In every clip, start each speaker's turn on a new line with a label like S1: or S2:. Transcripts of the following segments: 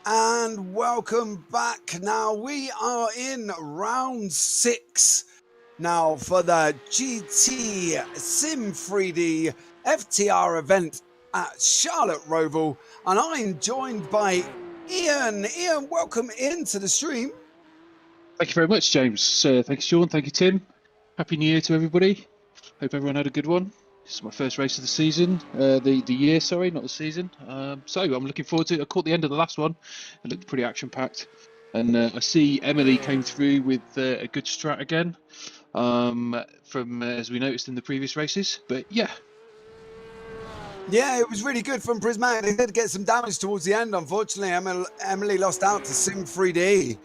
S1: And welcome back. Now we are in round 6 now for the GT SIM3D FTR event at Charlotte Roval, and I'm joined by Ian. Ian, welcome into the stream.
S2: Thank you very much, James. Thank you, Sean. Thank you, Tim. Happy New Year to everybody. Hope everyone had a good one. This is my first race of the season, the year, sorry, not the season. So I'm looking forward to it. I caught the end of the last one. It looked pretty action-packed. And I see Emily came through with a good strat again, from as we noticed in the previous races. But yeah.
S1: Yeah, it was really good from Prismatic. They did get some damage towards the end, unfortunately. Emily lost out to Sim3D.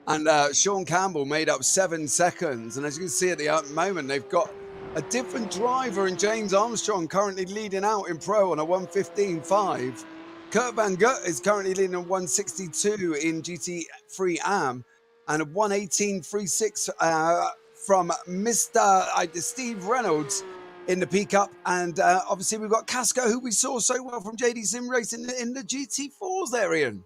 S1: And Sean Campbell made up 7 seconds. And as you can see at the moment, they've got a different driver in James Armstrong currently leading out in pro on a 1:15.5. Kurt Van Gut is currently leading on 1:62 in GT3 AM and a 1:18.36 from Mr. Steve Reynolds in the P Cup. And obviously we've got Casco, who we saw so well from JD Sim Racing in the GT4s there, Ian.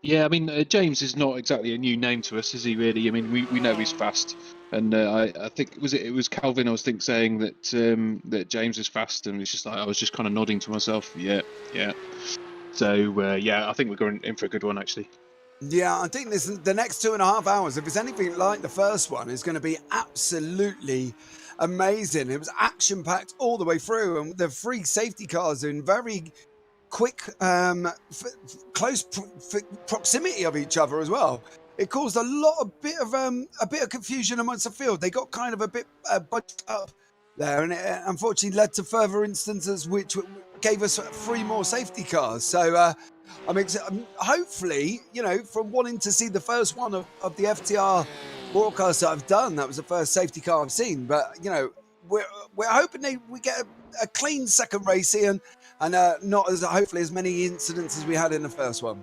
S2: Yeah, I mean, James is not exactly a new name to us, is he really? I mean, we know he's fast. And I think it was Calvin, I was saying that that James is fast, and it's just like I was just kind of nodding to myself. Yeah. So yeah, I think we're going in for a good one actually.
S1: Yeah, I think the next 2.5 hours, if it's anything like the first one, is going to be absolutely amazing. It was action-packed all the way through, and the 3 safety cars in very quick, close proximity of each other as well. It caused a bit of confusion amongst the field. They got kind of a bit bunched up there, and it unfortunately led to further instances which gave us 3 more safety cars. So I mean, hopefully, you know, from wanting to see the first one of the FTR broadcast that I've done, that was the first safety car I've seen. But you know, we're hoping we get a clean second race here, and not as hopefully as many incidents as we had in the first one.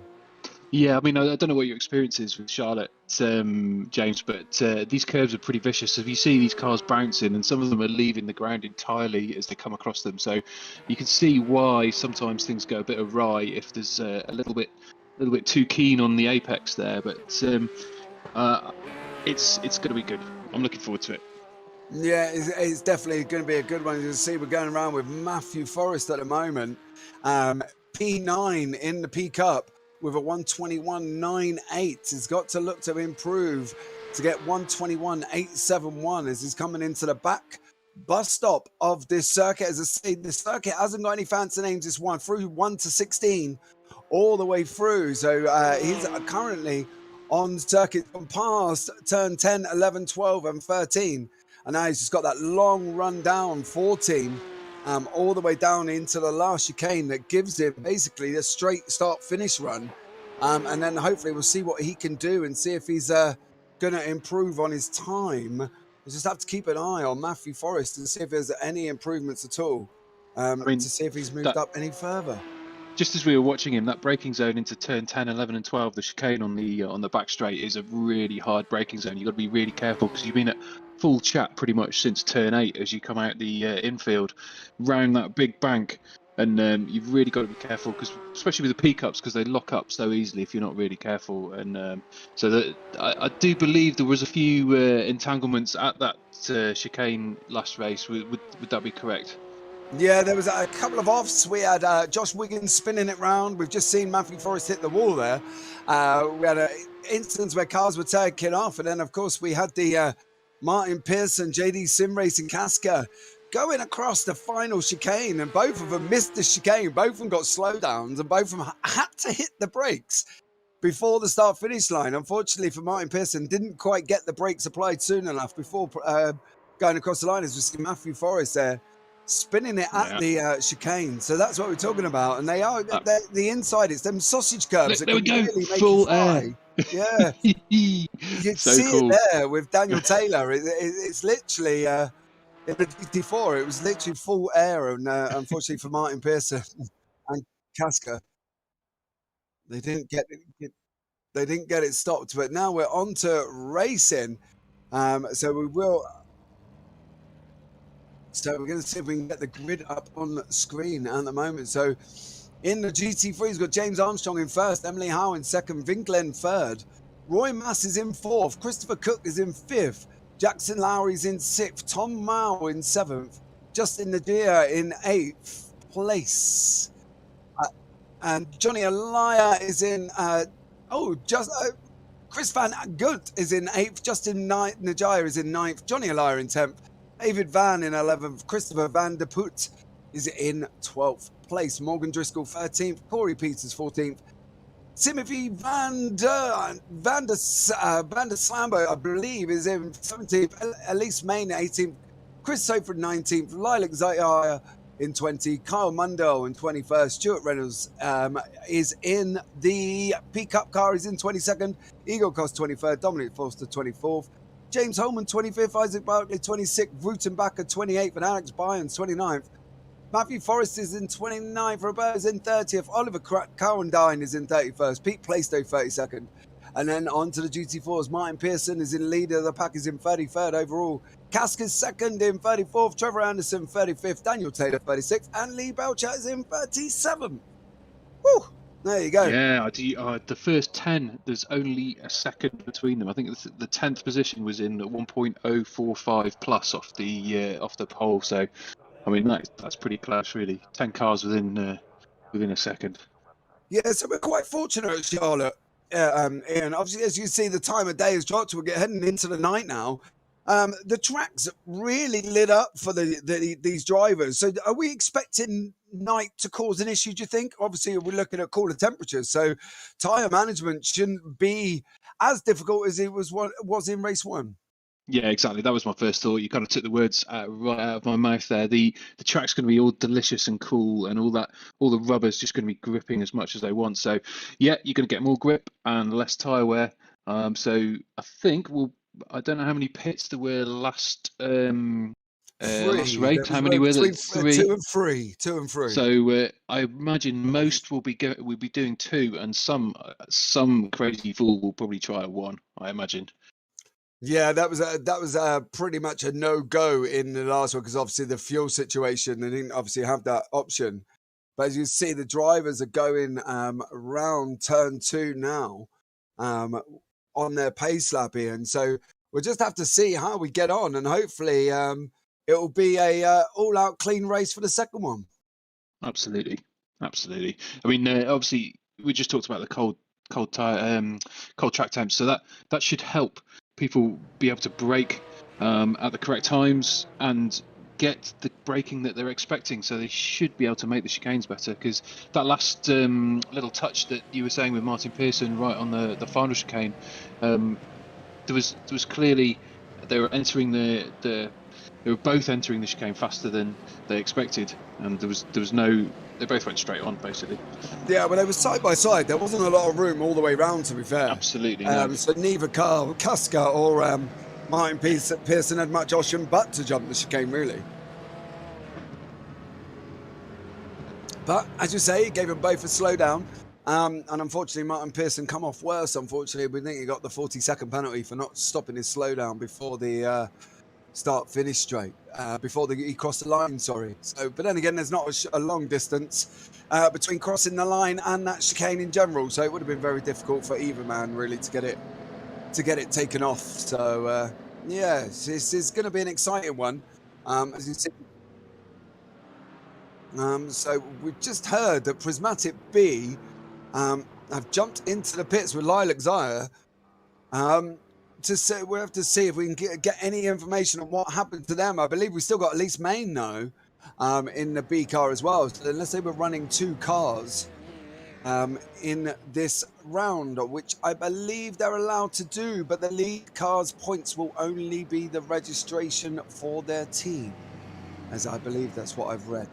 S2: Yeah, I mean, I don't know what your experience is with Charlotte, James, but these curves are pretty vicious. If you see these cars bouncing, and some of them are leaving the ground entirely as they come across them, so you can see why sometimes things go a bit awry if there's a little bit too keen on the apex there. But it's going to be good. I'm looking forward to it.
S1: Yeah, it's definitely going to be a good one. You can see we're going around with Matthew Forrest at the moment, P9 in the P Cup with a 1:21.98. He's got to look to improve to get 1:21.871 as he's coming into the back bus stop of this circuit. As I say, the circuit hasn't got any fancy names. This one through 1 to 16 all the way through. So he's currently on circuit from past turn 10, 11, 12 and 13. And now he's just got that long run down 14 all the way down into the last chicane that gives him basically a straight start finish run. And then hopefully we'll see what he can do and see if he's going to improve on his time. We just have to keep an eye on Matthew Forrest and see if there's any improvements at all, I mean, to see if he's moved up any further.
S2: Just as we were watching him, that braking zone into turn 10, 11 and 12, the chicane on the back straight is a really hard braking zone. You've got to be really careful because you've been at full chat pretty much since turn 8 as you come out the infield round that big bank. And you've really got to be careful, because especially with the P-Cups, because they lock up so easily if you're not really careful. And so that I do believe there was a few entanglements at that chicane last race. Would that be correct?
S1: Yeah, there was a couple of offs. We had Josh Wiggins spinning it round. We've just seen Matthew Forrest hit the wall there. We had an instance where cars were taking off. And then, of course, we had the Martin Pearson, JD Sim Racing Casca going across the final chicane. And both of them missed the chicane. Both of them got slowdowns and both of them had to hit the brakes before the start-finish line. Unfortunately for Martin Pearson, didn't quite get the brakes applied soon enough before going across the line. As we see Matthew Forrest there spinning it at the chicane. So that's what we're talking about. And they are the inside. It's them sausage curves that can really make you fly. Yeah, you can see it there with Daniel Taylor. It's literally in the GT4. It was literally full air, and unfortunately for Martin Pearson and Casca, they didn't get it stopped. But now we're on to racing. So we will. So we're going to see if we can get the grid up on screen at the moment. So In the GT3, he's got James Armstrong in first, Emily Howe in second, Winkler in third. Roy Mass is in fourth, Christopher Cook is in fifth, Jackson Lowry's in sixth, Tom Mao in seventh, Justin Nadir in eighth place. And Johnny Elia is in, Chris Van Gunt is in eighth, Justin Najaya is in ninth, Johnny Elia in 10th, David Van in 11th, Christopher Van der Put is in 12th place, Morgan Driscoll 13th, Corey Peters 14th, Timothy Van der Slambo, I believe, is in 17th, Elise Main 18th, Chris Soford 19th, Lilac Zayaya in 20, Kyle Mundell in 21st, Stuart Reynolds is in the P-Cup car, is in 22nd, Eagle Cost 23rd, Dominic Forster 24th, James Holman 25th, Isaac Bartley 26th, Rutenbacher 28th, and Alex Byans 29th. Matthew Forrest is in 29th, Roberto's in 30th, Oliver Cowendine is in 31st, Pete Plaistow 32nd. And then on to the GT4s, Martin Pearson is in leader, the pack is in 33rd overall. Casker's second in 34th, Trevor Anderson 35th, Daniel Taylor 36th, and Lee Belcher is in 37th. Woo! There you go.
S2: Yeah, the first 10, there's only a second between them. I think the 10th position was in 1.045 plus off the pole. So, I mean, that's pretty close, really. 10 cars within a second.
S1: Yeah, so we're quite fortunate at Charlotte. Ian, obviously, as you see, the time of day has dropped. We're heading into the night now. The track's really lit up for these drivers. So are we expecting night to cause an issue, do you think? Obviously, we're looking at cooler temperatures. So tyre management shouldn't be as difficult as it was in race one.
S2: Yeah, exactly. That was my first thought. You kind of took the words right out of my mouth there. The track's going to be all delicious and cool, and all the rubber's just going to be gripping as much as they want. So, yeah, you're going to get more grip and less tyre wear. So I think I don't know how many pits there were last last race. How many were there? 3.
S1: 2 and 3. 2 and 3.
S2: So I imagine most will be doing 2, and some crazy fool will probably try 1. I imagine.
S1: Yeah, that was pretty much a no-go in the last one because obviously the fuel situation, they didn't obviously have that option. But as you see, the drivers are going around turn 2 now on their pace lap, and so we'll just have to see how we get on, and hopefully it will be a all-out clean race for the second one.
S2: Absolutely. I mean, obviously, we just talked about the cold track temps, so that should help people be able to brake at the correct times and get the braking that they're expecting. So they should be able to make the chicanes better, because that last little touch that you were saying with Martin Pearson right on the final chicane, there was clearly they were both entering the chicane faster than they expected, and there was no. They both went straight on, basically. Yeah,
S1: well, they were side by side. There wasn't a lot of room all the way round, to be fair.
S2: Absolutely. No.
S1: So neither Cusker or Martin Pearson had much option but to jump the chicane, really. But as you say, it gave them both a slowdown. And unfortunately, Martin Pearson come off worse. Unfortunately, we think he got the 40-second penalty for not stopping his slowdown before the start-finish straight, before he crossed the line, sorry. So, but then again, there's not a long distance between crossing the line and that chicane in general, so it would have been very difficult for either man, really, to get it taken off. So, yeah, it's going to be an exciting one, as you see. So we've just heard that Prismatic B have jumped into the pits with Lilac Zaya. We'll have to see if we can get any information on what happened to them. I believe we still got Elise Main though in the B car as well. So unless they were running 2 cars in this round, which I believe they're allowed to do, but the lead car's points will only be the registration for their team, as I believe that's what I've read.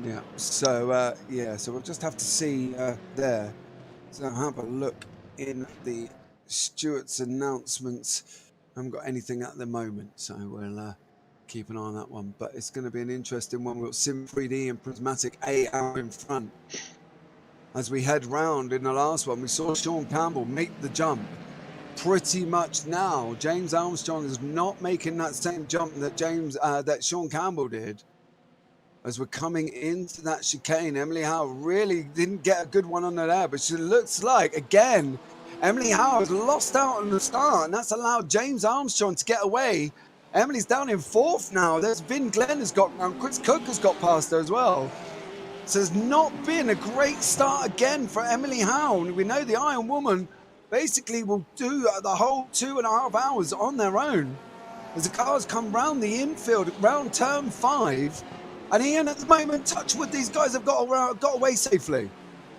S1: Yeah. So so we'll just have to see there. So have a look in the Stewart's announcements. I haven't got anything at the moment, so we'll keep an eye on that one. But it's going to be an interesting one. We've got SIM3D and Prismatic A out in front. As we head round in the last one, we saw Sean Campbell make the jump. Pretty much now, James Armstrong is not making that same jump that Sean Campbell did. as we're coming into that chicane. Emily Howe really didn't get a good one on there, but she looks like, again, Emily Howe has lost out on the start, and that's allowed James Armstrong to get away. Emily's down in 4th now. There's Vin Glenn has got round. Chris Cook has got past her as well. So it's not been a great start again for Emily Howe. We know the Iron Woman basically will do the whole 2.5 hours on their own. As the cars come round the infield, round turn 5. And Ian, at the moment, touch wood, these guys have got away safely.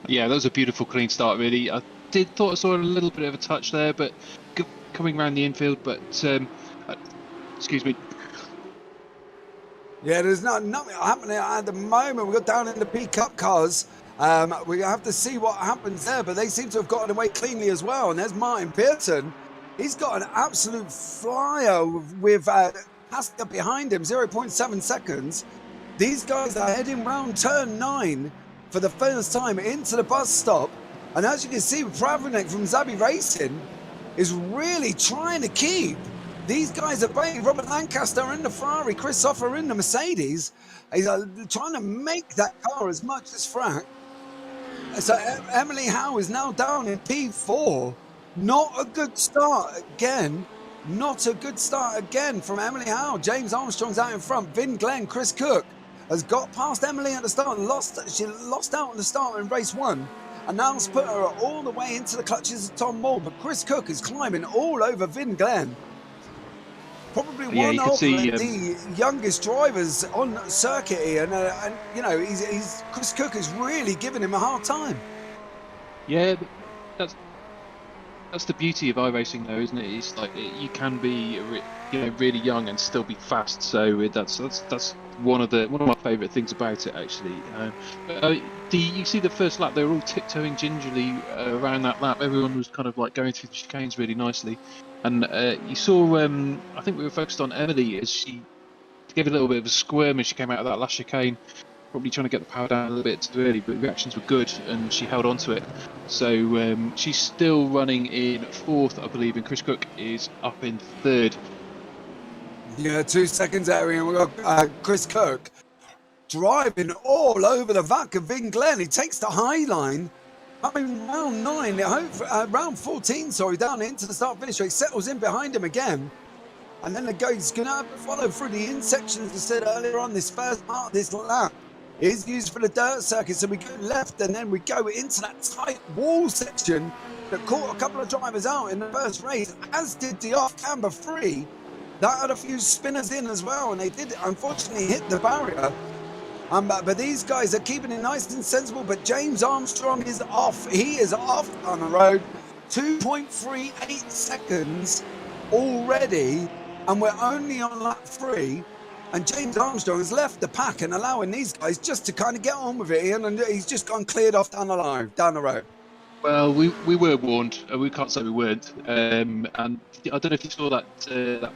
S2: Yeah, that was a beautiful, clean start, really. I thought I saw a little bit of a touch there, but coming around the infield, but excuse me.
S1: Yeah, there's nothing happening at the moment. We've got down in the P-Cup cars. We have to see what happens there, but they seem to have gotten away cleanly as well. And there's Martin Pearson. He's got an absolute flyer with Haskell behind him, 0.7 seconds. These guys are heading round turn 9 for the first time into the bus stop. And as you can see, Pravnik from Zabi Racing is really trying to keep these guys at bay. Robert Lancaster in the Ferrari, Chris Hoffer in the Mercedes. He's trying to make that car as much as Frack. So Emily Howe is now down in P4. Not a good start again. Not a good start again from Emily Howe. James Armstrong's out in front. Vin Glenn, Chris Cook has got past Emily at the start. She lost out on the start in race 1. And now it's put her all the way into the clutches of Tom Moore. But Chris Cook is climbing all over Vin Glenn. Probably one of the youngest drivers on circuit here. And you know, Chris Cook is really giving him a hard time.
S2: Yeah, that's the beauty of iRacing, though, isn't it? It's like you can be, really young and still be fast. So that's one of my favourite things about it, actually. You see the first lap, they were all tiptoeing gingerly around that lap. Everyone was kind of like going through the chicanes really nicely, and you saw. I think we were focused on Emily as she gave a little bit of a squirm as she came out of that last chicane. Probably trying to get the power down a little bit too early, but the reactions were good and she held on to it. So she's still running in 4th, I believe, and Chris Cook is up in 3rd.
S1: Yeah, 2 seconds out, and we've got Chris Cook driving all over the back of Vin Glenn. He takes the high line. I mean, round 9, round 14, sorry, down into the start-finish straight, settles in behind him again. And then the guy's going to follow through the in-sections, as I said earlier on, this first part of this lap is used for the dirt circuit. So we go left and then we go into that tight wall section that caught a couple of drivers out in the first race, as did the off-camber 3. That had a few spinners in as well, and they did unfortunately hit the barrier. But these guys are keeping it nice and sensible. But James Armstrong is off. He is off on the road. 2.38 seconds already, and we're only on lap 3. And James Armstrong has left the pack and allowing these guys just to kind of get on with it, Ian, and he's just gone cleared off down the road.
S2: Well, we were warned. We can't say we weren't. And I don't know if you saw that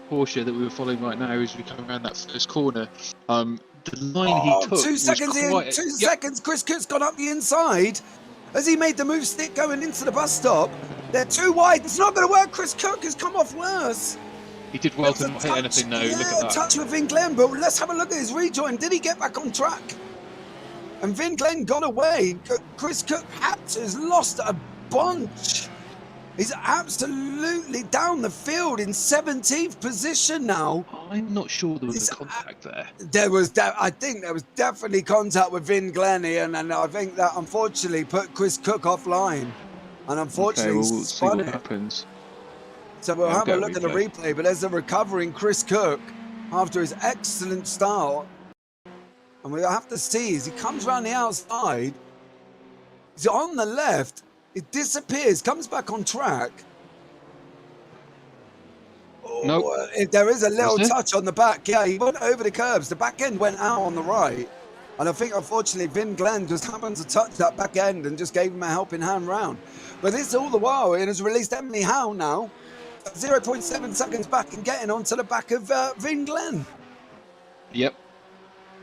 S2: Porsche that we were following right now as we come around that first corner. The line he took
S1: 2 seconds
S2: was
S1: in, 2 seconds. Chris Cook's gone up the inside. As he made the move stick going into the bus stop. They're too wide. It's not going to work. Chris Cook has come off worse.
S2: He did well to not hit anything, though.
S1: Yeah,
S2: look at that.
S1: Touch with Vin Glenn, but let's have a look at his rejoin. Did he get back on track? And Vin Glenn got away. Chris Cook has lost a bunch. He's absolutely down the field in 17th position now.
S2: I'm not sure there was a contact there.
S1: I think there was definitely contact with Vin Glenn, and I think that unfortunately put Chris Cook offline. And unfortunately,
S2: we'll see what happens.
S1: So we'll have a look at the replay, but there's a recovering Chris Cook after his excellent start. And we'll have to see as he comes around the outside. He's on the left. It disappears, comes back on track.
S2: Nope.
S1: There is a little touch on the back. Yeah, he went over the curbs. The back end went out on the right. And I think, unfortunately, Vin Glenn just happened to touch that back end and just gave him a helping hand round. But this all the while, it has released Emily Howe now. 0.7 seconds back and getting onto the back of Vin Glenn.
S2: Yep,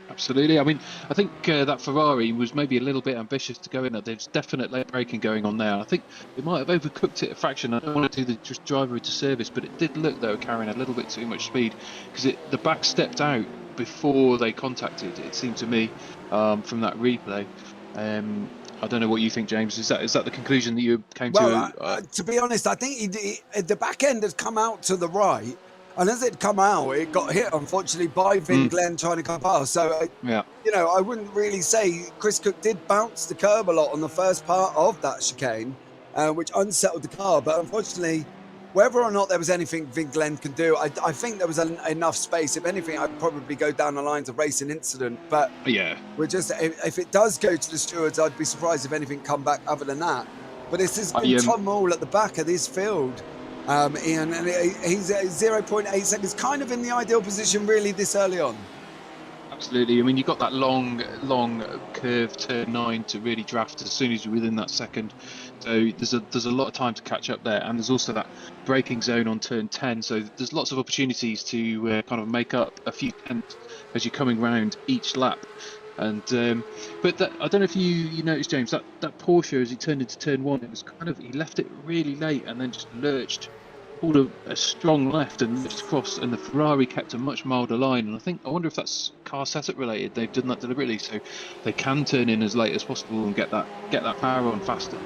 S2: absolutely. I mean, I think that Ferrari was maybe a little bit ambitious to go in there. There's definite late braking going on there. I think they might have overcooked it a fraction. I don't want to do the driver a disservice, but it did look, though, carrying a little bit too much speed because the back stepped out before they contacted. It seemed to me from that replay. I don't know what you think, James. Is that the conclusion that you came
S1: to be honest, I think the back end has come out to the right, and as it come out, it got hit, unfortunately, by Vin Glenn trying to come past. So, you know, I wouldn't really say Chris Cook did bounce the curb a lot on the first part of that chicane, which unsettled the car. But unfortunately, whether or not there was anything Vin Glenn can do, I think there was enough space. If anything, I'd probably go down the lines of racing incident. But we're just, if it does go to the stewards, I'd be surprised if anything come back other than that. But this is Tom Moore at the back of this field, Ian, and he's at 0.8 seconds, kind of in the ideal position really this early on.
S2: Absolutely. I mean, you've got that long curve turn 9 to really draft as soon as you're within that second. So there's a lot of time to catch up there, and there's also that braking zone on turn 10. So there's lots of opportunities to kind of make up a few tenths as you're coming round each lap. And but that, I don't know if you noticed, James, that Porsche as he turned into turn 1, it was kind of, he left it really late and then just lurched, pulled a strong left and lurched across, and the Ferrari kept a much milder line. And I wonder if that's car setup related. They've done that deliberately so they can turn in as late as possible and get that power on faster.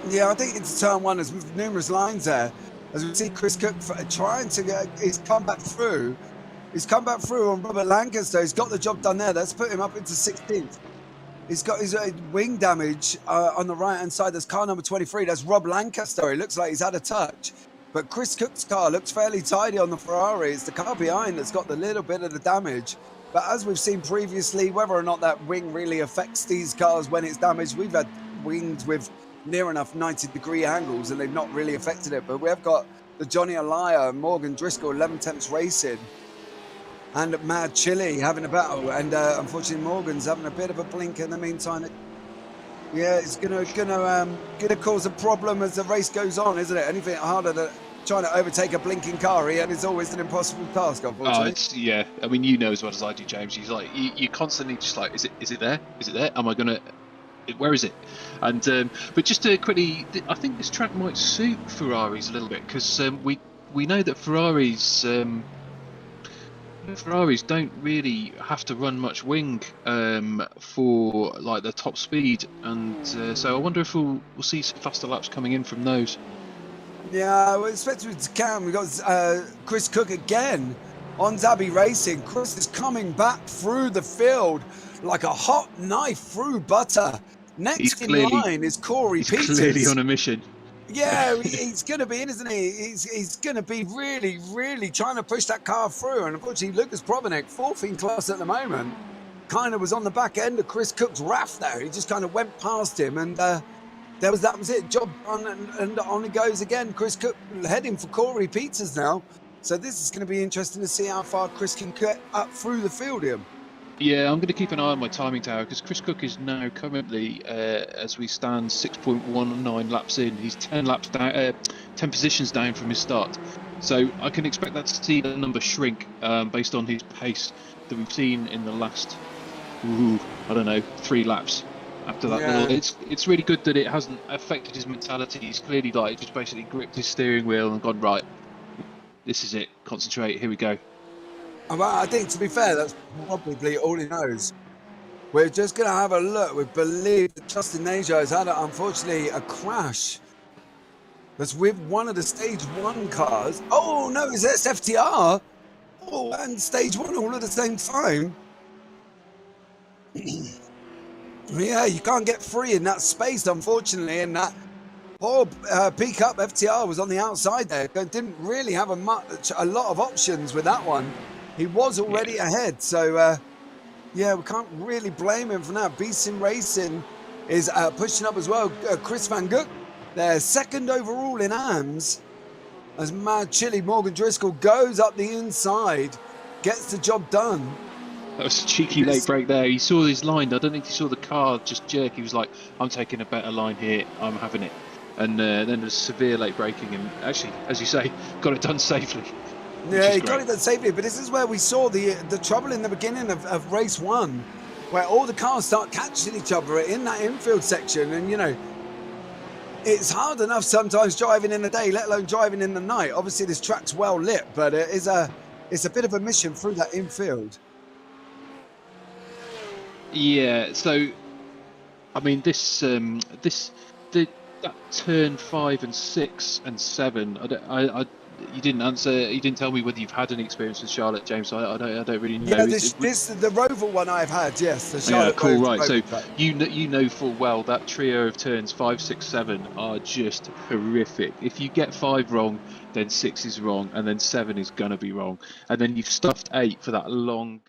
S1: Yeah, I think it's turn 1. There's numerous lines there. As we see Chris Cook trying to get, he's come back through. He's come back through on Robert Lancaster. He's got the job done there. That's put him up into 16th. He's got his wing damage on the right-hand side. There's car number 23. That's Rob Lancaster. It looks like he's had a touch. But Chris Cook's car looks fairly tidy on the Ferrari. It's the car behind that's got the little bit of the damage. But as we've seen previously, whether or not that wing really affects these cars when it's damaged, we've had wings with near enough 90-degree angles and they've not really affected it. But we have got the Johnny Elia, Morgan Driscoll, 11 Temps Racing, and Mad Chili having a battle. And unfortunately, Morgan's having a bit of a blink in the meantime. Yeah, it's gonna cause a problem as the race goes on, isn't it? Anything harder than trying to overtake a blinking car, Ian, is always an impossible task, unfortunately.
S2: Yeah. I mean, you know as well as I do, James. He's like, you constantly just like, is it there? Is it there? Am I gonna? Where is it? And but just to quickly, I think this track might suit Ferraris a little bit because we know that Ferraris don't really have to run much wing for like the top speed, and so I wonder if we'll see some faster laps coming in from those.
S1: Yeah, we're expecting to come. We've got Chris Cook again on Zabi Racing. Chris is coming back through the field like a hot knife through butter. Next in line is Corey Peters.
S2: He's clearly on a mission.
S1: Yeah, he's going to be in, isn't he? He's going to be really, really trying to push that car through. And unfortunately, Lucas Provenek, 4th in class at the moment, kind of was on the back end of Chris Cook's RAF there. He just kind of went past him, and that was it. Job done, and on he goes again. Chris Cook heading for Corey Peters now. So this is going to be interesting to see how far Chris can get up through the field here.
S2: Yeah, I'm going to keep an eye on my timing tower because Chris Cook is now currently, as we stand, 6.19 laps in. He's 10 laps down, 10 positions down from his start. So I can expect that to see the number shrink based on his pace that we've seen in the last, I don't know, 3 laps. After that,
S1: Yeah.
S2: It's really good that it hasn't affected his mentality. He's clearly like just basically gripped his steering wheel and gone, right, this is it. Concentrate. Here we go.
S1: I think, to be fair, that's probably all he knows. We're just going to have a look. We believe that Justin Najo has had, unfortunately, a crash. That's with one of the stage 1 cars. Oh, no, is that FTR? Oh, and stage 1 all at the same time. Yeah, you can't get free in that space, unfortunately, and that poor pickup FTR was on the outside there. Didn't really have a lot of options with that one. He was already ahead, so yeah, we can't really blame him for that. BSIM Racing is pushing up as well. Chris Van Gook, they're 2nd overall in AMS. As Mad Chili Morgan Driscoll goes up the inside, gets the job done.
S2: That was a cheeky late break there. He saw his line. I don't think he saw the car just jerk. He was like, I'm taking a better line here. I'm having it. And then there's severe late braking. And actually, as you say, got it done safely.
S1: Yeah, he got it done safely. But this is where we saw the trouble in the beginning of race 1, where all the cars start catching each other in that infield section. And, you know, it's hard enough sometimes driving in the day, let alone driving in the night. Obviously, this track's well lit, but it's a bit of a mission through that infield.
S2: Yeah. So, I mean, that turn 5 and 6 and 7. You didn't answer. You didn't tell me whether you've had any experience with Charlotte, James. So I don't really know.
S1: Yeah, the Roval one I've had. Yes, the Charlotte.
S2: Yeah, cool.
S1: Roval,
S2: Right.
S1: Roval
S2: So
S1: track.
S2: you know full well that trio of turns 5, 6, 7 are just horrific. If you get 5 wrong, then 6 is wrong, and then 7 is gonna be wrong, and then you've stuffed 8 for that long.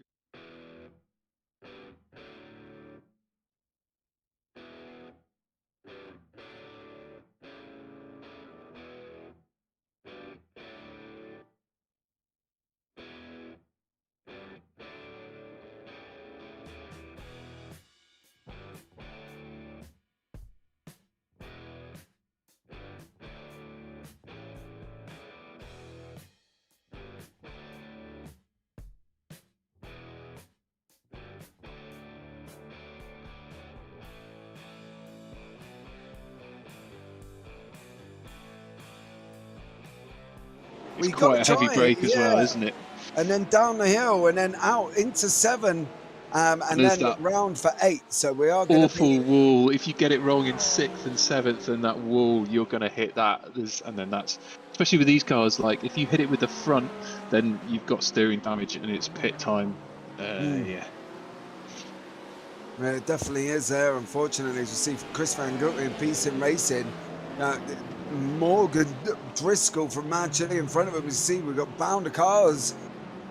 S2: It's quite a heavy break as well, isn't it?
S1: And then down the hill, and then out into 7, and then round for 8. So we are going to
S2: awful wall. If you get it wrong in 6th and 7th, and that wall, you're going to hit that. And then that's, especially with these cars, like if you hit it with the front, then you've got steering damage and it's pit time. Yeah.
S1: It definitely is there, unfortunately, as you see Chris Van Gutten in SIM3D. Morgan Driscoll from Mad Chili in front of him. You see we've got bound of cars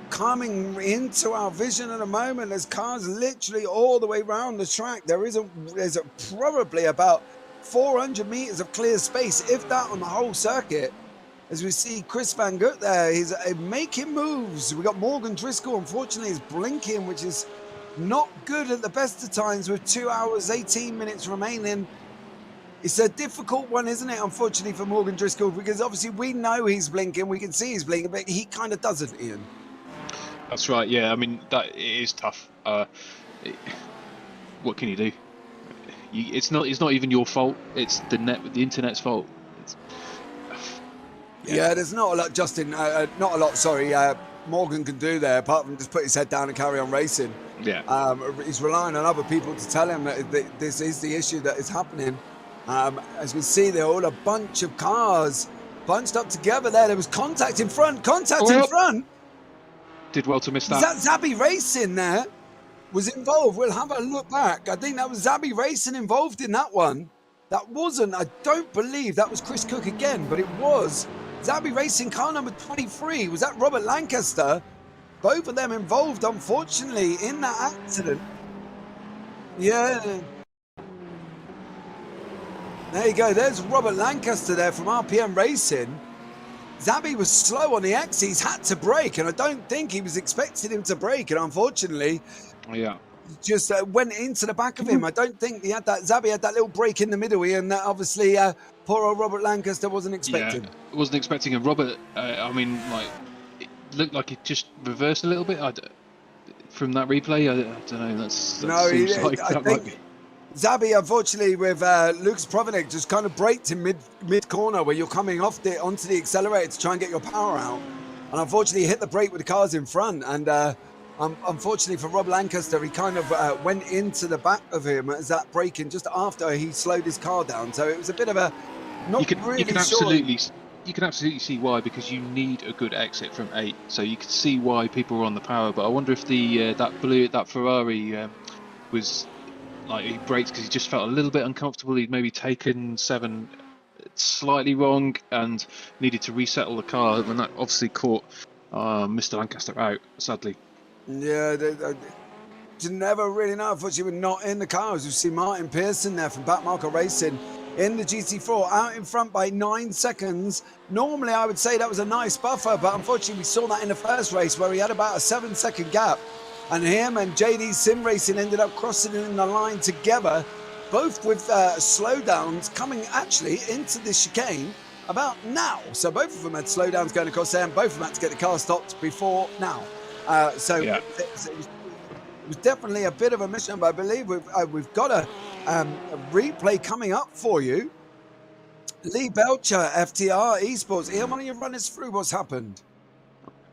S1: coming into our vision at the moment. There's cars literally all the way around the track. There's probably about 400 meters of clear space, if that, on the whole circuit. As we see Chris Van Gutten there, he's making moves. We got Morgan Driscoll, unfortunately, is blinking, which is not good at the best of times with 2 hours 18 minutes remaining. It's a difficult one, isn't it, unfortunately, for Morgan Driscoll, because obviously we know he's blinking, we can see he's blinking, but he kind of doesn't, Ian.
S2: That's right, yeah. I mean, it is tough. What can you do? It's not even your fault. It's the internet's fault.
S1: Yeah, there's not a lot, Justin, not a lot, sorry, Morgan can do there, apart from just put his head down and carry on racing.
S2: Yeah.
S1: He's relying on other people to tell him that this is the issue that is happening. As we see, they're all a bunch of cars bunched up together there. There was contact in front. In front.
S2: Did well to miss that.
S1: Is that Zabby Racing there was involved? We'll have a look back. I think that was Zabby Racing involved in that one. That wasn't, I don't believe that was Chris Cook again, but it was Zabby Racing car number 23. Was that Robert Lancaster? Both of them involved, unfortunately, in that accident. Yeah. There you go. There's Robert Lancaster there from RPM Racing. Zabby was slow on the exit. He's had to brake, and I don't think he was expecting him to brake. And unfortunately, just went into the back of him. I don't think he had that. Zabby had that little break in the middle, and obviously, poor old Robert Lancaster wasn't expecting.
S2: Yeah, wasn't expecting. And Robert, I mean, like, it looked like it just reversed a little bit. From that replay, I don't know. That might be.
S1: Zabby, unfortunately, with Lucas Provenik, just kind of braked in mid corner where you're coming off onto the accelerator to try and get your power out, and unfortunately hit the brake with the cars in front. And unfortunately for Rob Lancaster, he kind of went into the back of him as that braking just after he slowed his car down. So it was a bit of a you can
S2: absolutely see why, because you need a good exit from 8. So you can see why people were on the power. But I wonder if that Ferrari was. Like, he braked because he just felt a little bit uncomfortable. He'd maybe taken 7 slightly wrong and needed to resettle the car, and that obviously caught Mr. Lancaster out, sadly.
S1: Yeah, you never really know. Unfortunately, we're not in the cars. You see Martin Pearson there from Backmarker Racing in the GT4, out in front by 9 seconds. Normally, I would say that was a nice buffer, but unfortunately, we saw that in the first race where he had about a 7-second gap. And him and JD Sim Racing ended up crossing in the line together, both with slowdowns coming actually into the chicane about now. So both of them had slowdowns going across there, and both of them had to get the car stopped before now. It was definitely a bit of a mission, but I believe we've got a replay coming up for you. Lee Belcher, FTR Esports. Ian, why don't you run us through what's happened?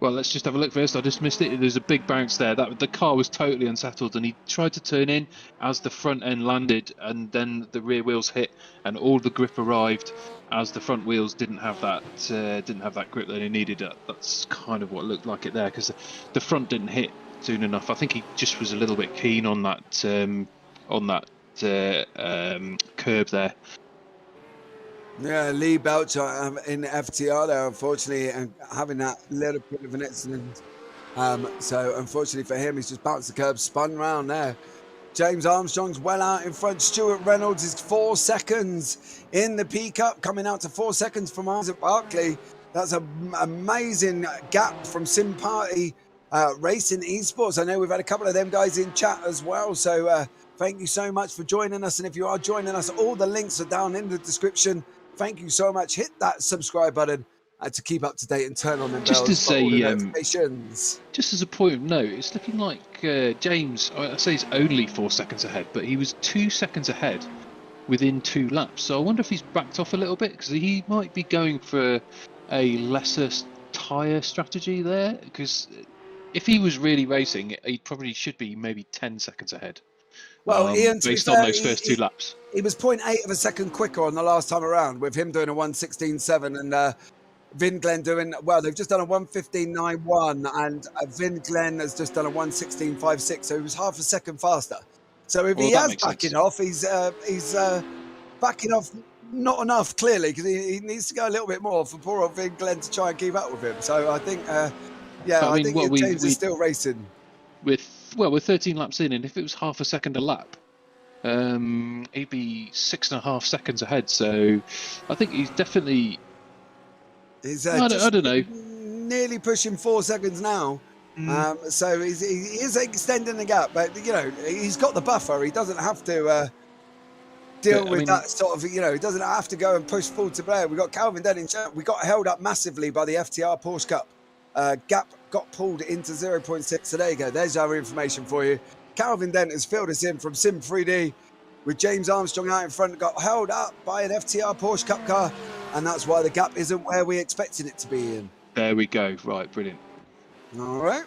S2: Well, let's just have a look first. I just missed it. There's a big bounce there. The car was totally unsettled, and he tried to turn in as the front end landed, and then the rear wheels hit, and all the grip arrived as the front wheels didn't have that grip that they needed. That's kind of what looked like it there, because the front didn't hit soon enough. I think he just was a little bit keen on that curb there.
S1: Yeah, Lee Belcher in FTR there, unfortunately, and having that little bit of an accident. So unfortunately for him, he's just bounced the curb, spun round there. James Armstrong's well out in front. Stuart Reynolds is 4 seconds in the P-Cup, coming out to 4 seconds from Isaac Barkley. That's an amazing gap from Sim Party Racing Esports. I know we've had a couple of them guys in chat as well. So thank you so much for joining us. And if you are joining us, all the links are down in the description. Thank you so much. Hit that subscribe button to keep up to date and turn on the bells
S2: Just to
S1: for all the
S2: say,
S1: notifications.
S2: just as a point of note, it's looking like James, I say he's only 4 seconds ahead, but he was 2 seconds ahead within 2 laps. So I wonder if he's backed off a little bit, because he might be going for a lesser tyre strategy there. Because if he was really racing, he probably should be maybe 10 seconds ahead.
S1: Well, Ian,
S2: based on those first 2 laps.
S1: He was 0.8 of a second quicker on the last time around, with him doing a 1:16.7 and Vin Glenn doing, well, they've just done a 1:15.91 and Vin Glenn has just done a 1:16.56, so he was half a second faster. So if he has backing off, he's backing off not enough, clearly, because he needs to go a little bit more for poor old Vin Glenn to try and keep up with him. So I think, I think James is still racing.
S2: We're 13 laps in, and if it was half a second a lap, he'd be 6.5 seconds ahead. So I think he's definitely.
S1: He's
S2: I don't know.
S1: Nearly pushing 4 seconds now. So he is extending the gap, but you know he's got the buffer. He doesn't have to deal with that sort of. You know, he doesn't have to go and push full to Blair. We got Calvin Denning. We got held up massively by the FTR Porsche Cup. Gap got pulled into 0.6. So there you go. There's our information for you. Calvin Dent has filled us in from Sim3D with James Armstrong out in front. Got held up by an FTR Porsche Cup car, and that's why the gap isn't where we expected it to be in.
S2: There we go. Right, brilliant.
S1: All right.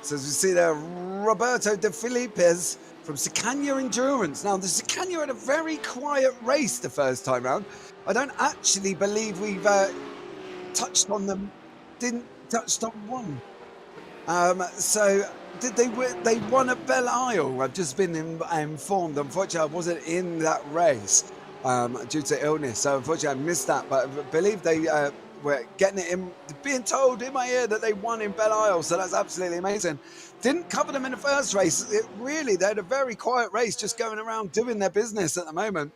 S1: So as we see there, Roberto De Filippes from Sicania Endurance. Now, the Sicania had a very quiet race the first time round. I don't actually believe we've touched on them. Didn't touched on one. So they won at Belle Isle. I've just been informed. Unfortunately, I wasn't in that race due to illness, so unfortunately I missed that. But I believe they were getting it in, being told in my ear that they won in Belle Isle. So that's absolutely amazing. Didn't cover them in the first race. They had a very quiet race, just going around doing their business at the moment.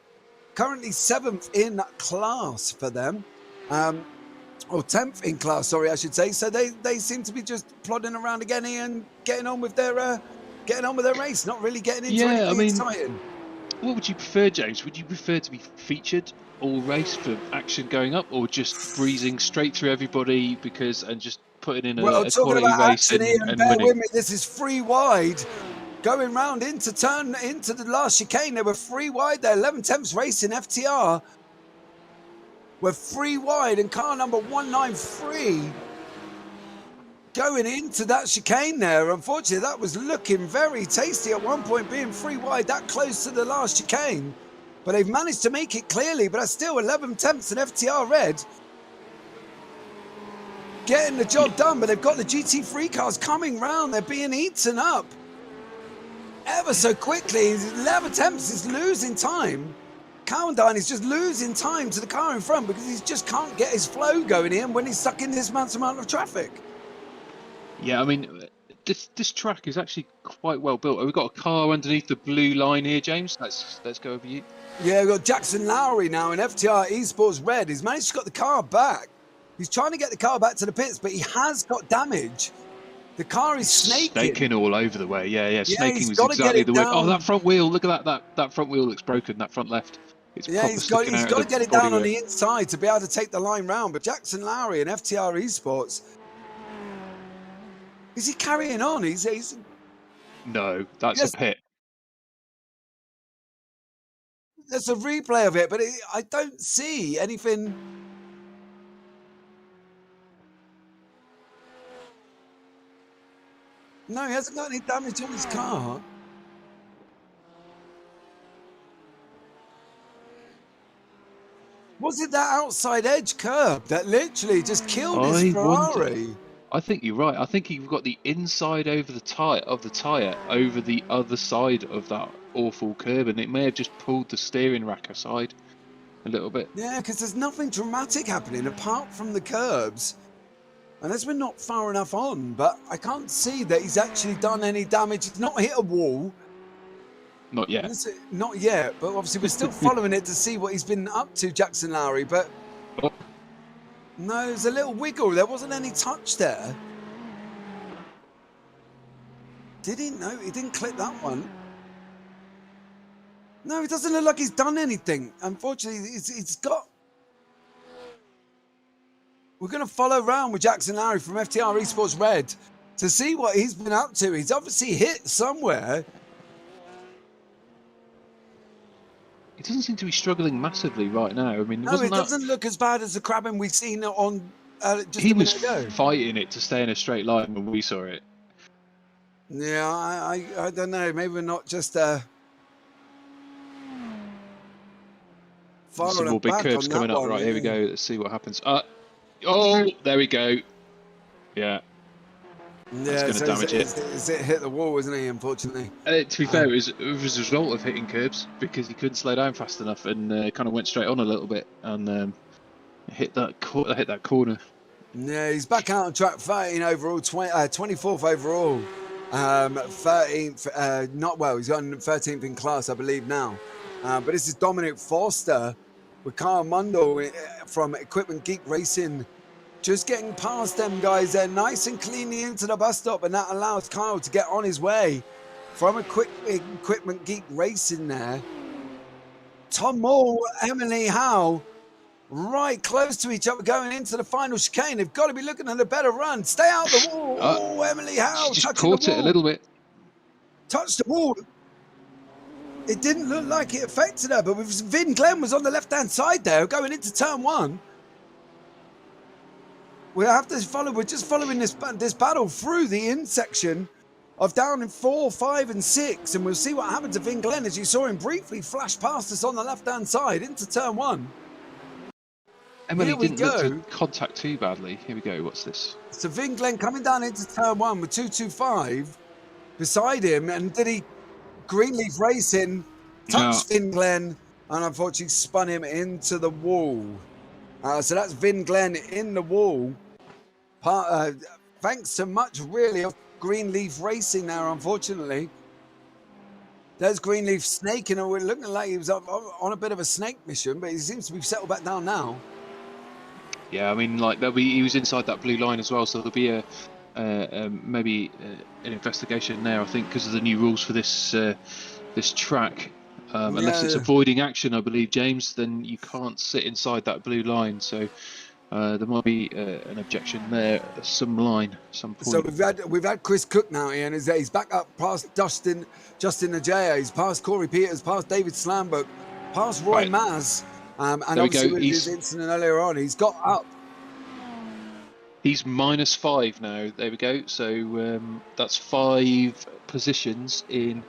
S1: Currently 7th in class for them. Or 10th in class, sorry, I should say. So they seem to be just plodding around again and getting on with their race, not really getting into anything exciting.
S2: What would you prefer, James? Would you prefer to be featured all race for action going up, or just breezing straight through everybody and just putting in a quality race and winning?
S1: With me, this is free wide. Going round into the last chicane, they were free wide there. 11/10ths race in FTR. We're free wide, and car number 193 going into that chicane there. Unfortunately, that was looking very tasty at one point, being free wide that close to the last chicane. But they've managed to make it clearly, but that's still 11/10ths in FTR red. Getting the job done, but they've got the GT3 cars coming round. They're being eaten up ever so quickly. 11/10ths is losing time. Cowendine is just losing time to the car in front because he just can't get his flow going in when he's stuck in this amount of traffic.
S2: Yeah, I mean, this track is actually quite well built. We've got a car underneath the blue line here, James. Let's go over you.
S1: Yeah, we've got Jackson Lowry now in FTR Esports Red. He's managed to get the car back. He's trying to get the car back to the pits, but he has got damage. The car is snaking.
S2: Snaking all over the way. Yeah. Snaking was exactly the word. Oh, that front wheel. Look at that front wheel looks broken. That front left. He's got
S1: to get it down on the inside to be able to take the line round. But Jackson Lowry and FTR Esports, is he carrying on? He's
S2: No, that's a pit.
S1: There's a replay of it, but I don't see anything. No, he hasn't got any damage on his car. Was it that outside edge curb that literally just killed his Ferrari?
S2: I think you're right. I think you've got the inside over the tyre over the other side of that awful curb, and it may have just pulled the steering rack aside a little bit.
S1: Yeah, because there's nothing dramatic happening apart from the curbs. Unless we're not far enough on, but I can't see that he's actually done any damage. He's not hit a wall.
S2: Not yet.
S1: Not yet, but obviously we're still following it to see what he's been up to, Jackson Lowry. But no, there's a little wiggle. There wasn't any touch there. Did he? No, he didn't clip that one. No, it doesn't look like he's done anything. Unfortunately, he's got... We're going to follow around with Jackson Lowry from FTR Esports Red to see what he's been up to. He's obviously hit somewhere.
S2: He doesn't seem to be struggling massively right now. I mean,
S1: no, it doesn't look as bad as the crabbing we've seen on just
S2: he
S1: a minute
S2: was
S1: ago.
S2: Fighting it to stay in a straight line when we saw it.
S1: Yeah, I don't know. Maybe we're not just
S2: some more big curves coming up. Right, here we go. Let's see what happens. Oh, there we go. Yeah. That's going to damage it.
S1: It hit the wall, isn't he, unfortunately?
S2: To be fair, it was a result of hitting curbs because he couldn't slow down fast enough and kind of went straight on a little bit and hit that corner.
S1: Yeah, he's back out on track, 13 overall, 24th overall, 13th. Not well. He's got 13th in class, I believe now. But this is Dominic Forster with Kyle Mundell from Equipment Geek Racing. Just getting past them guys there, nice and cleanly into the bus stop, and that allows Kyle to get on his way from Equipment Geek Racing there. Tom Moore, Emily Howe, right close to each other going into the final chicane. They've got to be looking at a better run. Stay out the wall. Oh, Emily Howe
S2: just caught it a little bit.
S1: Touched the wall. It didn't look like it affected her, but Vin Glenn was on the left-hand side there going into turn one. We have to follow. We're just following this battle through the intersection of down in 4, 5, and 6, and we'll see what happens to Vin Glenn as you saw him briefly flash past us on the left-hand side into turn one.
S2: Emily didn't look to contact too badly. Here we go. What's this?
S1: So Vin Glenn coming down into turn one with 225 beside him, and did he? Greenleaf Racing touched Vin Glenn and unfortunately spun him into the wall. So that's Vin Glenn in the wall. Thanks so much, really, of Greenleaf Racing now, unfortunately. There's Greenleaf snaking, and we're looking like he was on a bit of a snake mission, but he seems to be settled back down now.
S2: Yeah, I mean, like he was inside that blue line as well, so there'll be maybe an investigation there, I think, because of the new rules for this this track. Unless it's avoiding action, I believe, James, then you can't sit inside that blue line. So there might be an objection there at some point.
S1: So we've had Chris Cook now, Ian. He's back up past Justin Ajay. He's past Corey Peters, past David Slambuck, past Roy Maz, and obviously with his incident earlier on, he's got up.
S2: He's -5 now. There we go. So that's 5 positions in,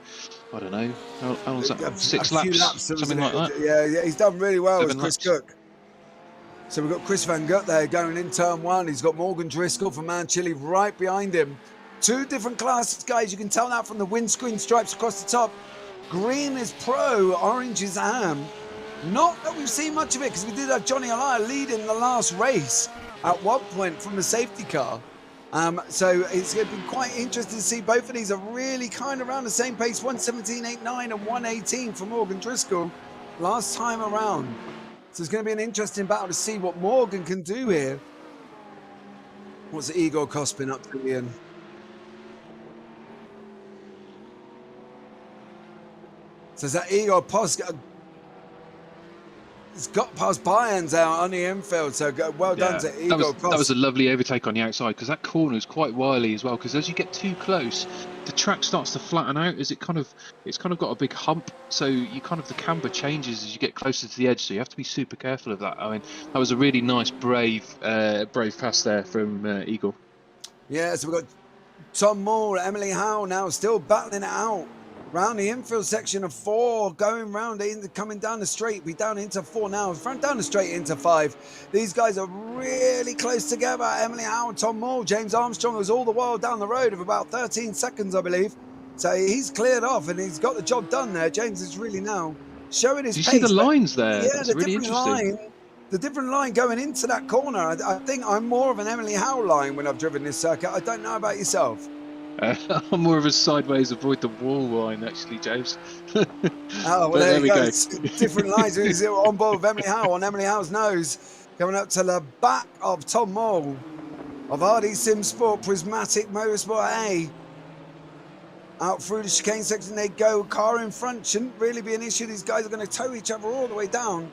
S2: I don't know, how long's that? 6 laps, something like that.
S1: Yeah, he's done really well with Chris Cook. So we've got Chris Van Gut there going in turn one. He's got Morgan Driscoll from Manchilly right behind him. 2 different classes, guys. You can tell that from the windscreen stripes across the top. Green is pro, orange is am. Not that we've seen much of it, because we did have Johnny Alaya leading the last race at one point from the safety car. So it's going to be quite interesting to see. Both of these are really kind of around the same pace, 117.89 and 118 for Morgan Driscoll last time around. So it's going to be an interesting battle to see what Morgan can do here. What's Igor Kospin up to, Ian? So is that Igor Kospin? It's got past Bayern's out on the infield, so well done to Igor.
S2: That was a lovely overtake on the outside, because that corner is quite wily as well, because as you get too close, the track starts to flatten out as it's kind of got a big hump, so the camber changes as you get closer to the edge, so you have to be super careful of that. I mean, that was a really nice, brave pass there from Igor.
S1: Yeah, so we've got Tom Moore, Emily Howe now still battling it out. Round the infield section of 4, going round, coming down the straight. Be down into 4 now, front down the straight into 5. These guys are really close together. Emily Howe and Tom Moore. James Armstrong was all the while down the road of about 13 seconds, I believe. So he's cleared off and he's got the job done there. James is really now showing his pace.
S2: Do you see the lines there?
S1: Yeah,
S2: that's
S1: the
S2: really
S1: different
S2: interesting.
S1: line. The different line going into that corner. I think I'm more of an Emily Howe line when I've driven this circuit. I don't know about yourself.
S2: I'm more of a sideways avoid the wall line, actually, James.
S1: Oh, well, there you go. Different lines. He's on board with Emily Howe on Emily Howe's nose. Coming up to the back of Tom Moore of RD Sim Sport Prismatic Motorsport A. Out through the chicane section they go. Car in front shouldn't really be an issue. These guys are going to tow each other all the way down.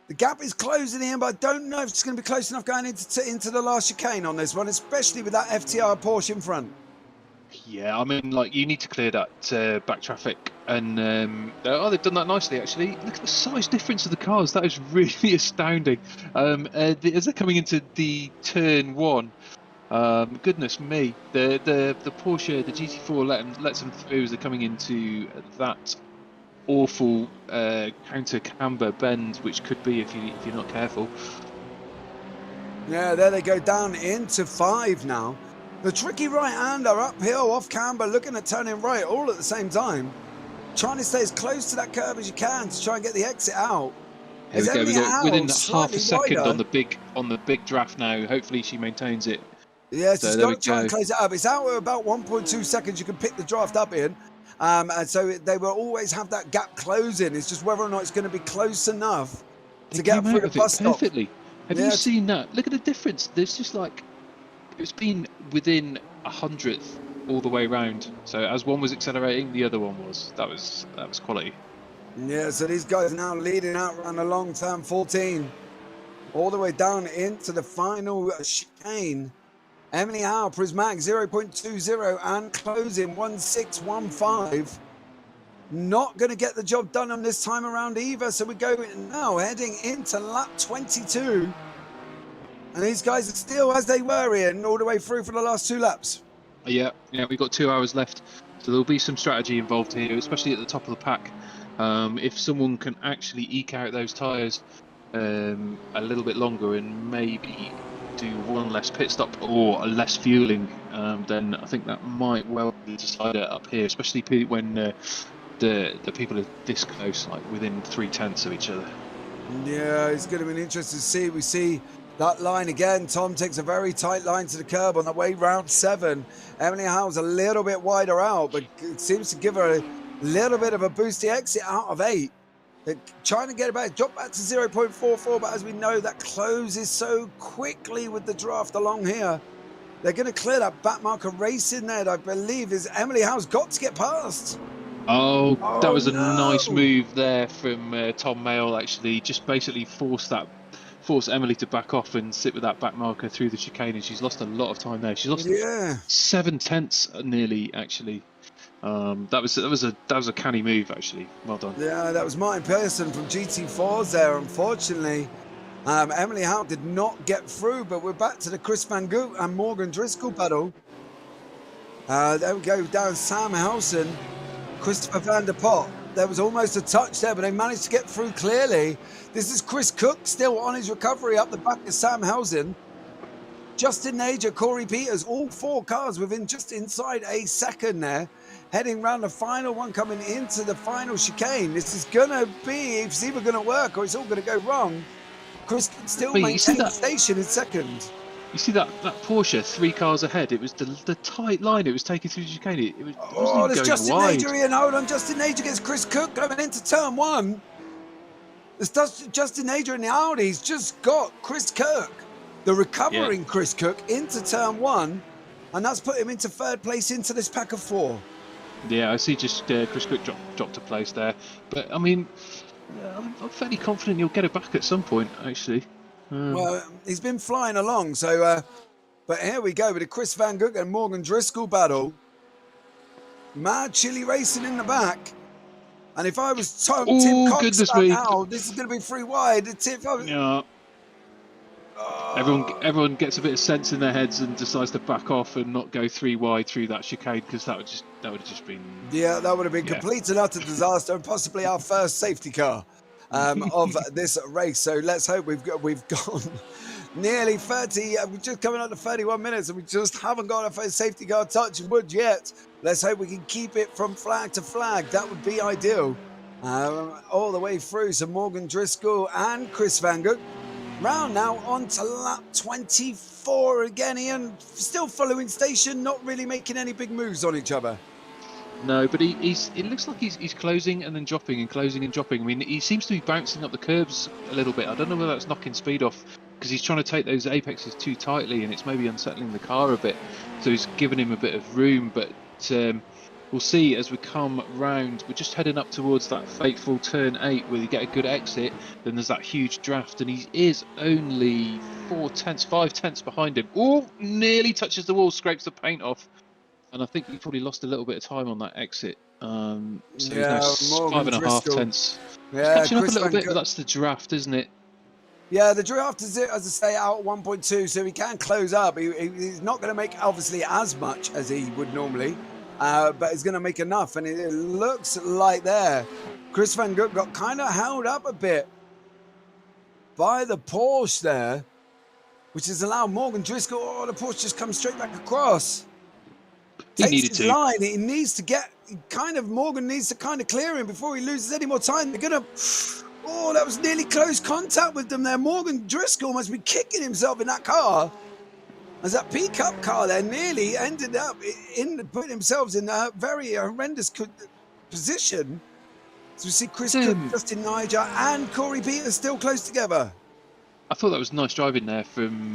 S1: The gap is closing in, but I don't know if it's going to be close enough going into the last chicane on this one, especially with that FTR Porsche in front.
S2: Yeah, I mean, like, you need to clear that back traffic, and they've done that nicely, actually. Look at the size difference of the cars. That is really astounding. As they're coming into the turn 1, goodness me, the Porsche, the GT4 lets them through as they're coming into that awful counter camber bend, which could be if you're not careful.
S1: Yeah, there they go down into 5 now. The tricky right-hander uphill off camber, looking at turning right all at the same time, trying to stay as close to that curve as you can to try and get the exit out.
S2: Here we go. We got within half a second on the big draft now. Hopefully she maintains it.
S1: Yes, it's got to try and close it up. It's out at about 1.2 seconds. You can pick the draft up in. And so they will always have that gap closing. It's just whether or not it's going to be close enough to get through the bus stop.
S2: Perfectly. Have you seen that? Look at the difference. There's just like, it's been within 100th all the way around. So as one was accelerating, the other one was. That was quality.
S1: Yeah, so these guys are now leading out around the long turn 14, all the way down into the final chicane. Emily Howe, Prismatic 0.20 and closing 1615. Not going to get the job done on this time around either. So we go now heading into lap 22. And these guys are still as they were in all the way through for the last 2 laps.
S2: Yeah, we've got 2 hours left. So there'll be some strategy involved here, especially at the top of the pack. If someone can actually eke out those tyres a little bit longer and maybe do 1 less pit stop or less fueling, then I think that might well be decided up here, especially when the people are this close, like within 3/10 of each other.
S1: Yeah, it's going to be interesting to see. We see that line again. Tom takes a very tight line to the curb on the way round 7. Emily Howe's a little bit wider out, but it seems to give her a little bit of a boosty exit out of 8. They're trying to get it back, drop back to 0.44, but as we know, that closes so quickly with the draft along here. They're going to clear that back marker racing there, I believe, is Emily Howe's got to get past.
S2: Oh, that was a nice move there from Tom Mayle, actually. Just basically force Emily to back off and sit with that back marker through the chicane, and she's lost a lot of time there. She's lost 7/10 nearly, actually. That was a canny move, actually. Well done.
S1: Yeah, that was Martin Pearson from GT4s there. Unfortunately, Emily Howe did not get through, but we're back to the Chris Van Goot and Morgan Driscoll battle. There we go, down Sam Housen, Christopher Van der Pot. There was almost a touch there, but they managed to get through clearly. This is Chris Cook still on his recovery up the back of Sam Housen. Justin Nager, Corey Peters, all 4 cars within just inside a second there. Heading round the final one, coming into the final chicane. This is going to be, it's either going to work or it's all going to go wrong. Chris still maintains station in second.
S2: You see that Porsche 3 cars ahead? It was the tight line it was taking through the chicane. It wasn't
S1: there's
S2: going
S1: Justin
S2: wide.
S1: Nager in. Hold on, Justin Nager gets Chris Cook going into turn 1. There's Justin Nager in the Audi. He's just got Chris Cook, the recovering Chris Cook, into turn 1. And that's put him into 3rd place into this pack of 4.
S2: Yeah, I see just Chris Cook dropped a place there. But, I mean, I'm fairly confident he'll get it back at some point, actually.
S1: Well, he's been flying along, so... but here we go with the Chris Van Gook and Morgan Driscoll battle. Mad Chili Racing in the back. And if I was Tim Cox now, this is going to be 3 wide.
S2: Everyone gets a bit of sense in their heads and decides to back off and not go 3 wide through that chicane, because that would have just been,
S1: yeah, that would have been complete and utter disaster, and possibly our first safety car of this race. So let's hope we've gone nearly 30. We're just coming up to 31 minutes, and we just haven't got our first safety car touch wood yet. Let's hope we can keep it from flag to flag. That would be ideal. All the way through. So Morgan Driscoll and Chris Van Gook round now on to lap 24 again. Ian still following station, not really making any big moves on each other.
S2: No, but it looks like he's closing and then dropping and closing and dropping. I mean, he seems to be bouncing up the curbs a little bit. I don't know whether that's knocking speed off, because he's trying to take those apexes too tightly, and it's maybe unsettling the car a bit. So he's giving him a bit of room, but we'll see as we come round. We're just heading up towards that fateful turn 8 where you get a good exit. Then there's that huge draft, and he is only 5 tenths behind him. Oh, nearly touches the wall, scrapes the paint off. And I think he probably lost a little bit of time on that exit. So he's now 5.5 tenths.
S1: Yeah,
S2: he's catching up a little bit, but that's the draft, isn't it?
S1: Yeah, the draft is, as I say, out 1.2, so he can close up. He's not going to make, obviously, as much as he would normally, but he's going to make enough. And it looks like there, Chris Van Gook got kind of held up a bit by the Porsche there, which has allowed Morgan Driscoll, the Porsche just comes straight back across.
S2: He needed to.
S1: Line. He needs to get, Morgan needs to kind of clear him before he loses any more time. They're going to, that was nearly close contact with them there. Morgan Driscoll must be kicking himself in that car, as that pickup car there nearly ended up putting themselves in a very horrendous position. So we see Chris Cook, Justin Niger, and Corey Peters still close together.
S2: I thought that was nice driving there from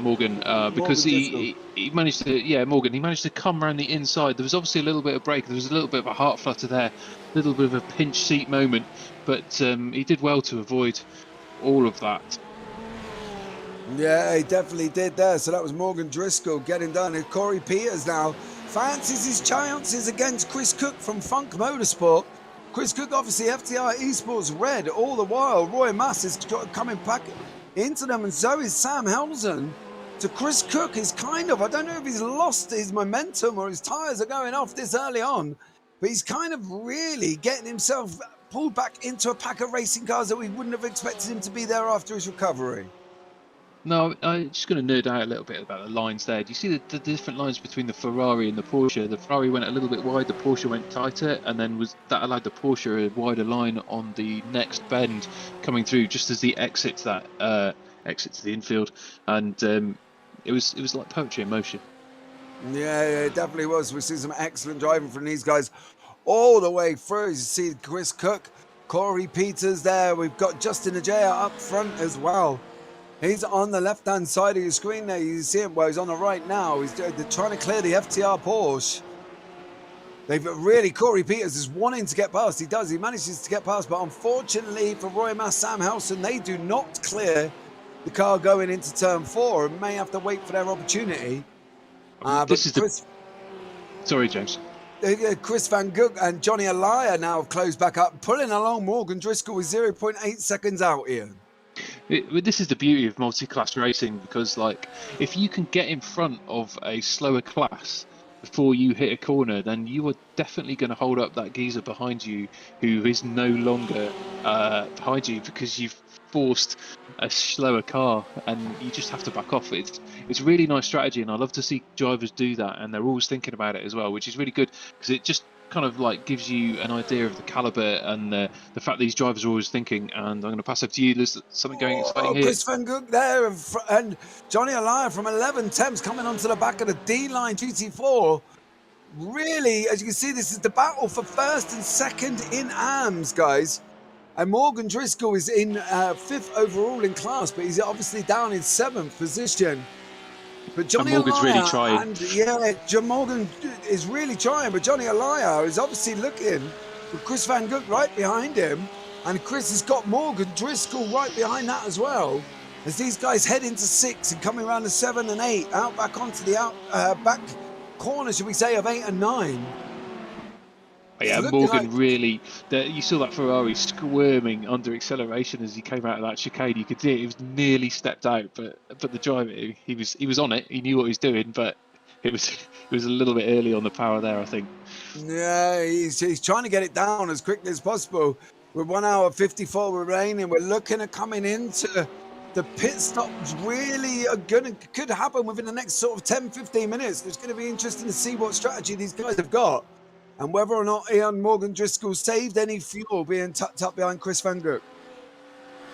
S2: Morgan, because he managed to, Morgan, he managed to come around the inside. There was obviously a little bit of break, there was a little bit of a heart flutter there, a little bit of a pinch seat moment, but he did well to avoid all of that.
S1: Yeah, he definitely did there. So that was Morgan Driscoll getting done, and Corey Peters now fancies his chances against Chris Cook from Funk Motorsport. Chris Cook, obviously FTR Esports Red all the while. Roy Mass is coming back into them, and so is Sam Helsen. So Chris Cook is kind of, I don't know if he's lost his momentum or his tyres are going off this early on, but he's kind of really getting himself pulled back into a pack of racing cars that we wouldn't have expected him to be there after his recovery.
S2: No, I'm just going to nerd out a little bit about the lines there. Do you see the different lines between the Ferrari and the Porsche? The Ferrari went a little bit wide, the Porsche went tighter, and then that allowed the Porsche a wider line on the next bend coming through just as the exit to the infield, and it was like poetry in motion.
S1: Yeah, it definitely was. We see some excellent driving from these guys all the way through. You see Chris Cook, Corey Peters there. We've got Justin Ajaya up front as well. He's on the left-hand side of your screen there. You see him, well, he's on the right now. They're trying to clear the FTR Porsche. Corey Peters is wanting to get past. He manages to get past, but unfortunately for Roy Mass, Sam Helsen, they do not clear the car going into turn 4 and may have to wait for their opportunity.
S2: Sorry, James.
S1: Chris Van Gook and Johnny Alaya now have closed back up, pulling along Morgan Driscoll with 0.8 seconds out, Ian.
S2: This is the beauty of multi-class racing, because if you can get in front of a slower class before you hit a corner, then you are definitely going to hold up that geezer behind you who is no longer behind you, because you've forced a slower car and you just have to back off. It's really nice strategy, and I love to see drivers do that, and they're always thinking about it as well, which is really good, because it just kind of gives you an idea of the caliber and the fact these drivers are always thinking. And I'm going to pass up to you. There's something going exciting here.
S1: Chris Van Gook there, and Johnny Alaya from 11 temps coming onto the back of the D-Line GT4. Really, as you can see, this is the battle for first and second in AMS, guys. And Morgan Driscoll is in 5th overall in class, but he's obviously down in 7th position. But Johnny
S2: Morgan's really trying.
S1: John Morgan is really trying, but Johnny Alaya is obviously looking with Chris Van Gook right behind him, and Chris has got Morgan Driscoll right behind that as well, as these guys head into 6 and coming around to 7 and 8, out back onto the back corner, should we say, of 8 and 9.
S2: Yeah,
S1: looking
S2: Morgan
S1: like
S2: really. You saw that Ferrari squirming under acceleration as he came out of that chicane. You could see it was nearly stepped out, but the driver he was on it. He knew what he was doing, but it was a little bit early on the power there, I think.
S1: yeah, he's trying to get it down as quickly as possible. With 1 hour 54 remaining, we're looking at coming into the pit stops. Really could happen within the next sort of 10-15 minutes. It's going to be interesting to see what strategy these guys have got and whether or not Ian Morgan Driscoll saved any fuel being tucked up behind Chris Van Gook.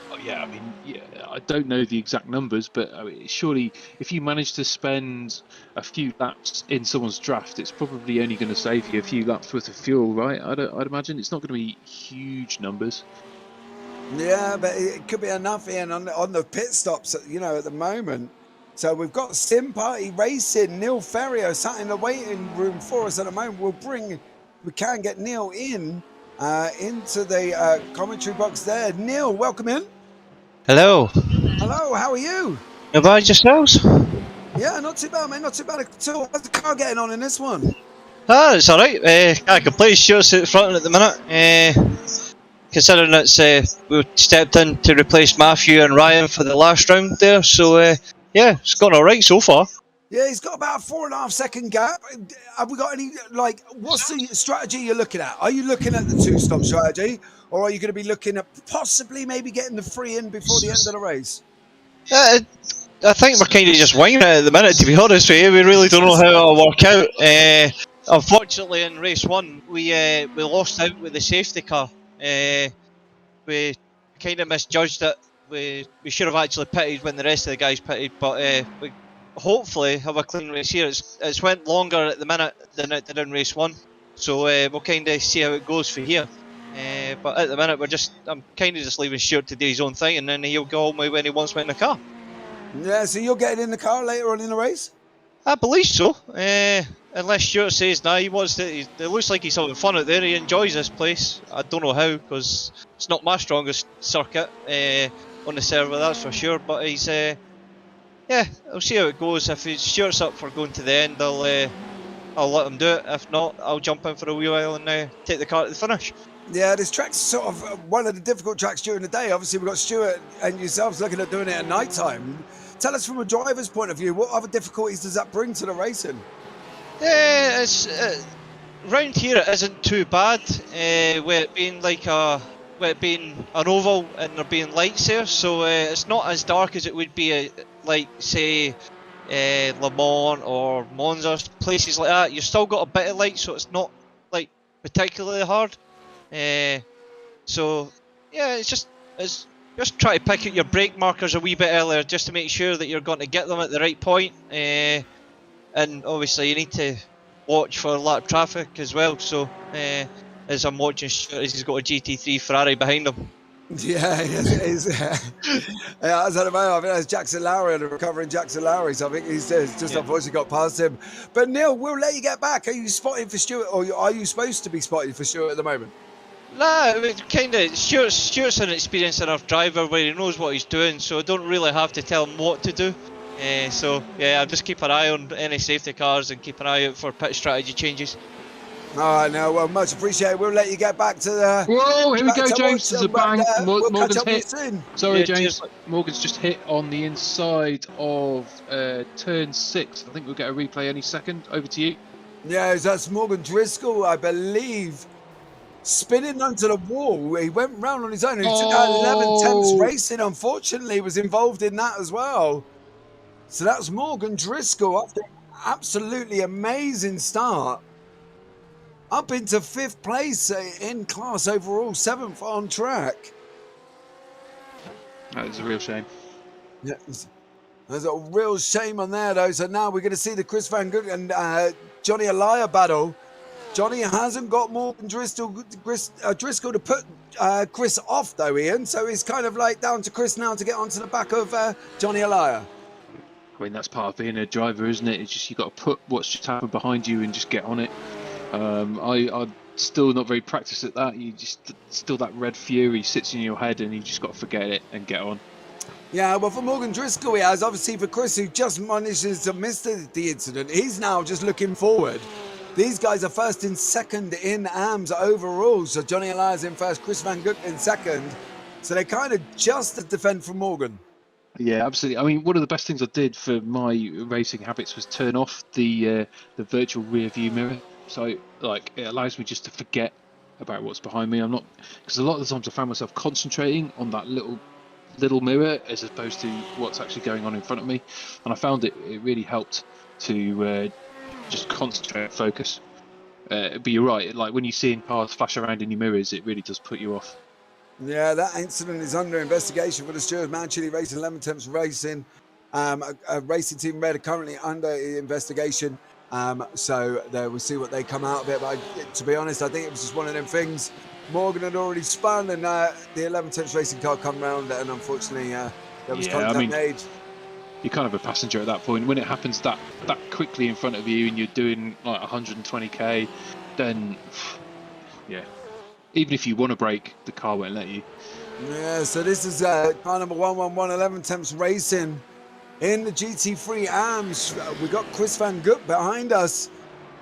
S2: Oh, yeah, I mean, yeah, I don't know the exact numbers, but I mean, surely if you manage to spend a few laps in someone's draft, it's probably only going to save you a few laps worth of fuel, right? I'd imagine it's not going to be huge numbers.
S1: Yeah, but it could be enough, Ian, on the pit stops, you know, at the moment. So we've got Sim Party Racing, Neil Ferrier sat in the waiting room for us at the moment. We can get Neil into the commentary box there. Neil, welcome in.
S3: Hello.
S1: Hello, how are you?
S3: How about yourselves?
S1: Yeah, not too bad, mate. Not too bad at all. How's the car getting on in this one?
S3: It's alright. Can't complain. Stuart's at the front at the minute. Considering it's we stepped in to replace Matthew and Ryan for the last round there, so yeah, it's gone alright so far.
S1: Yeah, he's got about a 4.5 second gap. Have we got any, like, what's the strategy you're looking at? Are you looking at the two-stop strategy, or are you going to be looking at possibly maybe getting the free in before the end of the race?
S3: I think we're kind of just winging it at the minute, to be honest with you. We really don't know how it'll work out. Unfortunately, in race 1, we lost out with the safety car. We kind of misjudged it. We should have actually pitted when the rest of the guys pitted, but we hopefully have a clean race here. It's went longer at the minute than it did in race 1, so we'll kind of see how it goes for here. But at the minute, I'm kind of just leaving Stuart to do his own thing, and then he'll go home when he wants me in the car.
S1: Yeah, so you're getting in the car later on in the race?
S3: I believe so. Unless Stuart says, nah, he wants to. It looks like he's having fun out there. He enjoys this place. I don't know how, because it's not my strongest circuit on the server, that's for sure. But he's, yeah, I'll see how it goes. If Stuart's up for going to the end, I'll let him do it. If not, I'll jump in for a wee while and take the car to the finish.
S1: Yeah, this track's sort of one of the difficult tracks during the day. Obviously, we've got Stuart and yourselves looking at doing it at night time. Tell us from a driver's point of view, what other difficulties does that bring to the racing?
S3: Yeah, it's round here it isn't too bad. With it being an oval and there being lights there, so it's not as dark as it would be like say Le Mans or Monza, places like that. You've still got a bit of light, so it's not like particularly hard. So yeah, it's just try to pick out your brake markers a wee bit earlier, just to make sure that you're going to get them at the right point. And obviously you need to watch for a lot of traffic as well. So as I'm watching Stuart, he's got a GT3 Ferrari behind him.
S1: Yeah, it is. Yeah, I don't know. I think that's Jackson Lowry and the recovering Jackson Lowry. So I think he's just unfortunately got past him. But Neil, we'll let you get back. Are you spotting for Stuart, or are you supposed to be spotting for Stuart at the moment?
S3: Nah, I mean, kind of. Stuart's an experienced enough driver where he knows what he's doing, so I don't really have to tell him what to do. So yeah, I'll just keep an eye on any safety cars and keep an eye out for pit strategy changes.
S1: All right, now, well, much appreciated. We'll let you get back to the.
S2: Whoa, here we go, James. There's a bang.
S1: We'll
S2: Morgan's
S1: catch up
S2: hit.
S1: with you soon.
S2: Sorry,
S3: Yeah,
S2: James.
S3: cheers.
S2: Morgan's just hit on the inside of turn 6. I think we'll get a replay any second. Over to you.
S1: Yeah, that's Morgan Driscoll, I believe, spinning onto the wall. He went round on his own. He took out 11 temps racing. Unfortunately, was involved in that as well. So that's Morgan Driscoll after an absolutely amazing start. Up into 5th place in class overall, 7th on track.
S2: That is a real shame.
S1: Yeah, there's a real shame on there, though. So now we're going to see the Chris Van Gook and Johnny Elia battle. Johnny hasn't got Morgan Driscoll to put Chris off, though, Ian. So it's kind of like down to Chris now to get onto the back of Johnny Elia.
S2: I mean, that's part of being a driver, isn't it? It's just you've got to put what's just happened behind you and just get on it. I'm still not very practiced at that. Still that red fury sits in your head and you just got to forget it and get on.
S1: Yeah, well, for Morgan Driscoll, he has. Obviously, for Chris, who just manages to miss the incident, he's now just looking forward. These guys are first and second in AMS overall. So Johnny Elias in first, Chris Van Gook in second. So they kind of just defend from Morgan.
S2: Yeah, absolutely. I mean, one of the best things I did for my racing habits was turn off the virtual rear view mirror. So like it allows me just to forget about what's behind me. I'm not, because a lot of the times I found myself concentrating on that little mirror as opposed to what's actually going on in front of me, and I found it really helped to just concentrate and focus. But you're right, like when you're seeing cars flash around in your mirrors, it really does put you off.
S1: Yeah, that incident is under investigation for the Stewart Man Chili Racing, 11 Temps Racing. A racing team red are currently under investigation. So we'll see what they come out of it. But to be honest, I think it was just one of them things. Morgan had already spun, and the 11 Temps Racing car come round, and unfortunately there was contact made.
S2: You're kind of a passenger at that point. When it happens that quickly in front of you, and you're doing like 120k, then yeah. Even if you want to brake, the car won't let you.
S1: Yeah, so this is car number 111, 11 Temps Racing in the GT3 AMS. We got Chris Van Gook behind us,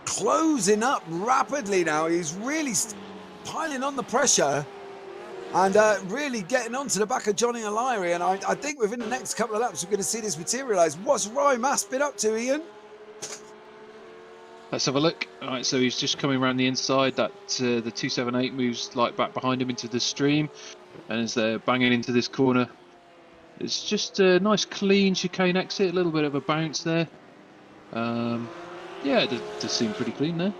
S1: closing up rapidly now. He's really piling on the pressure and really getting onto the back of Johnny O'Leary. And I think within the next couple of laps, we're going to see this materialise. What's Roy Mass been up to, Ian?
S2: Let's have a look. All right, so he's just coming around the inside. That the 278 moves like back behind him into the stream, and as they're banging into this corner, it's just a nice clean chicane exit. A little bit of a bounce there. Yeah, it does seem pretty clean there.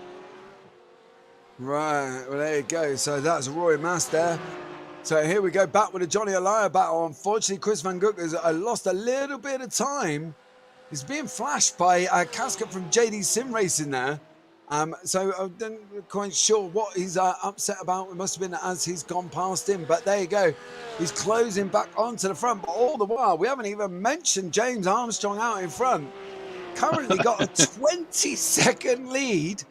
S1: Right, well there you go. So that's Roy Mass there. So here we go, back with a Johnny O'Leary battle. Unfortunately, Chris Van Gook has lost a little bit of time. He's being flashed by a casket from JD Sim Racing there. So I'm not quite sure what he's upset about. It must have been as he's gone past him. But there you go. He's closing back onto the front. But all the while, we haven't even mentioned James Armstrong out in front. Currently got a 20-second lead.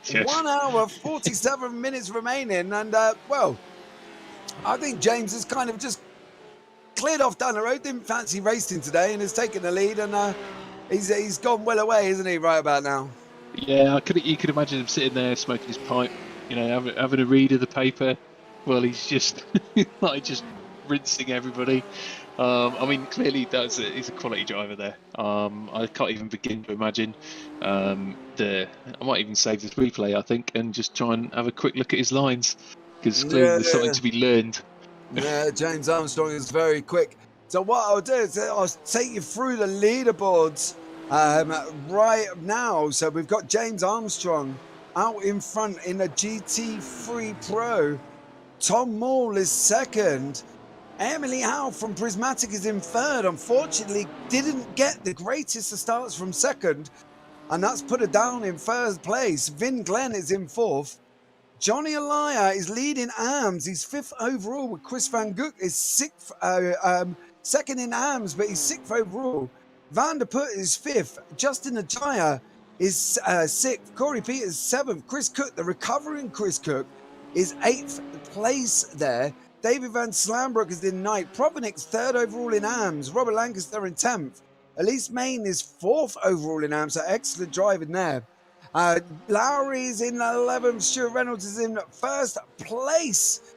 S1: Yes. 1 hour, 47 minutes remaining. And, well, I think James has kind of just cleared off down the road. Didn't fancy racing today and has taken the lead. And he's gone well away, isn't he, right about now?
S2: Yeah, you could imagine him sitting there smoking his pipe, you know, having a read of the paper. Well, he's just like just rinsing everybody. I mean, clearly he's a quality driver there. I can't even begin to imagine. I might even save this replay, I think, and just try and have a quick look at his lines, because clearly there's something to be learned.
S1: Yeah, James Armstrong is very quick. So what I'll do is I'll take you through the leaderboards right now. So we've got James Armstrong out in front in a GT3 Pro. Tom Moore is second. Emily Howe from Prismatic is in third. Unfortunately, didn't get the greatest of starts from second, and that's put her down in third place. Vin Glenn is in fourth. Johnny Elia is leading AMS. He's fifth overall, with Chris Van Gook is sixth, second in AMS, but he's sixth overall. Van der Put is fifth. Justin Ajaya is sixth. Corey Peters seventh. Chris Cook, the recovering Chris Cook, is eighth place there. David Van Slambrook is in ninth. Provenix third overall in AMS. Robert Lancaster in 10th. Elise Main is fourth overall in AMS. So excellent driving there. Lowry is in 11th. Stuart Reynolds is in first place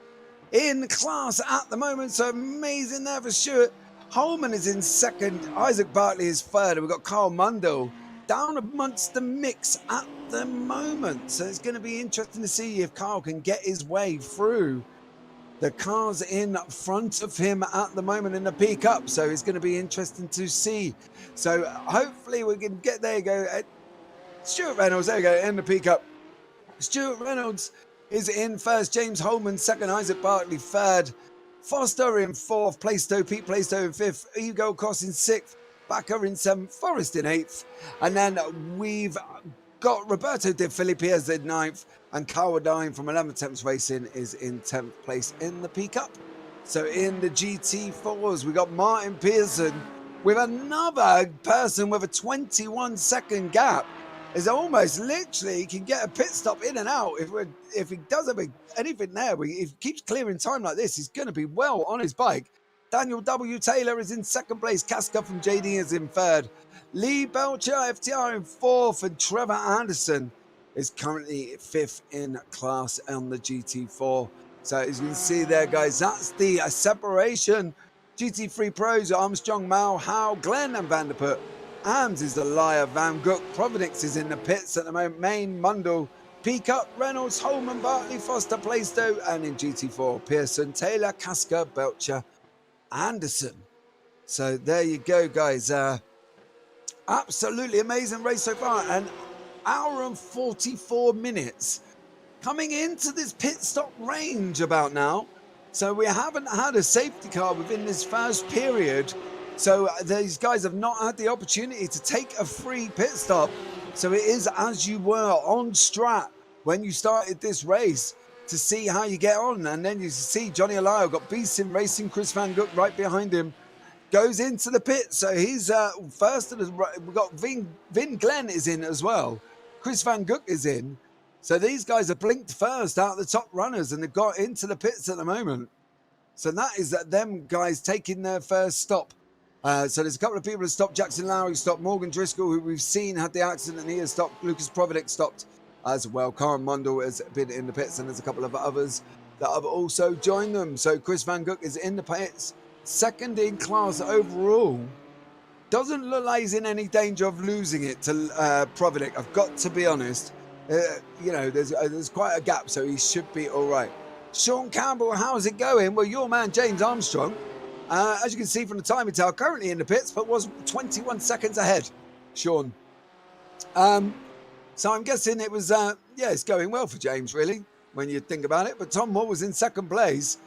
S1: in class at the moment. So amazing there for Stuart. Holman is in second. Isaac Bartley is third. And we've got Carl Mundell down amongst the mix at the moment. So it's going to be interesting to see if Carl can get his way through the cars in front of him at the moment in the peak up. So it's going to be interesting to see. So hopefully we can get, there you go. Stuart Reynolds, there you go, in the peak up. Stuart Reynolds is in first. James Holman second. Isaac Bartley third. Foster in fourth. Plaistow, Pete Plaistow in fifth. Hugo Cross in sixth. Backer in seventh. Forrest in eighth. And then we've got Roberto De Filippis in ninth. And Carl Dine from 11 Temps Racing is in 10th place in the peak up. So in the GT4s, we got Martin Pearson with another person with a 21-second gap. Is almost literally, he can get a pit stop in and out. If he does anything there, if he keeps clearing time like this, he's going to be well on his bike. Daniel W. Taylor is in second place. Casca from JD is in third. Lee Belcher, FTR in fourth, and Trevor Anderson is currently 5th in class on the GT4. So as you can see there, guys, that's the separation. GT3 Pros, Armstrong, Mao, Howe, Glenn and Vanderput. Ams is the liar. Van Gook. Providence is in the pits at the moment. Main, Mundell, Peacock, Reynolds, Holman, Bartley, Foster, Plaistow, and in GT4, Pearson, Taylor, Casca, Belcher, Anderson. So there you go, guys. Absolutely amazing race so far. An hour and 44 minutes coming into this pit stop range about now. So we haven't had a safety car within this first period. So these guys have not had the opportunity to take a free pit stop. So it is as you were on strat when you started this race to see how you get on. And then you see Johnny Alayo got B-Sim Racing, Chris Van Gook right behind him, goes into the pit. So he's first. We've got Vin Glenn is in as well. Chris Van Gook is in. So these guys are blinked first out of the top runners and they've got into the pits at the moment. So that is them guys taking their first stop. So there's a couple of people who stopped. Jackson Lowry stopped. Morgan Driscoll, who we've seen had the accident, and he has stopped. Lucas Providic stopped as well. Karen Mundell has been in the pits, and there's a couple of others that have also joined them. So Chris Van Gook is in the pits, second in class overall. Doesn't look like he's in any danger of losing it to Providic. I've got to be honest. You know, there's quite a gap, so he should be all right. Sean Campbell, how's it going? Well, your man James Armstrong, as you can see from the timing tower, currently in the pits, but was 21 seconds ahead. Sean. So I'm guessing it was, yeah, it's going well for James, really, when you think about it. But Tom Moore was in second place.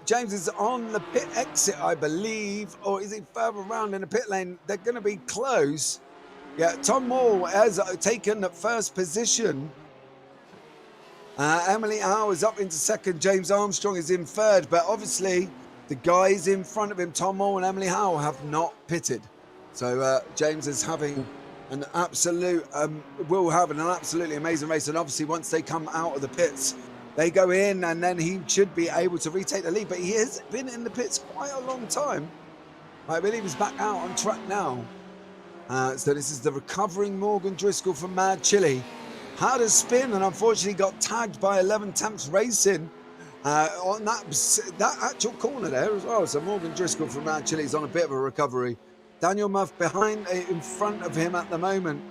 S1: James is on the pit exit, I believe, or is he further around in the pit lane? They're going to be close. Yeah, Tom Moore has taken the first position. Emily Howe is up into second. James Armstrong is in third. But obviously, the guys in front of him, Tom Moore and Emily Howe, have not pitted. So James is having an absolute, will have an absolutely amazing race. And obviously, once they come out of the pits, they go in and then he should be able to retake the lead. But he has been in the pits quite a long time. I believe he's back out on track now. So this is the recovering Morgan Driscoll from Mad Chili. Had a spin and unfortunately got tagged by 11 Temps Racing on that actual corner there as well. So Morgan Driscoll from Mad Chili is on a bit of a recovery. Daniel Muff in front of him at the moment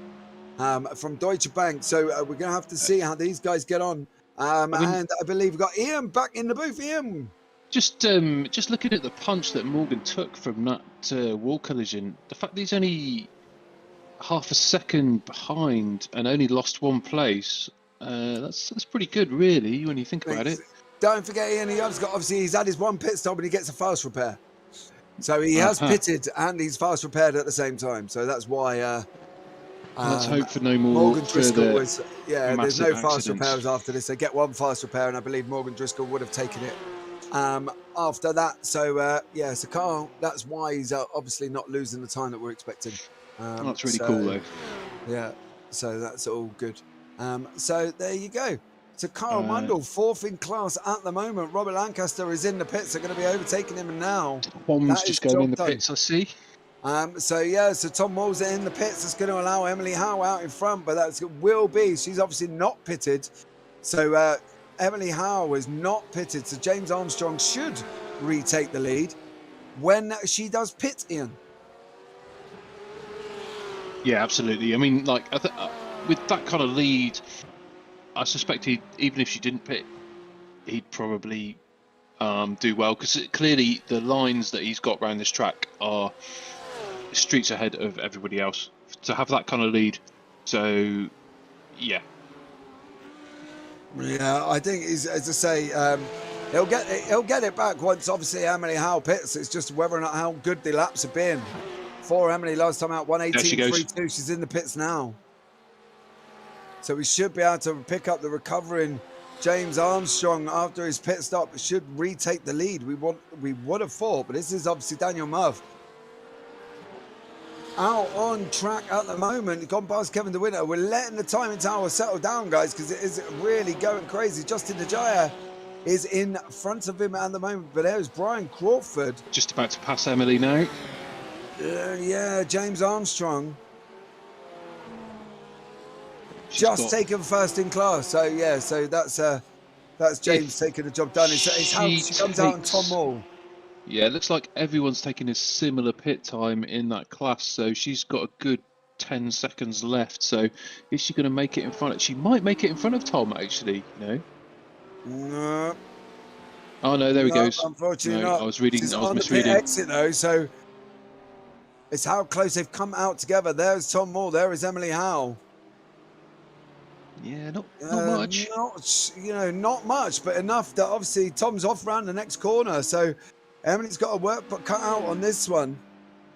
S1: from Deutsche Bank. So we're going to have to see how these guys get on. And I believe we've got Ian back in the booth. Ian.
S2: Just looking at the punch that Morgan took from that wall collision, the fact that he's only half a second behind and only lost one place, that's pretty good, really, when you think about it.
S1: Don't forget, Ian, he's had his one pit stop and he gets a fast repair. So he has pitted and he's fast repaired at the same time. So that's why.
S2: Let's hope for no more.
S1: Morgan Driscoll was, there's no
S2: accidents.
S1: fast repairs after this. They get one fast repair, and I believe Morgan Driscoll would have taken it after that. So so Carl, that's why he's obviously not losing the time that we're expecting.
S2: That's really cool, though.
S1: Yeah, so that's all good. So there you go. So Carl Mundell, fourth in class at the moment. Robert Lancaster is in the pits. They're going to be overtaking him now.
S2: Tom's just going in the pits, I see.
S1: So Tom Moore's in the pits. It's going to allow Emily Howe out in front, but that will be. She's obviously not pitted. So Emily Howe is not pitted. So James Armstrong should retake the lead when she does pit, Ian.
S2: Yeah, absolutely. I mean, like, with that kind of lead, I suspect even if she didn't pit, he'd probably do well, because clearly the lines that he's got around this track are streets ahead of everybody else to have that kind of lead. So, yeah. Yeah,
S1: I think he's, as I say, he'll get it back once. Obviously, Emily Howe pits. It's just whether or not how good the laps have been. For Emily last time out, 118.32. She's in the pits now. So we should be able to pick up the recovering James Armstrong after his pit stop. Should retake the lead. We would have thought, but this is obviously Daniel Muff out on track at the moment. Gone past Kevin De Winter. We're letting the timing tower settle down, guys, because it is really going crazy. Justin Najaya is in front of him at the moment, but there's Brian Crawford.
S2: Just about to pass Emily now.
S1: Yeah, James Armstrong. just taken first in class. So yeah, so that's James taking the job done. It's how she comes out on Tom Moore.
S2: Yeah, it looks like everyone's taking a similar pit time in that class, so she's got a good 10 seconds left. So is she going to make it in front? She might make it in front of Tom, actually. No.
S1: No.
S2: Oh no, there he goes.
S1: Unfortunately,
S2: no,
S1: not.
S2: I was reading.
S1: She's
S2: I was
S1: on
S2: misreading.
S1: the pit exit though, so it's how close they've come out together. There's Tom Moore. There is Emily Howe.
S2: Yeah, not much.
S1: Not much, but enough that obviously Tom's off round the next corner. So Emily's got her work but cut out on this one.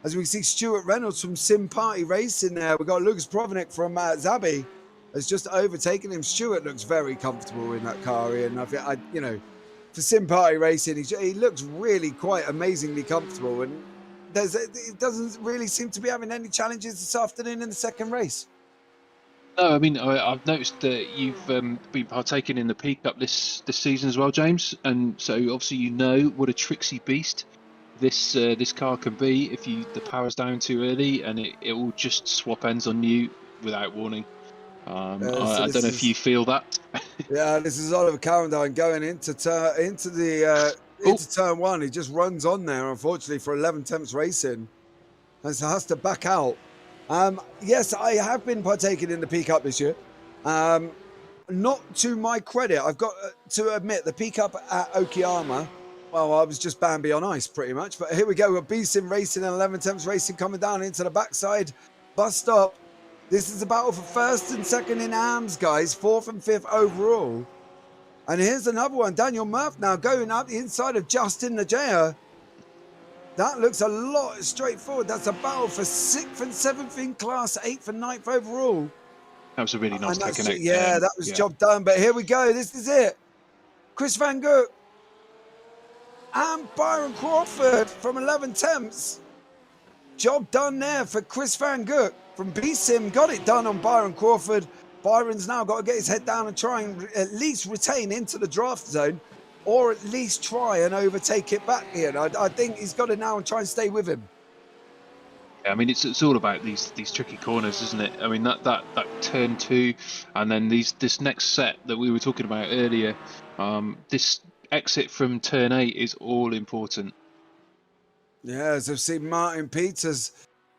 S1: As we see Stuart Reynolds from SIM3D Racing there. We've got Lucas Provenik from Zabi has just overtaken him. Stuart looks very comfortable in that car, and for SIM3D Racing, he looks really quite amazingly comfortable, and it doesn't really seem to be having any challenges this afternoon in the second race.
S2: No, I mean I've noticed that you've been partaking in the P Cup this season as well, James, and so obviously you know what a tricksy beast this car can be if the power's down too early, and it will just swap ends on you without warning. I don't know if you feel that.
S1: Yeah, this is Oliver Calendine going into turn one. He just runs on there, unfortunately, for 11 tenths racing, and so has to back out. Yes, I have been partaking in the P Cup this year. Not to my credit, I've got to admit the P Cup at Okayama. Well, I was just Bambi on ice pretty much. But here we go with B-Sim Racing and 11 Temps Racing coming down into the backside bus stop. This is a battle for first and second in AMS, guys. Fourth and fifth overall. And here's another one. Daniel Murph now going up the inside of Justin Najea. That looks a lot straightforward. That's a battle for 6th and 7th in class, 8th and 9th overall.
S2: That was a really nice connect.
S1: Yeah, that was job done. But here we go. This is it. Chris Van Gook and Byron Crawford from 11 Temps. Job done there for Chris Van Gook from B-Sim. Got it done on Byron Crawford. Byron's now got to get his head down and try and at least retain into the draft zone, or at least try and overtake it back here. I think he's got to now and try and stay with him.
S2: I mean, it's all about these tricky corners, isn't it? I mean, that turn two, and then this next set that we were talking about earlier, this exit from turn 8 is all important.
S1: Yeah, as I've seen Martin Peterson,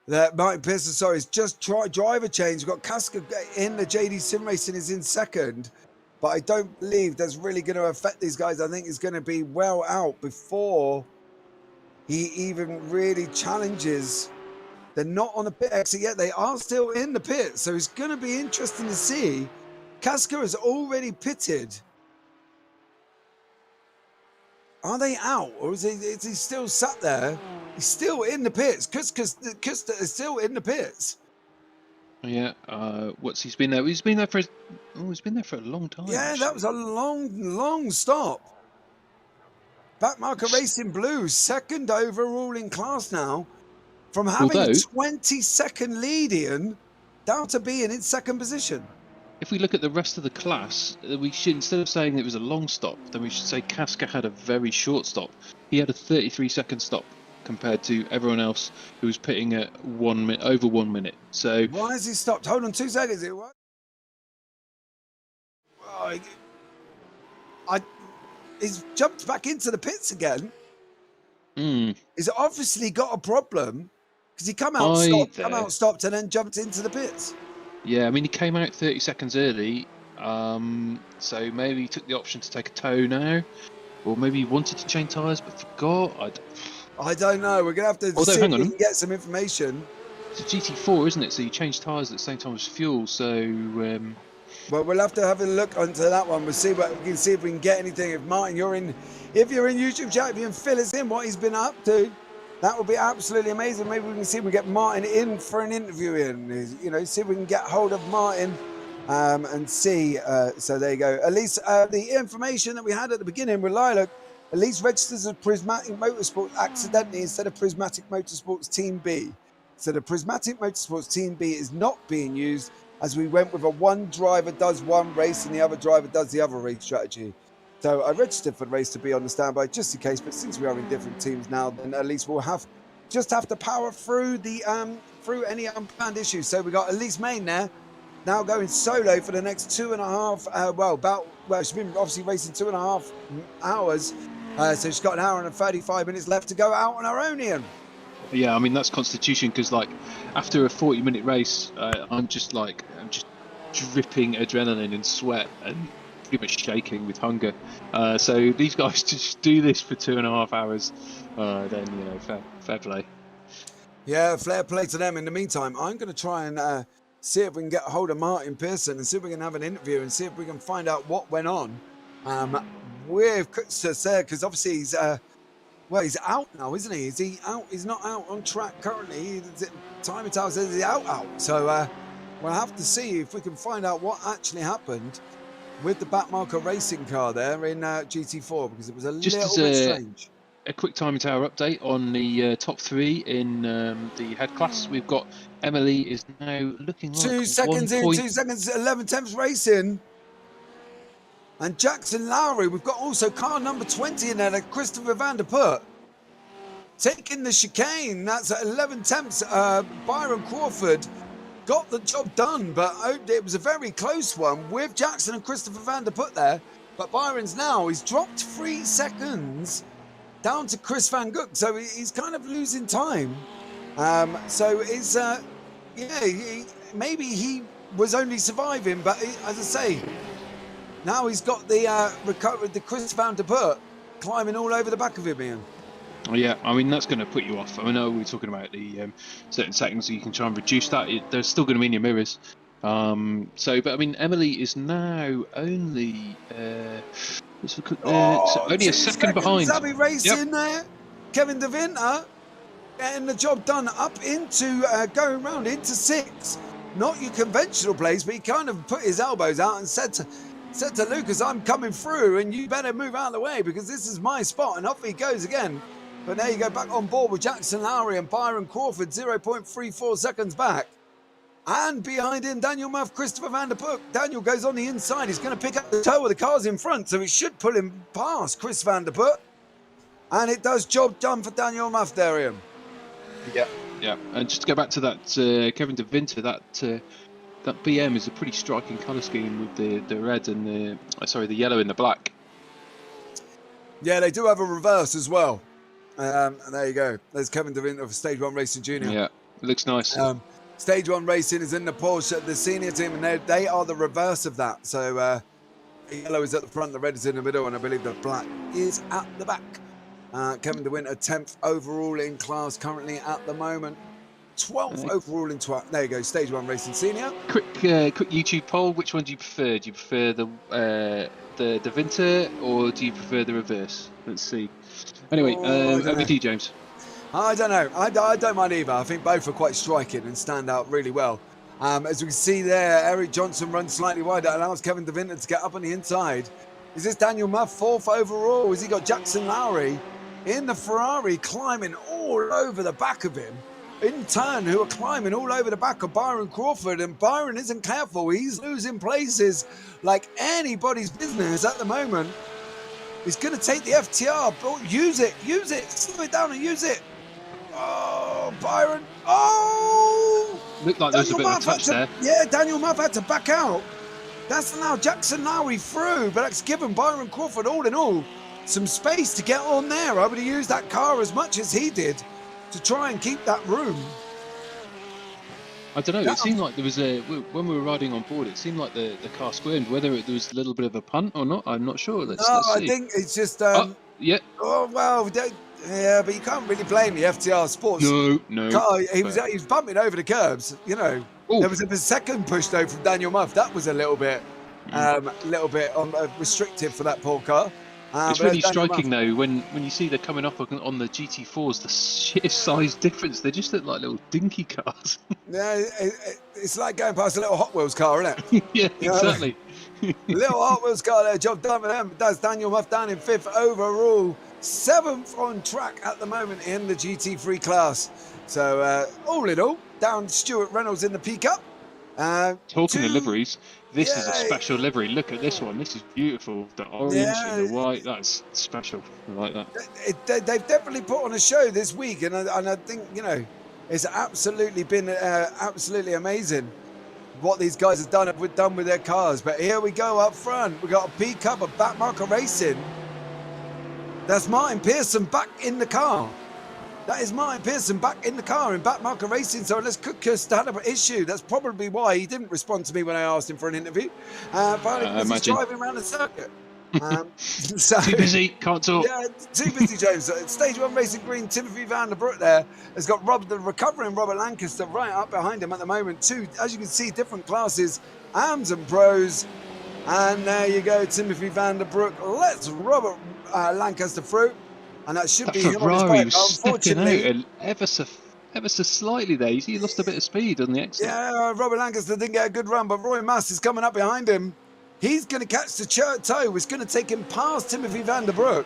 S1: has just tried driver change. We've got Casca in the JD Sim Racing is in second, but I don't believe that's really going to affect these guys. I think he's going to be well out before he even really challenges. They're not on the pit exit yet. They are still in the pit, so it's going to be interesting to see. Casca has already pitted. Are they out, or is he still sat there? He's still in the pits. Kusta is still in the pits.
S2: Yeah. He's been there? He's been there for a long time.
S1: Yeah,
S2: actually.
S1: That was a long stop. Backmarker Racing Blue, second overall in class now, from having a 20-second lead in down to being in second position.
S2: If we look at the rest of the class, we should, instead of saying it was a long stop, then we should say Casca had a very short stop. He had a 33-second stop compared to everyone else who was pitting at over 1 minute. So
S1: why has he stopped? Hold on 2 seconds. He's jumped back into the pits again. He's obviously got a problem because he come out, stopped, and then jumped into the pits.
S2: Yeah, I mean, he came out 30 seconds early, so maybe he took the option to take a tow now, or maybe he wanted to change tyres but forgot.
S1: I don't know. We're going to have to see if we can get some information.
S2: It's a GT4, isn't it? So you change tyres at the same time as fuel, so...
S1: Well, we'll have to have a look onto that one. We'll see what we can see if we can get anything. If Martin, if you're in YouTube chat, if you can fill us in what he's been up to, that would be absolutely amazing. Maybe we can see if we get Martin in for an interview see if we can get hold of Martin and see. So there you go. At least the information that we had at the beginning with Lilac, at least registers as Prismatic Motorsports accidentally instead of Prismatic Motorsports Team B. So the Prismatic Motorsports Team B is not being used, as we went with a one driver does one race and the other driver does the other race strategy. So I registered for the race to be on the standby just in case, but since we are in different teams now, then at least we'll have to power through the through any unplanned issues. So we got Elise Main there now going solo for the next 2.5. She's been obviously racing 2.5 hours, so she's got an hour and 35 minutes left to go out on her own, Ian.
S2: Yeah, I mean that's constitution, because like after a 40-minute race, I'm just dripping adrenaline and sweat and pretty much shaking with hunger. So these guys just do this for 2.5 hours, then you know, fair play.
S1: Yeah, fair play to them. In the meantime, I'm going to try and see if we can get a hold of Martin Pearson and see if we can have an interview and see if we can find out what went on with Sir, because obviously he's he's out now, isn't he? Is he out? He's not out on track currently. Time and says he's out. So we'll have to see if we can find out what actually happened with the Backmarker racing car there in GT4, because it was a little bit strange.
S2: A quick time and tower update on the top 3 in the head class. We've got Emily is now looking like
S1: 2 seconds in, 2 seconds, 11 tenths racing. And Jackson Lowry, we've got also car number 20 in there, like Christopher Van der Put. Taking the chicane, that's at 11 tenths. Byron Crawford got the job done, but it was a very close one with Jackson and Christopher Van der Put there. But Byron's now, he's dropped 3 seconds down to Chris Van Gook, so he's kind of losing time. So it's, maybe he was only surviving, but as I say, now he's got the Chris Van der Put climbing all over the back of him, Ian.
S2: Oh, yeah, I mean, that's going to put you off. I know we were talking about the certain settings, so you can try and reduce that. They're still going to be in your mirrors. But I mean, Emily is now only only a second behind.
S1: Zabby racing there. Kevin De Winter getting the job done up into going round into 6. Not your conventional place, but he kind of put his elbows out and said to Lucas, I'm coming through and you better move out of the way because this is my spot. And off he goes again. But there you go, back on board with Jackson Lowry and Byron Crawford, 0.34 seconds back. And behind him, Daniel Muff, Christopher Van der Put. Daniel goes on the inside. He's going to pick up the toe of the cars in front, so it should pull him past Chris Van der Put. And it does job done for Daniel Muff there, Ian.
S2: Yeah. And just to go back to that Kevin De Winter, that BM is a pretty striking colour scheme with the red and the yellow and the black.
S1: Yeah, they do have a reverse as well. And there you go. There's Kevin De Winter for Stage 1 Racing Junior.
S2: Yeah, it looks nice.
S1: Stage 1 Racing is in the Porsche, the senior team, and they are the reverse of that. So the yellow is at the front, the red is in the middle, and I believe the black is at the back. Kevin De Winter, 10th overall in class currently at the moment. 12th overall in there you go, Stage 1 Racing Senior. Quick
S2: YouTube poll, which one do you prefer? Do you prefer the De Winter or do you prefer the reverse? Let's see. Anyway, over to you, James.
S1: I don't know. I don't mind either. I think both are quite striking and stand out really well. As we can see there, Eric Johnson runs slightly wide. That allows Kevin De Winter to get up on the inside. Is this Daniel Muff 4th overall? Has he got Jackson Lowry in the Ferrari climbing all over the back of him? In turn, who are climbing all over the back of Byron Crawford. And Byron isn't careful. He's losing places like anybody's business at the moment. He's going to take the FTR, but use it, slow it down and use it. Oh, Byron. Oh!
S2: Looked like there was a bit of a touch there.
S1: Yeah, Daniel Muff had to back out. That's now Jackson Lowry through, but that's given Byron Crawford, all in all, some space to get on there. I would have used that car as much as he did to try and keep that room.
S2: I don't know, it seemed like there was when we were riding on board, it seemed like the car squirmed. Whether there was a little bit of a punt or not, I'm not sure. Let's see.
S1: I think it's just...
S2: yeah.
S1: Oh, well... Yeah, but you can't really blame the FTR Sports.
S2: No.
S1: Car. He was bumping over the curbs, you know. Ooh. There was a second push though from Daniel Muff. That was a little bit restrictive for that poor car.
S2: It's really striking though when you see they're coming up on the GT4s, the sheer size difference. They just look like little dinky cars.
S1: Yeah, it's like going past a little Hot Wheels car, isn't it?
S2: Yeah, exactly.
S1: Little Hot Wheels car there, job done for them. That's Daniel Muff down in 5th overall. 7th on track at the moment in the GT3 class. So all in all, down Stuart Reynolds in the P-Cup.
S2: Talking of liveries, this is a special livery. Look at this one. This is beautiful. The orange and the white. That's special. I like that.
S1: They've definitely put on a show this week, and I think, you know, it's absolutely been absolutely amazing. what these guys have done with their cars. But here we go up front. We got a P Cup of Backmarker Racing. That's Martin Pearson back in the car. That is Martin Pearson back in the car in Backmarker Racing. So unless Cook just had an issue, that's probably why he didn't respond to me when I asked him for an interview. Probably because he's driving around the circuit. So,
S2: too busy, can't talk.
S1: Yeah, too busy, James. Stage 1 Racing Green, Timothy Van der Broek there has got the recovering Robert Lancaster right up behind him at the moment. Two, as you can see, different classes, AMs and pros. And there you go, Timothy Van der Broek. Let's Robert Lancaster through. And that should be him on his bike. Unfortunately,
S2: ever so slightly there. You see, he lost a bit of speed on the exit.
S1: Yeah, Robert Lancaster didn't get a good run, but Roy Mass is coming up behind him. He's going to catch the toe. It's going to take him past Timothy Van der Broek.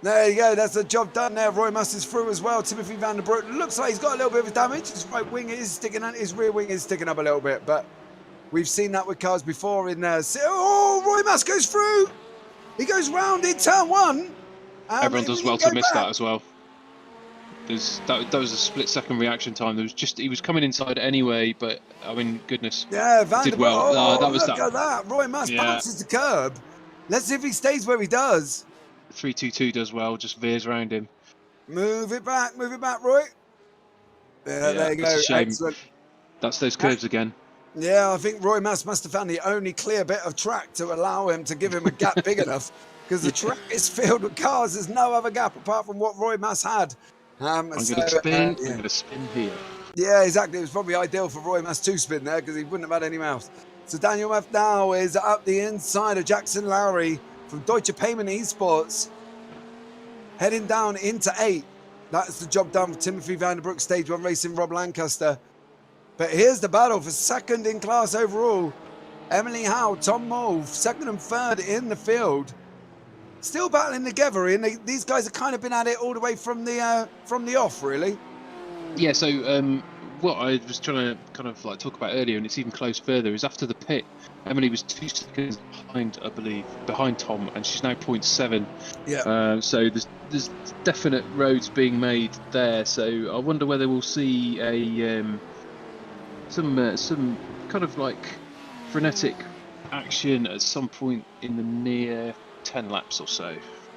S1: There you go. That's the job done there. Roy Mass is through as well. Timothy Van der Broek looks like he's got a little bit of damage. His right wing is sticking out. His rear wing is sticking up a little bit, but we've seen that with cars before in there. Oh, Roy Mass goes through. He goes round in turn 1.
S2: Everyone does well to miss that as well. That was a split-second reaction time. He was coming inside anyway, but I mean, goodness.
S1: Yeah, Van der
S2: did well.
S1: Oh,
S2: that was
S1: look at that. Roy Mass bounces the curb. Let's see if he stays where he does.
S2: 322 does well, just veers around him.
S1: Move it back, Roy. There you go. Excellent.
S2: That's those curves again.
S1: Yeah, I think Roy Mass must have found the only clear bit of track to allow him to give him a gap big enough, because the track is filled with cars. There's no other gap apart from what Roy Mass had.
S2: I'm going to spin. I'm going to spin here.
S1: Yeah, exactly. It was probably ideal for Roy Mass to spin there because he wouldn't have had any mouth. So Daniel F now is up the inside of Jackson Lowry from Deutsche Payment Esports, heading down into 8. That's the job done for Timothy Van der Broek, Stage 1 Racing, Rob Lancaster. But here's the battle for second in class overall. Emily Howe, Tom Mole, second and third in the field. Still battling together, and these guys have kind of been at it all the way from the off, really.
S2: Yeah, so what I was trying to kind of like talk about earlier, and it's even close further, is after the pit, Emily was 2 seconds behind, I believe, behind Tom, and she's now 0.7.
S1: Yeah.
S2: So there's definite roads being made there. So I wonder whether we'll see a some kind of like frenetic action at some point in the near 10 laps or so.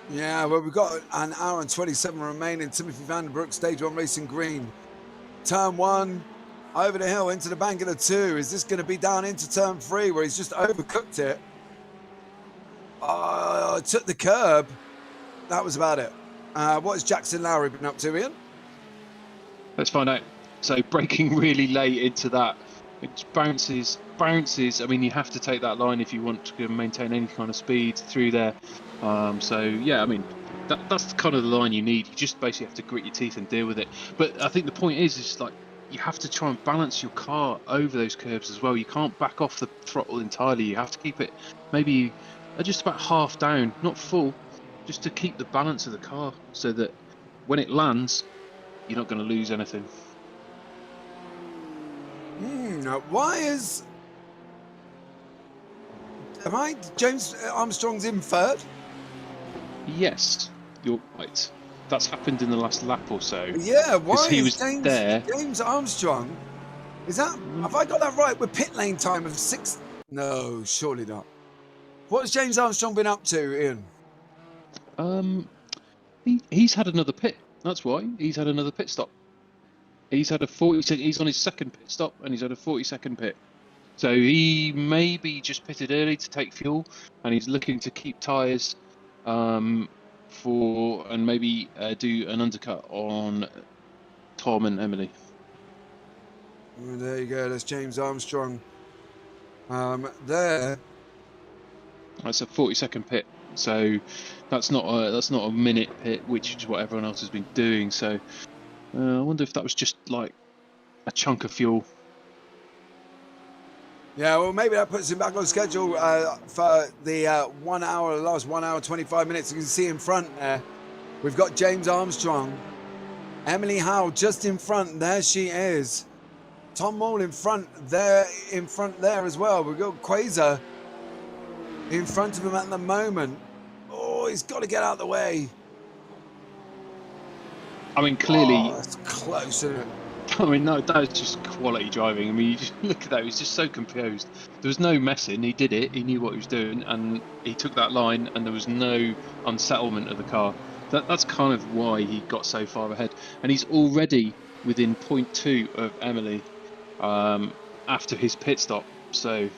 S1: Yeah, well, we've got an hour and 27 remaining. Timothy Van der Broek, Stage 1 Racing Green. Turn 1, over the hill into the bank of the 2. Is this going to be down into turn 3 where he's just overcooked it? Took the curb. That was about it. What has Jackson Lowry been up to, Ian?
S2: Let's find out. So braking really late into that. It bounces. I mean, you have to take that line if you want to maintain any kind of speed through there. So yeah, I mean, that's kind of the line you need. You just basically have to grit your teeth and deal with it. But I think the point is like you have to try and balance your car over those curves as well. You can't back off the throttle entirely. You have to keep it maybe just about half down, not full, just to keep the balance of the car so that when it lands, you're not going to lose anything.
S1: Why is... Am I James Armstrong's in third?
S2: Yes, you're right. That's happened in the last lap or so.
S1: Yeah, why
S2: he
S1: is
S2: was
S1: James Armstrong... Is that... Have I got that right with pit lane time of 6... No, surely not. What has James Armstrong been up to, Ian?
S2: He's had another pit. That's why. He's had another pit stop. He's had a 40... He's on his second pit stop, and he's had a 40-second pit. So he maybe just pitted early to take fuel, and he's looking to keep tyres and maybe do an undercut on Tom and Emily.
S1: Well, there you go. That's James Armstrong. There.
S2: That's a 40-second pit. So that's not a minute pit, which is what everyone else has been doing. So I wonder if that was just like a chunk of fuel.
S1: Yeah, well, maybe that puts him back on schedule for the last 1 hour, 25 minutes. You can see in front there, we've got James Armstrong. Emily Howe just in front. There she is. Tom Mole in front there as well. We've got Quasar in front of him at the moment. Oh, he's got to get out of the way.
S2: I mean, clearly...
S1: Oh, that's close, isn't it?
S2: I mean, no, that was just quality driving. I mean, you just look at that; he was just so composed. There was no messing. He did it. He knew what he was doing, and he took that line, and there was no unsettlement of the car. That's kind of why he got so far ahead, and he's already within 0.2 of Emily after his pit stop. So.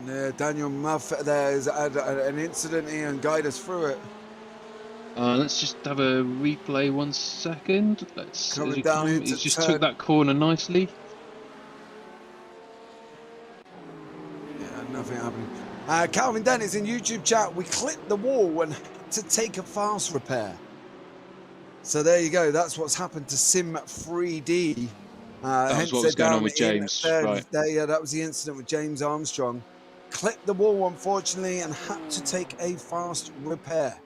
S1: Yeah, Daniel Muff there has had an incident here and guide us through it.
S2: Let's just have a replay 1 second.
S1: Coming down into
S2: he's just
S1: turn.
S2: took that corner nicely.
S1: Yeah, nothing happening. Calvin Dennis in YouTube chat, we clipped the wall and had to take a fast repair. So there you go. That's what's happened to SIM3D.
S2: That was what was going on with James. Right.
S1: Yeah, that was the incident with James Armstrong. Clipped the wall, unfortunately, and had to take a fast repair.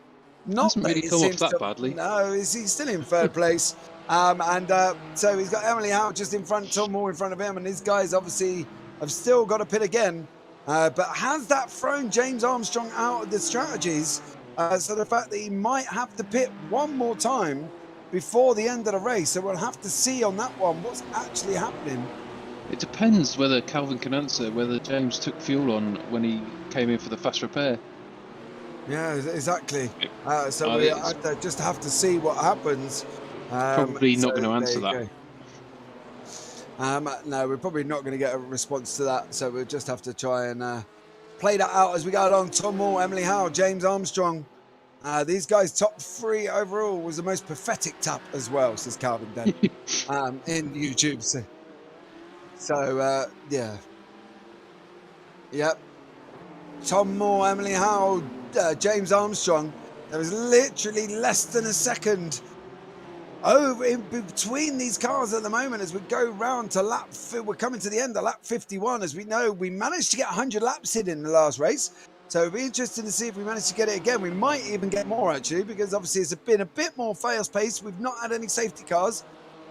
S1: Not
S2: Hasn't really come off that badly.
S1: No, he's still in third place. So he's got Emily Howe just in front, Tom Moore in front of him, and these guys obviously have still got to pit again. But has that thrown James Armstrong out of the strategies? So the fact that he might have to pit one more time before the end of the race. So we'll have to see on that one what's actually happening.
S2: It depends whether Calvin can answer whether James took fuel on when he came in for the fast repair.
S1: Yeah, exactly. So we just have to see what happens.
S2: Probably not going to answer that.
S1: No, we're probably not going to get a response to that. So we'll just have to try and play that out as we go along. Tom Moore, Emily Howe, James Armstrong. These guys top 3 overall was the most pathetic tap as well, says Calvin Den in YouTube. So yeah. Yep. Tom Moore, Emily Howe, James Armstrong. There was literally less than a second over in between these cars at the moment as we go round to lap. We're coming to the end of lap 51. As we know, we managed to get 100 laps in the last race. So it'll be interesting to see if we manage to get it again. We might even get more actually, because obviously it's been a bit more fast paced. We've not had any safety cars,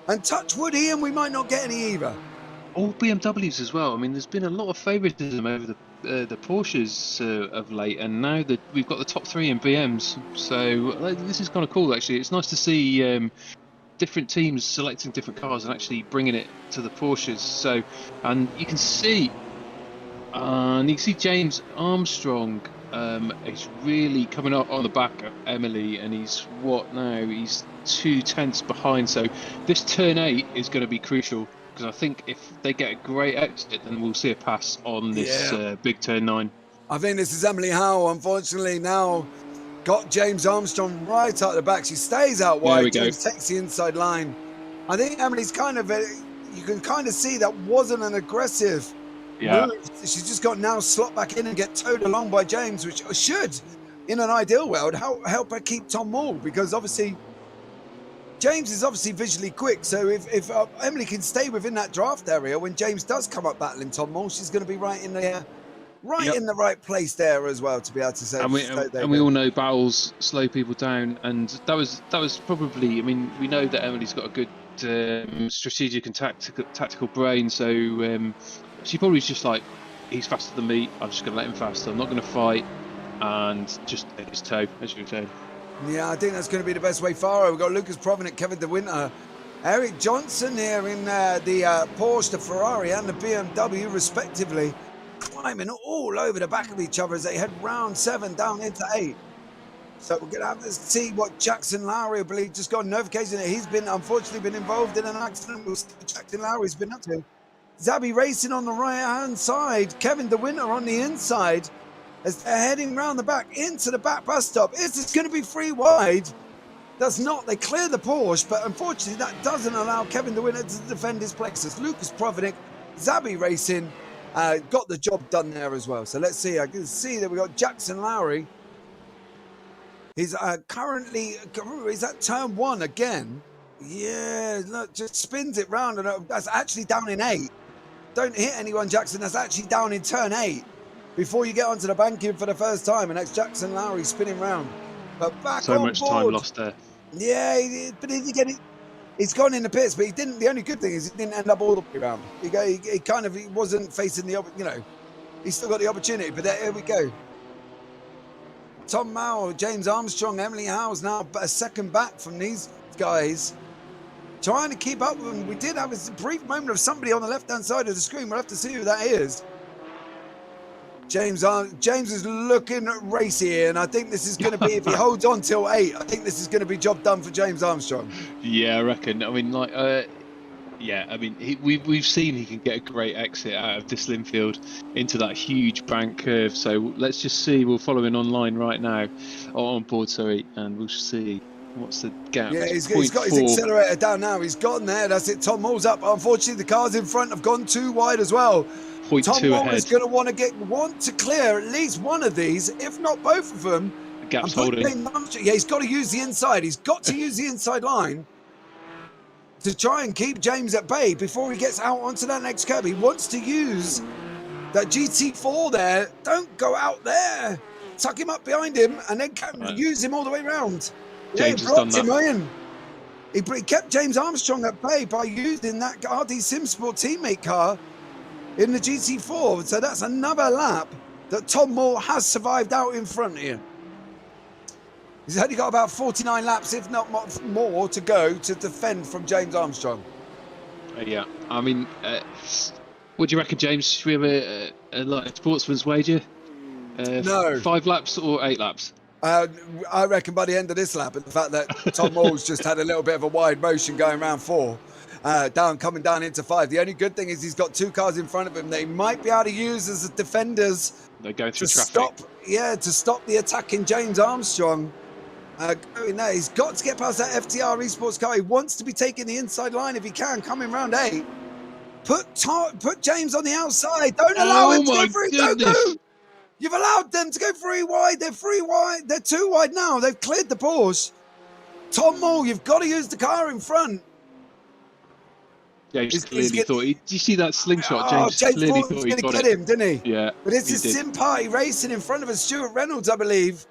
S1: and touch wood, Ian, we might not get any either.
S2: All BMWs as well. I mean, there's been a lot of favouritism over the Porsches of late, and now that we've got the top 3 in BMs, so this is kind of cool actually. It's nice to see different teams selecting different cars and actually bringing it to the Porsches. So, and you can see James Armstrong is really coming up on the back of Emily, and he's he's 2/10 behind. So this turn 8 is going to be crucial, because I think if they get a great exit, then we'll see a pass on this big turn 9.
S1: I think this is Emily Howe, unfortunately, now got James Armstrong right out the back. She stays out wide. James takes the inside line. I think Emily's kind of, you can kind of see that wasn't an aggressive move. She's just got now slot back in and get towed along by James, which should, in an ideal world, help her keep Tom Moore, because obviously James is obviously visually quick. So if Emily can stay within that draft area when James does come up battling Tom Moore, she's going to be right in the in the right place there as well, to be able to say.
S2: And we all know battles slow people down, and that was probably. I mean, we know that Emily's got a good strategic and tactical brain, so she probably was just like, he's faster than me, I'm just going to let him faster, I'm not going to fight, and just take his toe, as you were saying.
S1: Yeah, I think that's going to be the best way forward. We've got Lucas Provenant, Kevin De Winter, Eric Johnson here in the Porsche, the Ferrari and the BMW respectively, climbing all over the back of each other as they head round 7 down into 8. So we're going to have to see what Jackson Lowry, I believe, just got a notification that he's unfortunately been involved in an accident. We'll see what Jackson Lowry's been up to. Zabby Racing on the right-hand side, Kevin De Winter on the inside, as they're heading round the back into the back bus stop. Is this going to be 3 wide? That's not. They clear the Porsche, but unfortunately that doesn't allow Kevin De Winter to defend his plexus. Lucas Provenant, Zabby Racing, got the job done there as well. So let's see. I can see that we got Jackson Lowry. He's currently, is that turn 1 again? Yeah, look, just spins it round, and that's actually down in 8. Don't hit anyone, Jackson. That's actually down in turn 8 before you get onto the banking for the first time, and that's Jackson Lowry spinning round. But back
S2: so
S1: on
S2: much
S1: board.
S2: time lost there.
S1: Yeah, but he's gone in the pits, but he didn't. The only good thing is he didn't end up all the way around. He wasn't facing the, he still got the opportunity. But here we go. Tom Moore, James Armstrong, Emily Howe's now a second back from these guys. trying to keep up with them. We did have a brief moment of somebody on the left-hand side of the screen. We'll have to see who that is. James is looking racy here, and I think this is going to be, if he holds on till 8, I think this is going to be job done for James Armstrong.
S2: Yeah, I reckon. I mean, like, yeah, I mean, we've seen he can get a great exit out of this Infield into that huge bank curve. So let's just see. We'll follow him online right now, on board, sorry, and we'll see what's the gap.
S1: Yeah, he's got his accelerator down now. He's gotten there. That's it. Tom Moore's up. Unfortunately, the cars in front have gone too wide as well. Tom Moore is going to want to clear at least one of these, if not both of them.
S2: The gap's holding.
S1: Yeah, he's got to use the inside. He's got to use the inside line to try and keep James at bay before he gets out onto that next curb. He wants to use that GT4 there. Don't go out there. Tuck him up behind him and then use him all the way around.
S2: James has done that.
S1: He kept James Armstrong at bay by using that RD Sim Sport teammate car in the GT4. So that's another lap that Tom Moore has survived out in front here. He's only got about 49 laps, if not more, to go to defend from James Armstrong.
S2: Yeah, I mean, what do you reckon, James? Should we have a sportsman's wager?
S1: No.
S2: 5 laps or 8 laps?
S1: I reckon by the end of this lap, and the fact that Tom Moore's just had a little bit of a wide motion going around 4, coming down into 5. The only good thing is he's got 2 cars in front of him. They might be able to use as defenders.
S2: They go through
S1: traffic. To stop the attacking James Armstrong. Going there. He's got to get past that FTR esports car. He wants to be taking the inside line if he can, coming round 8. Put James on the outside. Don't allow him to go through. Don't go. You've allowed them to go 3 wide. They're 3 wide. They're 2 wide now. They've cleared the Porsche. Tom Moore, you've got to use the car in front.
S2: James clearly thought. Did you see that slingshot?
S1: James
S2: clearly
S1: thought he was going to get him, didn't he?
S2: Yeah.
S1: But this is Sim Party Racing in front of us. Stuart Reynolds, I believe.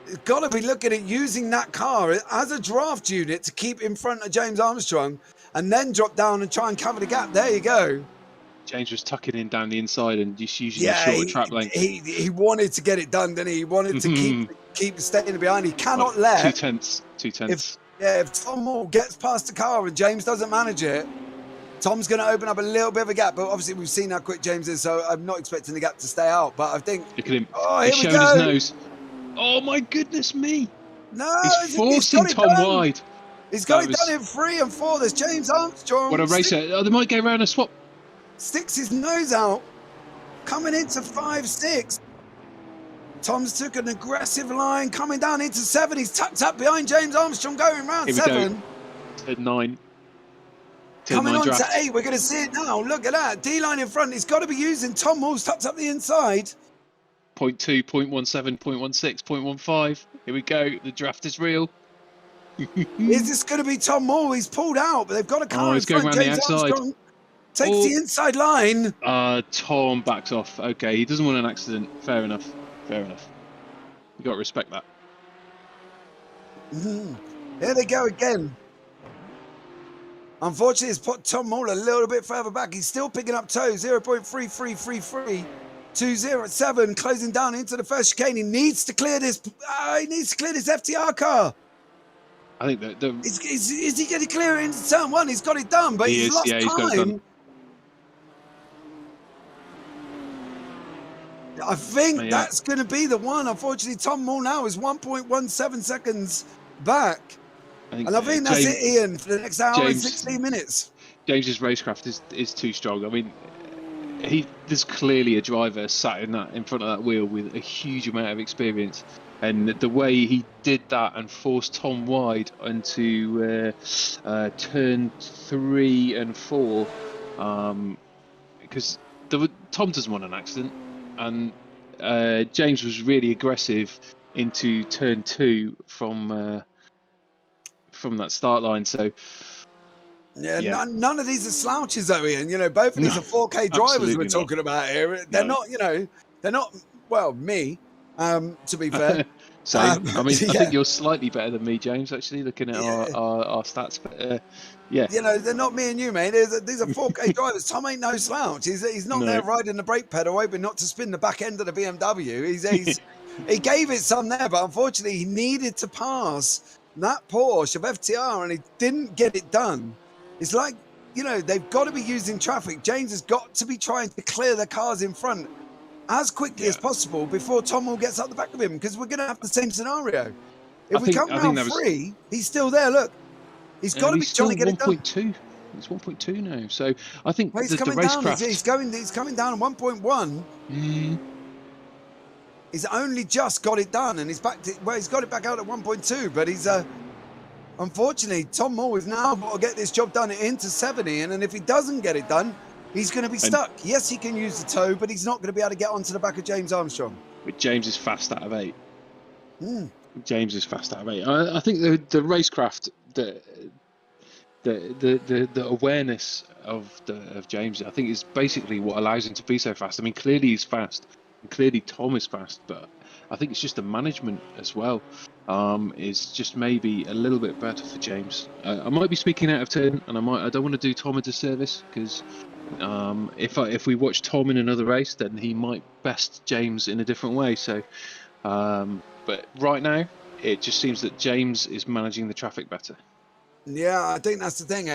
S1: He's got to be looking at using that car as a draft unit to keep in front of James Armstrong and then drop down and try and cover the gap. There you go. James
S2: was tucking in down the inside and just using the shorter track length.
S1: He wanted to get it done, didn't he? He wanted to keep staying behind. He cannot let
S2: 2 tenths.
S1: If Tom Moore gets past the car and James doesn't manage it, Tom's going to open up a little bit of a gap. But obviously we've seen how quick James is, so I'm not expecting the gap to stay out. But I think
S2: look at him.
S1: Oh,
S2: he's showing his nose. Oh my goodness me!
S1: No,
S2: he's forcing Tom wide.
S1: He's got it done in 3 and 4. There's James Armstrong.
S2: What a racer! Oh, they might go around a swap.
S1: Sticks his nose out, coming into 5, 6. Tom's took an aggressive line, coming down into 7. He's tucked up behind James Armstrong, going round 7.
S2: Turn 9.
S1: Coming on to 8. We're going to see it now. Look at that. D-line in front. He's got to be using Tom Moore's tucked up the inside.
S2: 0.2, 0.17, 0.16, 0.15. Here we go. The draft is real.
S1: Is this going to be Tom Moore? He's pulled out, but they've got a car in front.
S2: Going around the outside.
S1: Armstrong takes the inside line.
S2: Tom backs off. Okay, he doesn't want an accident. Fair enough. Fair enough. You got to respect that.
S1: Here they go again. Unfortunately, it's put Tom Moore a little bit further back. He's still picking up toe. 0.3333. 207, closing down into the first chicane. He needs to clear this. He needs to clear this FTR car.
S2: I think that
S1: is he going to clear it into turn 1? He's got it done, but he's lost time.
S2: He's got it done.
S1: I think that's going to be the one. Unfortunately, Tom Moore now is 1.17 seconds back. I think that's it, Ian, for the next hour and 16 minutes.
S2: James's racecraft is too strong. I mean, there's clearly a driver sat in front of that wheel with a huge amount of experience, and the way he did that and forced Tom wide into turn 3 and 4, because Tom doesn't want an accident, and James was really aggressive into turn 2 from that start line. So.
S1: Yeah. None of these are slouches, though, Ian. You know, both of these are 4K drivers we're talking about here. They're not, they're not, well, me, to be fair.
S2: So, I mean, I think you're slightly better than me, James, actually, looking at our stats. But, yeah. You
S1: know, they're not me and you, mate. These are 4K drivers. Tom ain't no slouch. He's not there riding the brake pedal, hoping not to spin the back end of the BMW. He gave it some there, but unfortunately, he needed to pass that Porsche of FTR and he didn't get it done. It's like, you know, they've got to be using traffic. James has got to be trying to clear the cars in front as quickly as possible before Tom Hall gets up the back of him, because we're going to have the same scenario. If we come round 3, he's still there. Look, he's got to be trying to get it done.
S2: 1.2. It's 1.2 now. So I think
S1: he's
S2: the
S1: coming down.
S2: racecraft...
S1: He's coming down on 1.1. He's only just got it done, and he's back to, well, he's got it back out at 1.2, but he's unfortunately, Tom Moore is now got to get this job done into 70, and then if he doesn't get it done, he's going to be stuck. Yes, he can use the toe, but he's not going to be able to get onto the back of James Armstrong.
S2: But James is fast out of 8. James is fast out of 8. I think the racecraft, the awareness of James, I think, is basically what allows him to be so fast. I mean, clearly he's fast, and clearly Tom is fast, but I think it's just the management as well. Is just maybe a little bit better for James. I might be speaking out of turn, and I don't want to do Tom a disservice, because if we watch Tom in another race, then he might best James in a different way. So, but right now, it just seems that James is managing the traffic better.
S1: Yeah, I think that's the thing.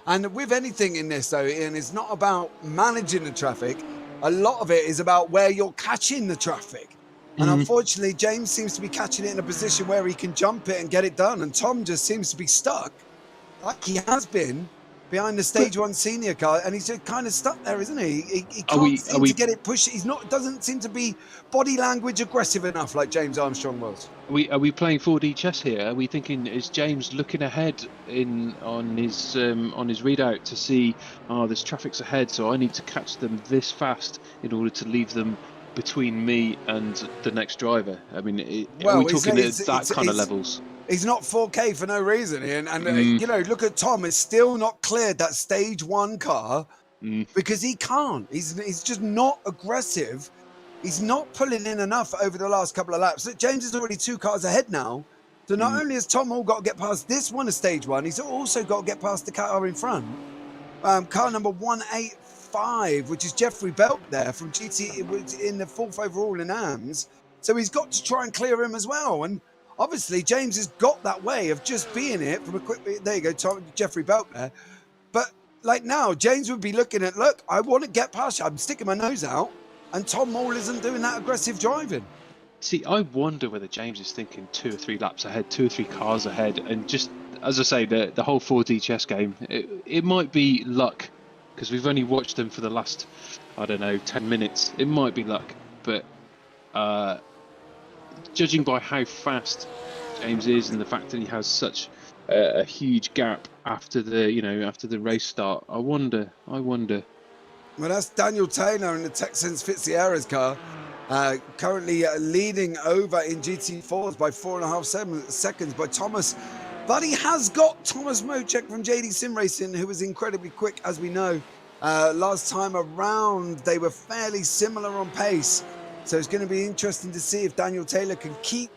S1: And with anything in this, though, Ian, it's not about managing the traffic. A lot of it is about where you're catching the traffic. And unfortunately, James seems to be catching it in a position where he can jump it and get it done. And Tom just seems to be stuck, like he has been, behind the stage 1 senior car. And he's just kind of stuck there, isn't he? He can't seem to get it pushed. Doesn't seem to be body language aggressive enough like James Armstrong was.
S2: Are we playing 4D chess here? Are we thinking, is James looking ahead on his readout to see, there's traffic's ahead, so I need to catch them this fast in order to leave them between me and the next driver? I mean, are we talking at that kind of levels?
S1: He's not 4K for no reason, Ian. And you know, look at Tom. It's still not cleared that stage 1 car because he can't. He's just not aggressive. He's not pulling in enough over the last couple of laps. Look, James is already 2 cars ahead now. So not only has Tom Hall got to get past this one of stage 1, he's also got to get past the car in front. Car number 185, which is Jeffrey Belt there from GT in the 4th overall in AMS. So he's got to try and clear him as well. And obviously, James has got that way of just being it from a quick... There you go, Jeffrey Belt there. But like now, James would be looking at, look, I want to get past you. I'm sticking my nose out. And Tom Moore isn't doing that aggressive driving.
S2: See, I wonder whether James is thinking 2 or 3 laps ahead, 2 or 3 cars ahead. And just, as I say, the whole 4D chess game, it might be luck, because we've only watched them for the last, I don't know, 10 minutes. It might be luck. But judging by how fast James is and the fact that he has such a huge gap after the race start, I wonder.
S1: Well, that's Daniel Taylor in the Texans Fitzgerald's car, currently leading over in GT4s by 4.5 seconds by Thomas. But he has got Thomas Mocek from JD Sim Racing, who was incredibly quick, as we know. Last time around, they were fairly similar on pace. So it's going to be interesting to see if Daniel Taylor can keep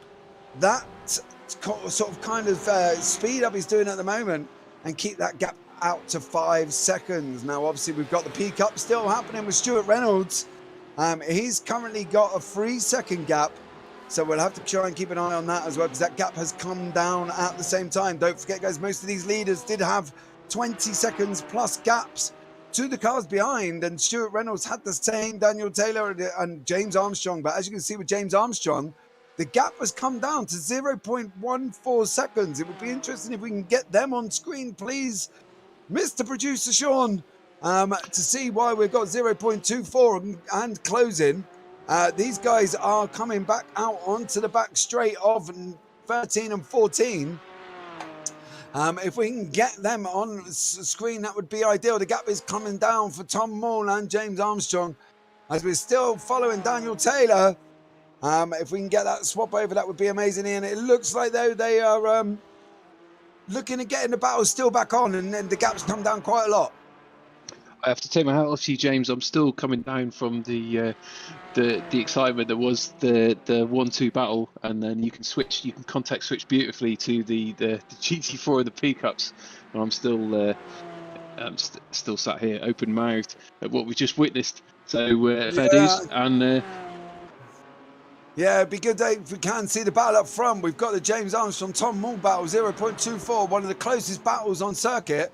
S1: that sort of kind of speed up he's doing at the moment and keep that gap out to 5 seconds. Now, obviously, we've got the peak up still happening with Stuart Reynolds. He's currently got a 3-second gap. So we'll have to try and keep an eye on that as well, because that gap has come down at the same time. Don't forget, guys, most of these leaders did have 20 seconds plus gaps to the cars behind, and Stuart Reynolds had the same, Daniel Taylor and James Armstrong. But as you can see with James Armstrong, the gap has come down to 0.14 seconds. It would be interesting if we can get them on screen, please, Mr. Producer Sean, to see why we've got 0.24 and closing. These guys are coming back out onto the back straight of 13 and 14. If we can get them on screen, that would be ideal. The gap is coming down for Tom Moore and James Armstrong, as we're still following Daniel Taylor. If we can get that swap over, that would be amazing. And it looks like, though, they are looking at getting the battle still back on, and then the gap's come down quite a lot.
S2: I have to take my hat off to you, James. I'm still coming down from the excitement that was the 1-2 battle, and then you can context switch beautifully to the GT4 and the pickups. And I'm still still sat here open mouthed at what we just witnessed. So fair dues, and
S1: Yeah, it'd be good if we can see the battle up front. We've got the James Armstrong Tom Moore battle, 0.24, one of the closest battles on circuit.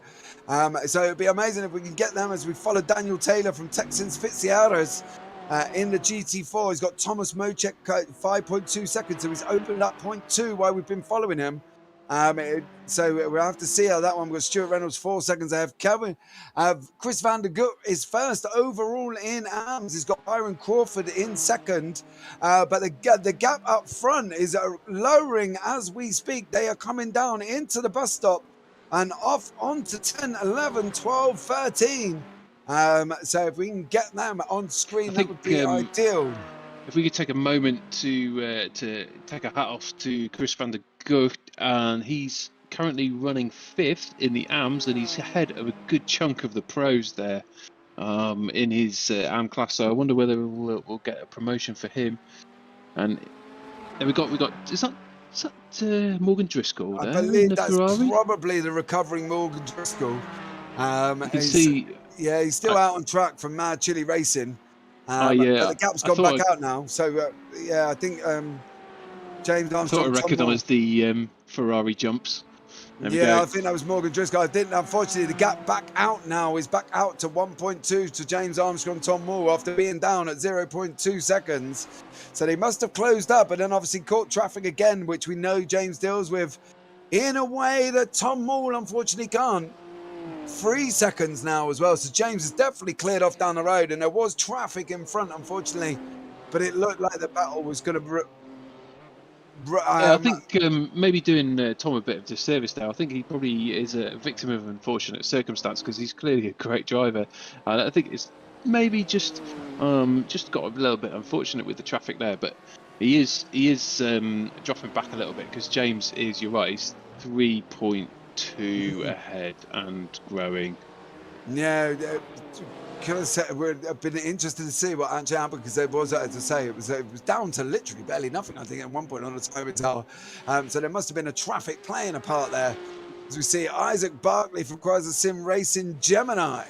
S1: So it'd be amazing if we can get them as we follow Daniel Taylor from Texans Fitzgerald's in the GT4. He's got Thomas Mocek 5.2 seconds, so he's opened up 0.2 while we've been following him. So we'll have to see how that one. We've got Stuart Reynolds 4 seconds ahead. Chris van der Gut is first overall in AMS. He's got Byron Crawford in second, but the gap up front is lowering as we speak. They are coming down into the bus stop and off onto 10, 11, 12, 13. So if we can get them on screen, that would be ideal.
S2: If we could take a moment to take a hat off to Chris van der Gut, and he's currently running 5th in the AMS, and he's ahead of a good chunk of the pros there in his AM class. So I wonder whether we'll get a promotion for him. And then we got is that Morgan Driscoll there?
S1: I believe that's
S2: Ferrari?
S1: probably the recovering Morgan Driscoll.
S2: You can see.
S1: Yeah, he's still out on track from Mad Chili Racing.
S2: Yeah,
S1: but the gap's gone back out now. So yeah, I think James Armstrong.
S2: I thought I recognised the Ferrari jumps.
S1: Yeah, I think that was Morgan Driscoll. I didn't. Unfortunately, the gap back out now is back out to 1.2 to James Armstrong, Tom Moore, after being down at 0.2 seconds. So they must have closed up, and then obviously caught traffic again, which we know James deals with in a way that Tom Moore unfortunately can't. 3 seconds now as well. So James has definitely cleared off down the road, and there was traffic in front, unfortunately, but it looked like the battle was going to.
S2: I think maybe doing Tom a bit of disservice there. I think he probably is a victim of unfortunate circumstance because he's clearly a great driver. I think it's maybe just got a little bit unfortunate with the traffic there, but he is dropping back a little bit because James is, you're right, he's 3.2 ahead and growing.
S1: Yeah, I've been interested to see what actually happened because there was, as I say, it was down to literally barely nothing, I think, at one point on the timing tower. So there must have been a traffic playing a part there. As we see Isaac Barkley from Chrysler Sim Racing Gemini,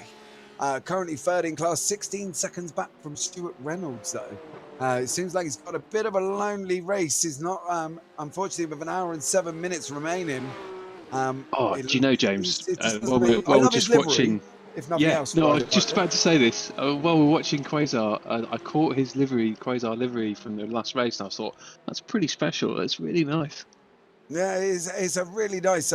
S1: currently third in class, 16 seconds back from Stuart Reynolds, though. It seems like he's got a bit of a lonely race. He's not, unfortunately, with an hour and 7 minutes remaining.
S2: Do you know, James? While we're just
S1: livery,
S2: watching.
S1: If nothing else.
S2: No, I was just about to say this. While we're watching Quasar, I caught his Quasar livery from the last race, and I thought, that's pretty special. It's really nice.
S1: Yeah, it's a really nice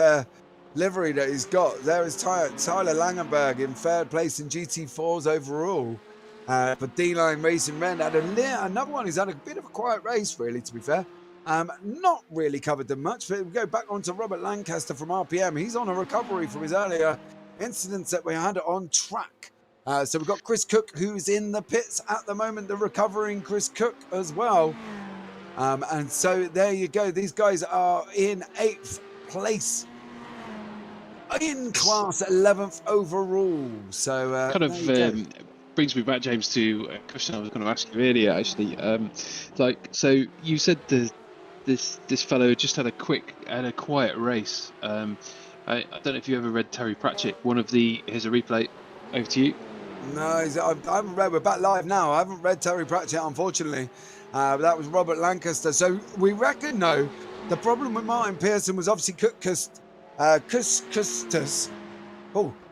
S1: livery that he's got. There is Tyler Langenberg in third place in GT4s overall. For D-Line Racing Ren, had another one who's had a bit of a quiet race, really, to be fair. Not really covered them much, but we go back on to Robert Lancaster from RPM. He's on a recovery from his earlier incidents that we had on track. So we've got Chris Cook, who's in the pits at the moment, the recovering Chris Cook as well. And so there you go. These guys are in 8th place in class, 11th overall. So
S2: brings me back, James, to a question I was going to ask you earlier, actually. So you said this fellow just had a quiet race. I don't know if you ever read Terry Pratchett. Here's a replay. Over to you.
S1: No, I haven't read. We're back live now. I haven't read Terry Pratchett, unfortunately. That was Robert Lancaster. So we reckon, though, the problem with Martin Pearson was obviously Custis.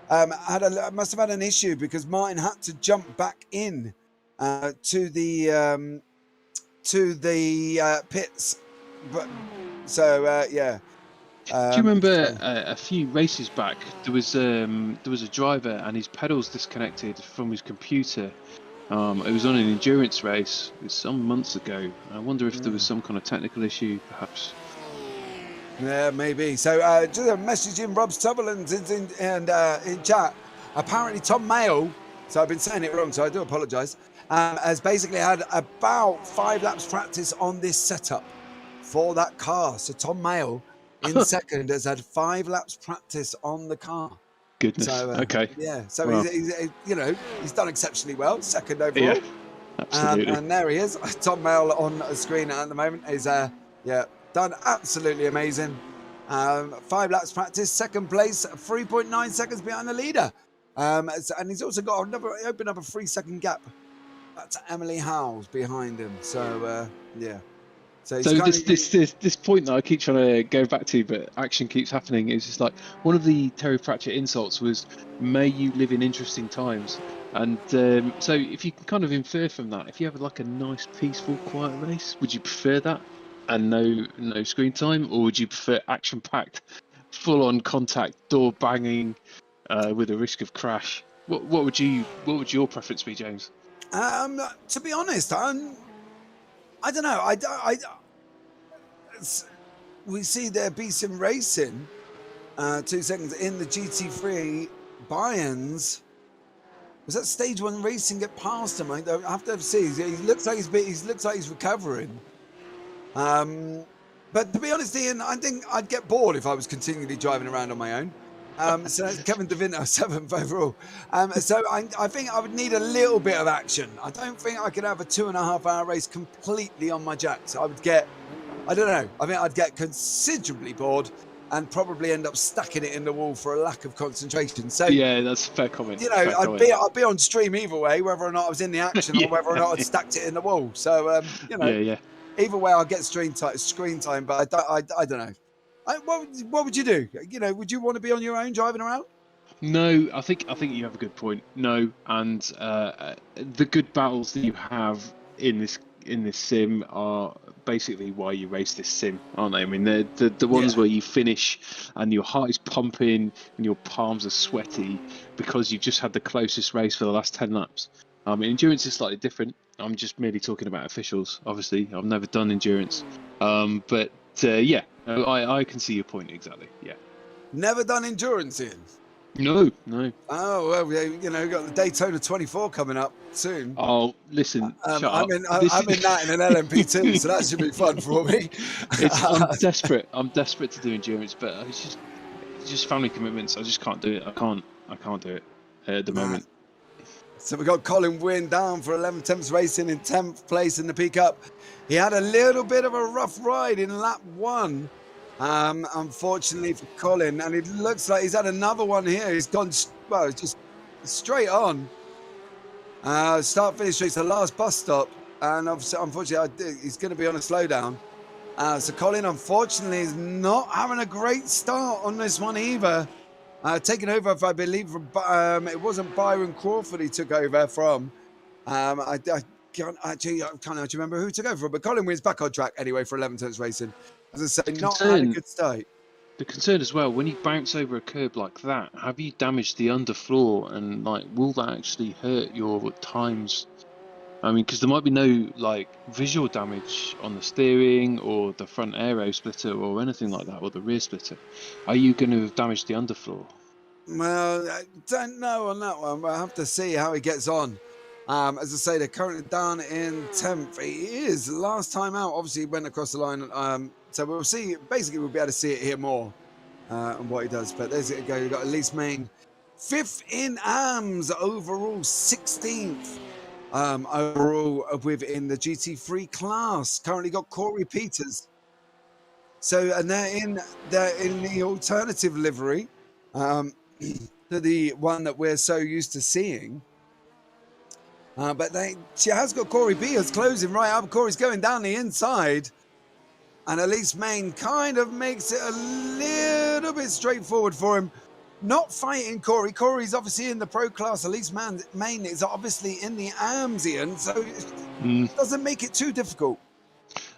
S1: Must have had an issue because Martin had to jump back in to the pits. But so yeah.
S2: Do you remember a few races back? There was a driver and his pedals disconnected from his computer. It was on an endurance race. It was some months ago. I wonder if there was some kind of technical issue, perhaps.
S1: Yeah, maybe. So just a message in Rob Sutherland in chat. Apparently Tom Mayo, so I've been saying it wrong, so I do apologise, has basically had about 5 laps practice on this setup for that car. So Tom Mayo in second has had 5 laps practice on the car.
S2: Goodness.
S1: So,
S2: okay.
S1: Yeah. So
S2: well.
S1: he's done exceptionally well. Second overall.
S2: Yeah, absolutely.
S1: And there he is. Tom Mayo on the screen at the moment is done absolutely amazing. 5 laps practice, second place, 3.9 seconds behind the leader. And he's also got opened up a 3-second gap. That's Emily Howes behind him. So yeah, So he's
S2: So
S1: kind
S2: this point that I keep trying to go back to, but action keeps happening, is just like one of the Terry Pratchett insults was, "May you live in interesting times." And so if you can kind of infer from that, if you have like a nice, peaceful, quiet race, would you prefer that and no screen time, or would you prefer action-packed, full-on contact, door banging, with a risk of crash? What would your preference be, James?
S1: to be honest, I don't know. We see there be some racing. 2 seconds in the GT3 buy-ins. Was that stage 1 racing get past him? I have to see. He looks like he's recovering. But to be honest, Ian, I think I'd get bored if I was continually driving around on my own. So that's Kevin DeVinto, 7th overall. So I think I would need a little bit of action. I don't think I could have a 2.5-hour race completely on my jacks. I don't know. I think I'd get considerably bored and probably end up stacking it in the wall for a lack of concentration. So
S2: yeah, that's a fair comment.
S1: You know, I'd be on stream either way, whether or not I was in the action or whether or not I'd stacked it in the wall. So you know, either way, I'll get screen time. But I don't know. What would you do? You know, would you want to be on your own driving around?
S2: No, I think you have a good point. No, and the good battles that you have in this sim are basically why you race this sim, aren't they? I mean, the ones where you finish and your heart is pumping and your palms are sweaty because you've just had the closest race for the last 10 laps. Endurance is slightly different. I'm just merely talking about officials. Obviously, I've never done endurance, but yeah, I can see your point exactly. Yeah.
S1: Never done endurance, Ian?
S2: No.
S1: Oh well, you know, we've got the Daytona 24 coming up soon.
S2: Oh, listen, shut up.
S1: I'm in that in an LMP2, so that should be fun for me.
S2: I'm desperate. I'm desperate to do endurance, but it's just family commitments. I just can't do it. I can't do it at the moment.
S1: So we got Colin Wynn down for 11 temps racing in 10th place in the Peak Up. He had a little bit of a rough ride in lap 1. Unfortunately for Colin, and it looks like he's had another one here. He's gone, well, just straight on. Start finish race, the last bus stop, and unfortunately he's going to be on a slowdown. So Colin, unfortunately, is not having a great start on this one either. Taken over, if I believe, from it wasn't Byron Crawford he took over from. I can't actually remember who he took over from, but Colin Wynn's back on track anyway for 11 turns racing. As I say, not had a good start.
S2: The concern as well, when you bounce over a curb like that, have you damaged the underfloor, and like, will that actually hurt your times? I mean, because there might be no like visual damage on the steering or the front aero splitter or anything like that, or the rear splitter. Are you going to have damaged the underfloor?
S1: Well, I don't know on that one, but I have to see how he gets on. As I say, they're currently down in 10th. He is last time out. Obviously, he went across the line. So we'll see. Basically, we'll be able to see it here more on what he does. But there's it go. We've got Elise Main, 5th in AMS overall, 16th. Overall within the GT3 class. Currently got Corey Peters. So, and they're in the alternative livery to the one that we're so used to seeing. But she has got Corey Peters closing right up. Corey's going down the inside. And Elise Main kind of makes it a little bit straightforward for him. Not fighting Corey. Corey's obviously in the pro class. Elise Main is obviously in the Amsian, so it doesn't make it too difficult.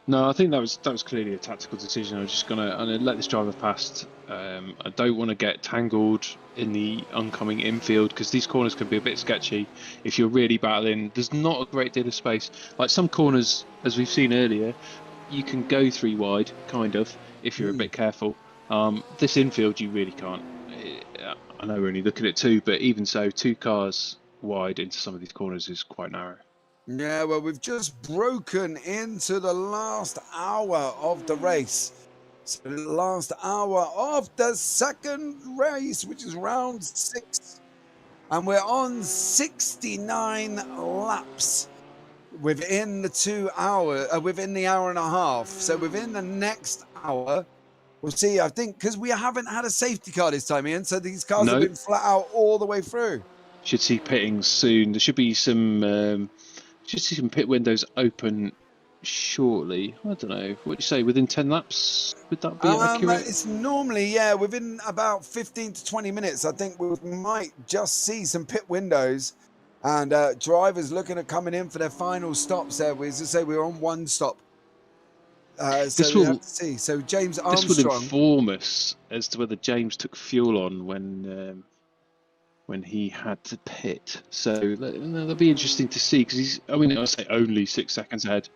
S2: No, I think that was clearly a tactical decision. I'm just gonna let this driver past. I don't want to get tangled in the oncoming infield because these corners can be a bit sketchy if you're really battling. There's not a great deal of space. Like some corners, as we've seen earlier, you can go 3 wide, kind of, if you're a bit careful. This infield, you really can't. I know we're only looking at 2, but even so, 2 cars wide into some of these corners is quite narrow.
S1: Yeah, well, we've just broken into the last hour of the race. So the last hour of the second race, which is round 6. And we're on 69 laps within the 2 hour, within the hour and a half. So within the next hour, we'll see, I think, because we haven't had a safety car this time, Ian, so these cars have been flat out all the way through.
S2: Should see pittings soon. There should be some... should see some pit windows open shortly. I don't know. What do you say? Within 10 laps? Would that be accurate?
S1: It's normally, yeah, within about 15 to 20 minutes. I think we might just see some pit windows and drivers looking at coming in for their final stops there. We just say we're on one stop. So we have to see. So James Armstrong.
S2: This will inform us as to whether James took fuel on when he had to pit. So that'll be interesting to see, because he's, I mean, I say only 6 seconds ahead.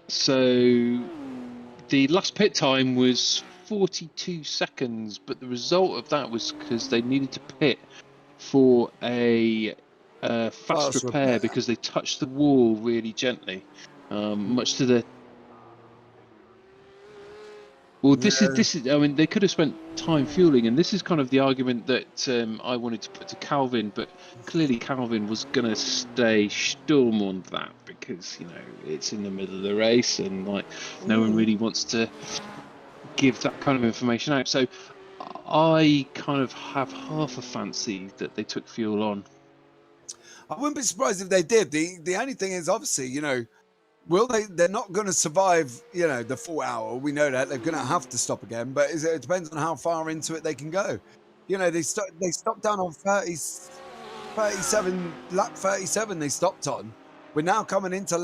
S2: So the last pit time was 42 seconds, but the result of that was because they needed to pit for a fast repair because they touched the wall really gently, much to the. Well, this is. I mean, they could have spent time fueling, and this is kind of the argument that I wanted to put to Calvin, but clearly Calvin was going to stay stum on that because, you know, it's in the middle of the race, and like no one really wants to give that kind of information out. So I kind of have half a fancy that they took fuel on.
S1: I wouldn't be surprised if they did. The only thing is, obviously, you know, they're not going to survive, you know, the full hour. We know that they're going to have to stop again, but it depends on how far into it they can go. You know, they stopped down on 37, lap 37 they stopped on. We're now coming into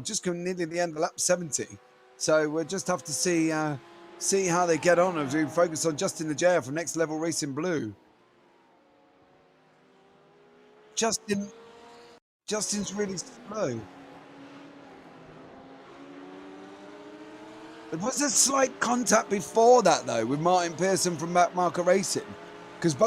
S1: just coming nearly the end of lap 70. So we'll just have to see how they get on as we focus on Justin Najera from Next Level Racing Blue. Justin's really slow. There was a slight contact before that, though, with Martin Pearson from Backmarker Racing. Because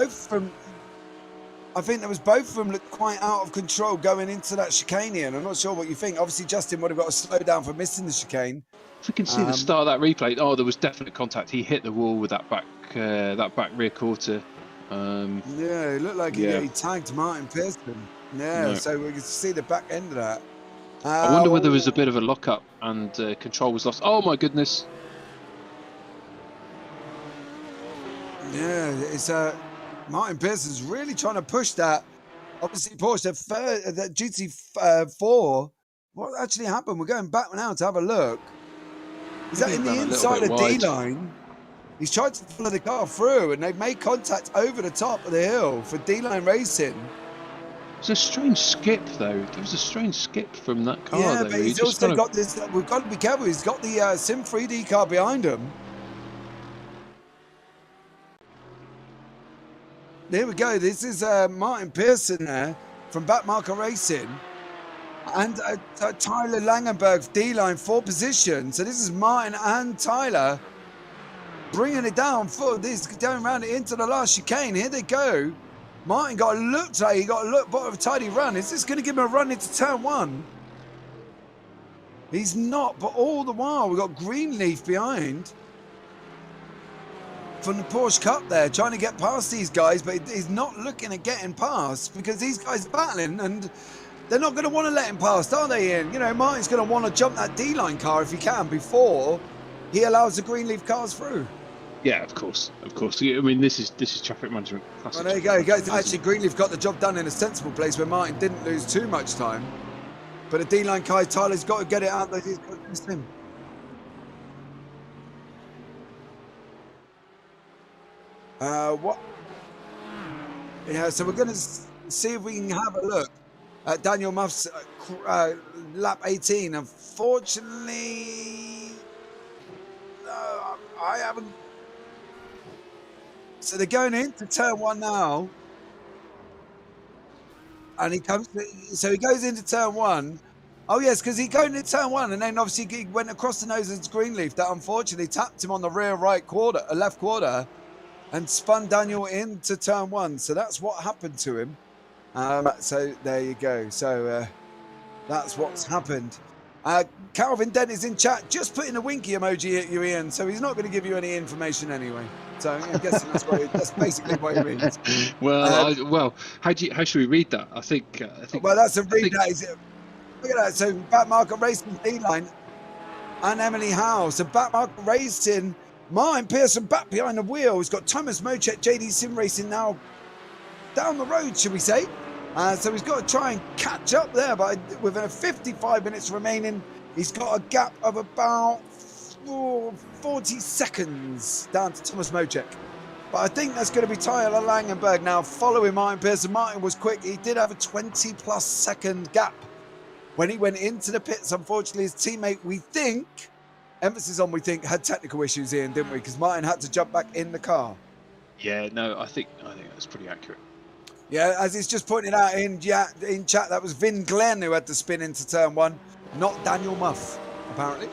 S1: I think both of them looked quite out of control going into that chicane here, and I'm not sure what you think. Obviously, Justin would have got a slow down for missing the chicane.
S2: If we can see the start of that replay, there was definite contact. He hit the wall with that back rear quarter.
S1: Yeah, it looked like he tagged Martin Pearson. Yeah, no. So we can see the back end of that.
S2: I wonder whether there was a bit of a lock-up and control was lost. Oh my goodness!
S1: Yeah, it's Martin Pearson's really trying to push that. Obviously, Porsche that GT4. What actually happened? We're going back now to have a look. Is that in the inside of D-line? He's tried to follow the car through, and they've made contact over the top of the hill for D-line Racing.
S2: It's a strange skip, though. There was a strange skip from that car.
S1: Yeah,
S2: though.
S1: But he's also got this. We've got to be careful. He's got the SIM3D car behind him. There we go. This is Martin Pearson there from Backmarker Racing, and Tyler Langenberg, D-line 4 position. So this is Martin and Tyler bringing it down for this, going around it into the last chicane. Here they go. Martin got a bit of a tidy run. Is this going to give him a run into turn 1? He's not, but all the while we've got Greenleaf behind from the Porsche Cup there, trying to get past these guys, but he's not looking at getting past because these guys are battling and they're not going to want to let him past, are they, Ian? You know, Martin's going to want to jump that D-line car if he can before he allows the Greenleaf cars through.
S2: Yeah, of course. I mean, this is traffic management.
S1: Well, there you go. Actually, Greenleaf got the job done in a sensible place where Martin didn't lose too much time. But a D-line car, Tyler's got to get it out there. He's got to miss him. What? Yeah, so we're going to see if we can have a look at Daniel Muff's lap 18. Unfortunately, no, I haven't. So they're going into turn 1 now, and he goes into turn 1. Oh yes, because he going into turn 1, and then obviously he went across the nose of Greenleaf. That unfortunately tapped him on the rear left quarter, and spun Daniel into turn 1. So that's what happened to him. So there you go. So that's what's happened. Calvin Dent is in chat, just putting a winky emoji at you, Ian. So he's not going to give you any information anyway. So I'm guessing that's basically what he means.
S2: Well, how should we read that? I think.
S1: Well, that's a read. That is it. Look at that. So Backmarker Racing D-line and Emily Howe. So Backmarker Racing, Martin Pearson back behind the wheel. He's got Thomas Mochet, JD Sim Racing now down the road, should we say? So he's got to try and catch up there, but with 55 minutes remaining, he's got a gap of about 40 seconds down to Thomas Mocek. But I think that's going to be Tyler Langenberg now following Martin Pearson. Martin was quick. He did have a 20-plus second gap when he went into the pits. Unfortunately, his teammate, we think, emphasis on we think, had technical issues, Ian, didn't we? Because Martin had to jump back in the car.
S2: Yeah, no, I think that's pretty accurate.
S1: Yeah, as he's just pointed out in chat, that was Vin Glenn who had to spin into turn 1, not Daniel Muff, apparently.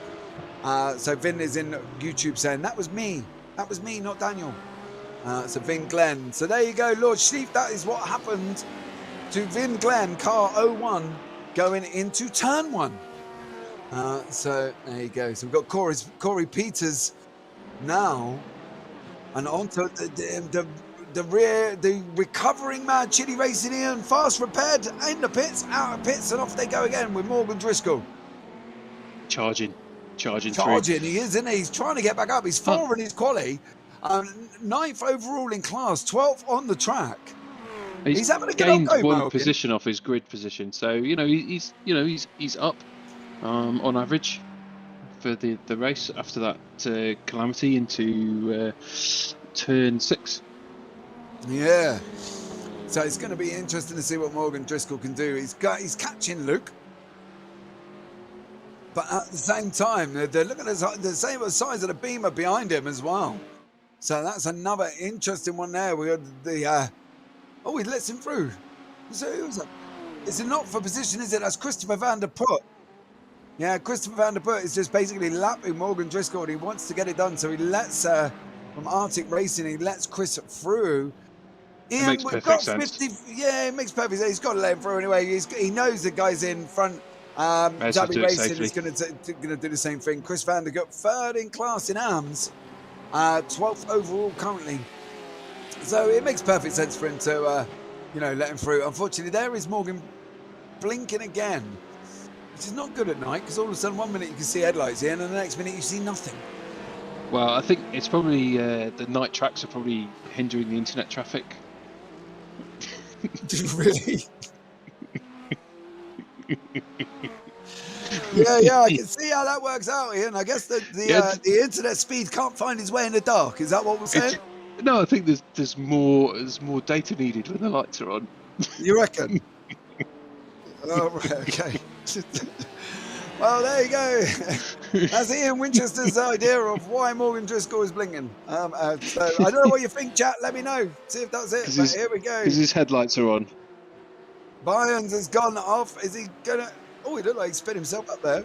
S1: So Vin is in YouTube saying, that was me, not Daniel. So Vin Glenn. So there you go, Lord Schlief. That is what happened to Vin Glenn, car 01, going into turn 1. So there you go. So we've got Corey Peters now, and onto the recovering man, Chili Racing Ian, fast repaired in the pits, out of pits, and off they go again with Morgan Driscoll.
S2: Charging through.
S1: He is, isn't he? He's trying to get back up. He's 4 in his quali. 9th overall in class, 12th on the track. He's having a
S2: gained
S1: good
S2: one position off his grid position, so he's up on average for the race after that calamity into turn 6.
S1: Yeah. So it's going to be interesting to see what Morgan Driscoll can do. He's catching Luke. But at the same time, they're looking at the same size of the beamer behind him as well. So that's another interesting one there. We got the he lets him through. So it's a not for position, is it? That's Christopher Van der Put. Yeah, Christopher Van der Put is just basically lapping Morgan Driscoll, and he wants to get it done. So he lets from Arctic Racing, he lets Chris through.
S2: It makes perfect sense.
S1: Yeah, it makes perfect sense. He's got to let him through anyway. He knows the guy's in front. Zabby Racing is going to do the same thing. Chris Van der Put, 3rd in class in AMS. 12th overall currently. So it makes perfect sense for him to, let him through. Unfortunately, there is Morgan blinking again, which is not good at night, because all of a sudden 1 minute you can see headlights in, and the next minute you see nothing.
S2: Well, I think it's probably the night tracks are probably hindering the internet traffic.
S1: Really? Yeah, I can see how that works out, Ian. I guess the internet speed can't find its way in the dark. Is that what we're saying?
S2: No, I think there's more data needed when the lights are on.
S1: You reckon? Oh, right, okay. Well, there you go. That's Ian Winchester's idea of why Morgan Driscoll is blinking. So I don't know what you think, chat. Let me know. See if that's it. But here we go.
S2: Because his headlights are on.
S1: Byons has gone off. Is he gonna? Oh, he looked like he spin himself up there.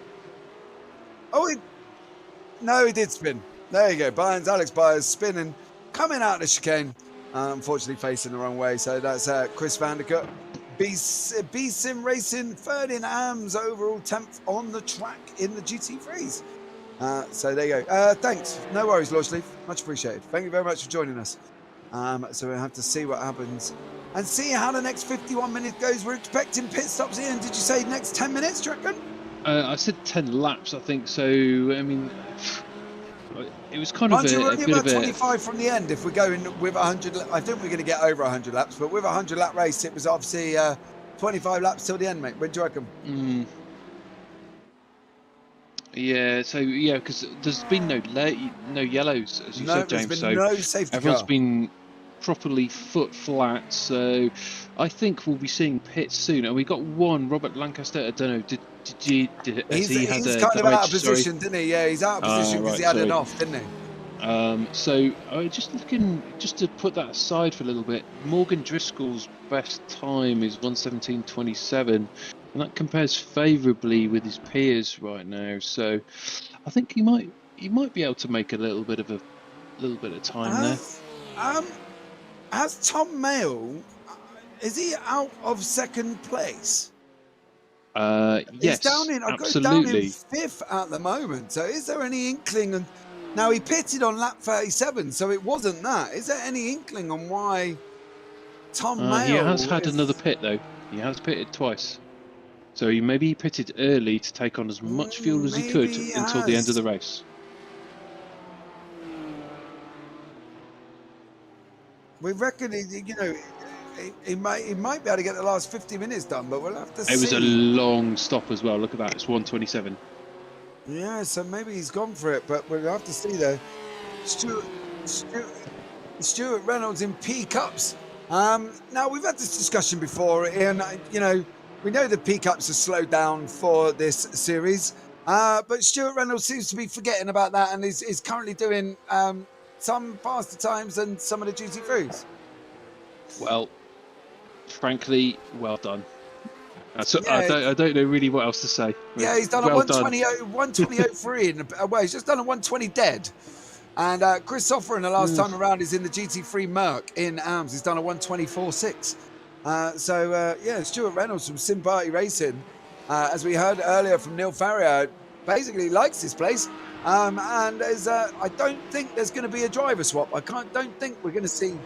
S1: Oh, no, he did spin. There you go. Alex Byers spinning, coming out of the chicane. Unfortunately, facing the wrong way. So that's Chris Van der Put. B-Sim Racing, 3rd in AMS, overall 10th on the track in the GT3s. So there you go. Thanks. No worries, Lord Schlief. Much appreciated. Thank you very much for joining us. So we'll have to see what happens and see how the next 51 minutes goes. We're expecting pit stops, Ian. Did you say next 10 minutes, do you reckon?
S2: I said 10 laps, I think. So, I mean, it was kind of a bit of a
S1: 25 from the end. If we're going with 100, I think we're going to get over 100 laps. But with a 100 lap race, it was obviously 25 laps till the end, mate. What do you reckon?
S2: Yeah. So yeah, because there's been no yellows, as you said, James.
S1: There's been no safety
S2: everyone's
S1: car.
S2: Been properly foot flat. So I think we'll be seeing pits soon. And we got one, Robert Lancaster. I don't know. He's
S1: kind of out of position, didn't he? Yeah, he's out of position because he had it off, didn't he?
S2: So just looking, just to put that aside for a little bit, Morgan Driscoll's best time is 1:17.27, and that compares favourably with his peers right now. So I think he might be able to make a little bit of time there.
S1: Has Tom Mayle, is he out of second place?
S2: Yes,
S1: he's down in
S2: absolutely.
S1: 5th at the moment. So is there any inkling? And now he pitted on lap 37, so it wasn't that. Is there any inkling on why Tom Mayle?
S2: He has had another pit though. He has pitted twice. So he pitted early to take on as much fuel as he could until the end of the race.
S1: We reckon, he might be able to get the last 50 minutes done, but we'll have to see.
S2: It was a long stop as well. Look at that. It's 1:27.
S1: Yeah, so maybe he's gone for it, but we'll have to see though. Stuart Reynolds in P Cups. Now we've had this discussion before, and you know, we know the P Cups are slowed down for this series, but Stuart Reynolds seems to be forgetting about that, and is currently doing some faster times than some of the GT3s.
S2: Well, frankly, well done.
S1: Yeah,
S2: I don't know really what else to say.
S1: Yeah, he's done a 120.03 well, he's just done a 120 dead. And Chris Soffer in the last time around is in the GT3 Merc in AMS. He's done a 124.6. Yeah, Stuart Reynolds from SIM3D Racing, as we heard earlier from Neil Farrier, basically likes this place. And is, I don't think there's going to be a driver swap. Don't think we're going to see.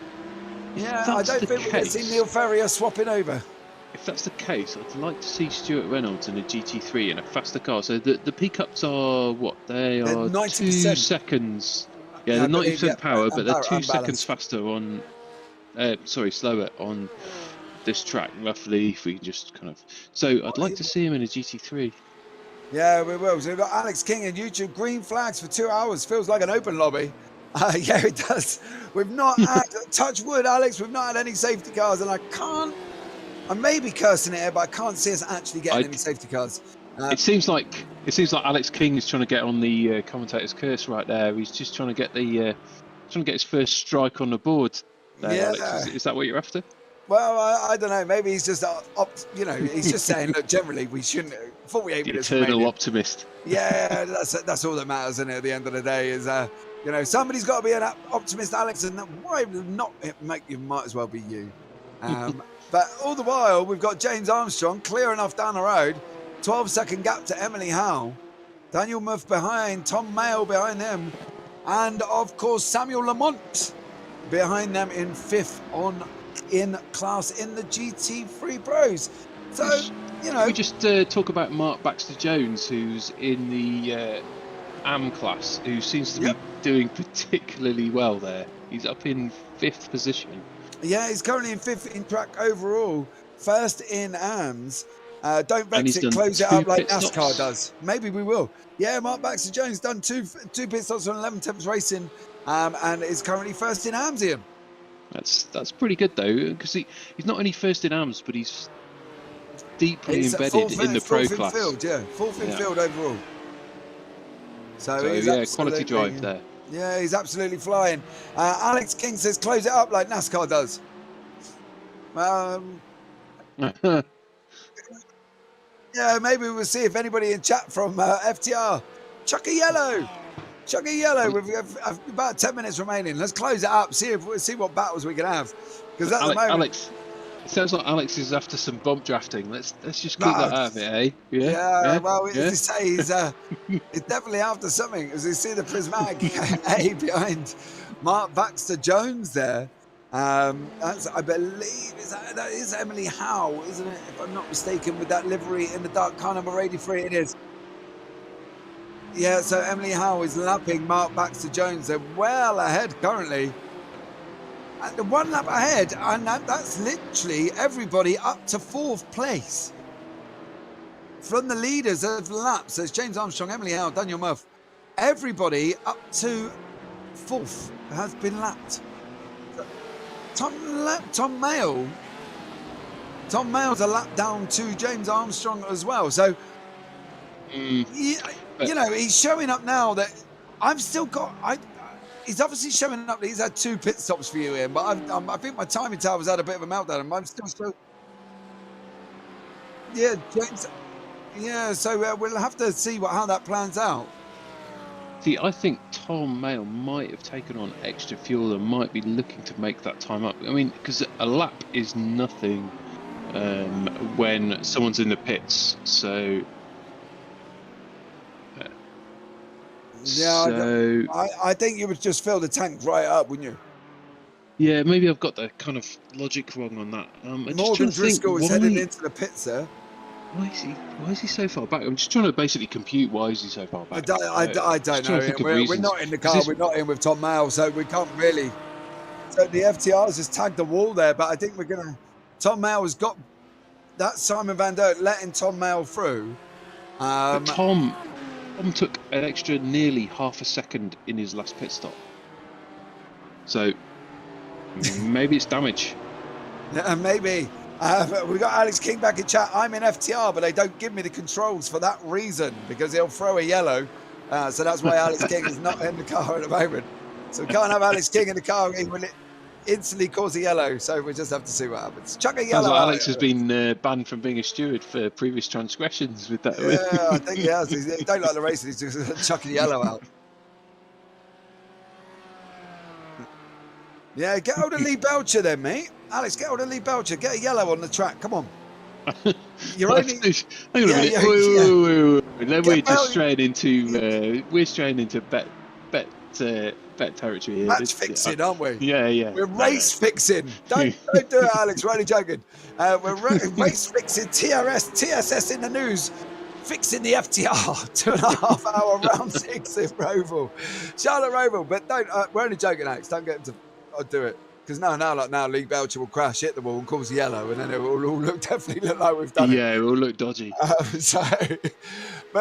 S1: Yeah, I don't think we're going to see Neil Farrier swapping over.
S2: If that's the case, I'd like to see Stuart Reynolds in a GT3 in a faster car. So the P-Cups are what? They are
S1: 90%.
S2: 2 seconds. Yeah, they're 90% power, but they're 2 seconds faster on. Slower on this track, roughly. If we just kind of. So I'd like to see him in a GT3.
S1: Yeah, we will. So we've got Alex King and YouTube. Green flags for 2 hours. Feels like an open lobby. Yeah, it does. We've not had, touch wood, Alex, we've not had any safety cars, and I may be cursing it here, but I can't see us actually getting any safety cars.
S2: It seems like Alex King is trying to get on the commentator's curse right there. He's just trying to get his first strike on the board. There,
S1: yeah.
S2: Alex. Is that what you're after?
S1: Well, I don't know. Maybe he's just, he's just saying, look, generally we shouldn't. 48 minutes.
S2: Eternal optimist.
S1: Yeah, that's all that matters, isn't it? At the end of the day, is somebody's got to be an optimist, Alex, and why not make you? Might as well be you. But all the while, we've got James Armstrong clear enough down the road. 12-second gap to Emily Howe. Daniel Muff behind, Tom Mayo behind them, and of course Samuel Lamont behind them in 5th in class in the GT3 Pros. So,
S2: we just talk about Mark Baxter-Jones, who's in the AM class, who seems to be doing particularly well there. He's up in 5th position. Yeah,
S1: he's currently in 5th in track overall, 1st in AMS. Don't vex it, close it up like NASCAR does. Maybe we will. Yeah, Mark Baxter-Jones done two pit stops on 11 Temps Racing, and is currently 1st in AMS here.
S2: That's pretty good though, because he's not only 1st in AMS, but he's deeply embedded in the pro class.
S1: Fourth in field overall. So
S2: quality drive there.
S1: Yeah, he's absolutely flying. Alex King says, close it up like NASCAR does. Yeah, maybe we'll see if anybody in chat from FTR. Chuck a yellow. We've about 10 minutes remaining. Let's close it up. See what battles we can have. Because at the moment,
S2: Alex, it sounds like Alex is after some bump drafting. Let's just keep that out of it, eh?
S1: Yeah. Well, as you say, he's definitely after something. As you see the prismatic A behind Mark Baxter-Jones there. That's, I believe, that is Emily Howe, isn't it? If I'm not mistaken, with that livery in the dark car number 83, it is. Yeah, so Emily Howe is lapping Mark Baxter-Jones. They're well ahead currently. And the 1 lap ahead, and that's literally everybody up to 4th place. From the leaders of laps, there's James Armstrong, Emily Howe, Daniel Muff. Everybody up to 4th has been lapped. Tom Mayo's a lap down to James Armstrong as well. So, he's showing up now that I've still got. He's obviously showing up that he's had 2 pit stops for you, Ian. But I think my timing tower's had a bit of a meltdown, and I'm still. Yeah, James. Yeah, so we'll have to see how that plans out.
S2: See, I think Tom Mayo might have taken on extra fuel and might be looking to make that time up. I mean, because a lap is nothing when someone's in the pits. So,
S1: I think you would just fill the tank right up, wouldn't you?
S2: Yeah, maybe I've got the kind of logic wrong on that.
S1: Morgan Driscoll is heading into the pits there.
S2: Why is he so far back? I'm just trying to basically compute why is he so far back.
S1: I don't know. We're not in the car. We're not in with Tom Mayo, so we can't really. So the FTRs just tagged the wall there, but I think we're going to... Tom Mayle has got that Simon Van Der letting Tom Mayle through.
S2: But Tom took an extra nearly half a second in his last pit stop. So maybe it's damage.
S1: Yeah, maybe. We got Alex King back in chat. I'm in FTR, but they don't give me the controls for that reason because he'll throw a yellow. So that's why Alex King is not in the car at the moment. So we can't have Alex King in the car. He will instantly cause a yellow. So we just have to see what happens. Chuck a yellow.
S2: Sounds like Alex has been banned from being a steward for previous transgressions with that.
S1: Yeah, I think he has. He don't like the racing. He's just chucking yellow out. Yeah, get hold of Lee Belcher then, mate. Alex, get hold of Lee Belcher. Get a yellow on the track. Come on. You're only...
S2: Hang on a minute. Wait. Then we're just straying into bet territory here.
S1: Match fixing, aren't we?
S2: Yeah.
S1: We're race fixing. Don't do it, Alex. We're only joking. We're race fixing. TSS in the news. Fixing the FTR 2.5 hour round 6 in Roval. Charlotte Roval. But don't. We're only joking, Alex. Don't get him to do it. Because now Lee Belcher will crash, hit the wall, and cause yellow, and then it will all definitely look like we've done it.
S2: Yeah, it will look dodgy.
S1: But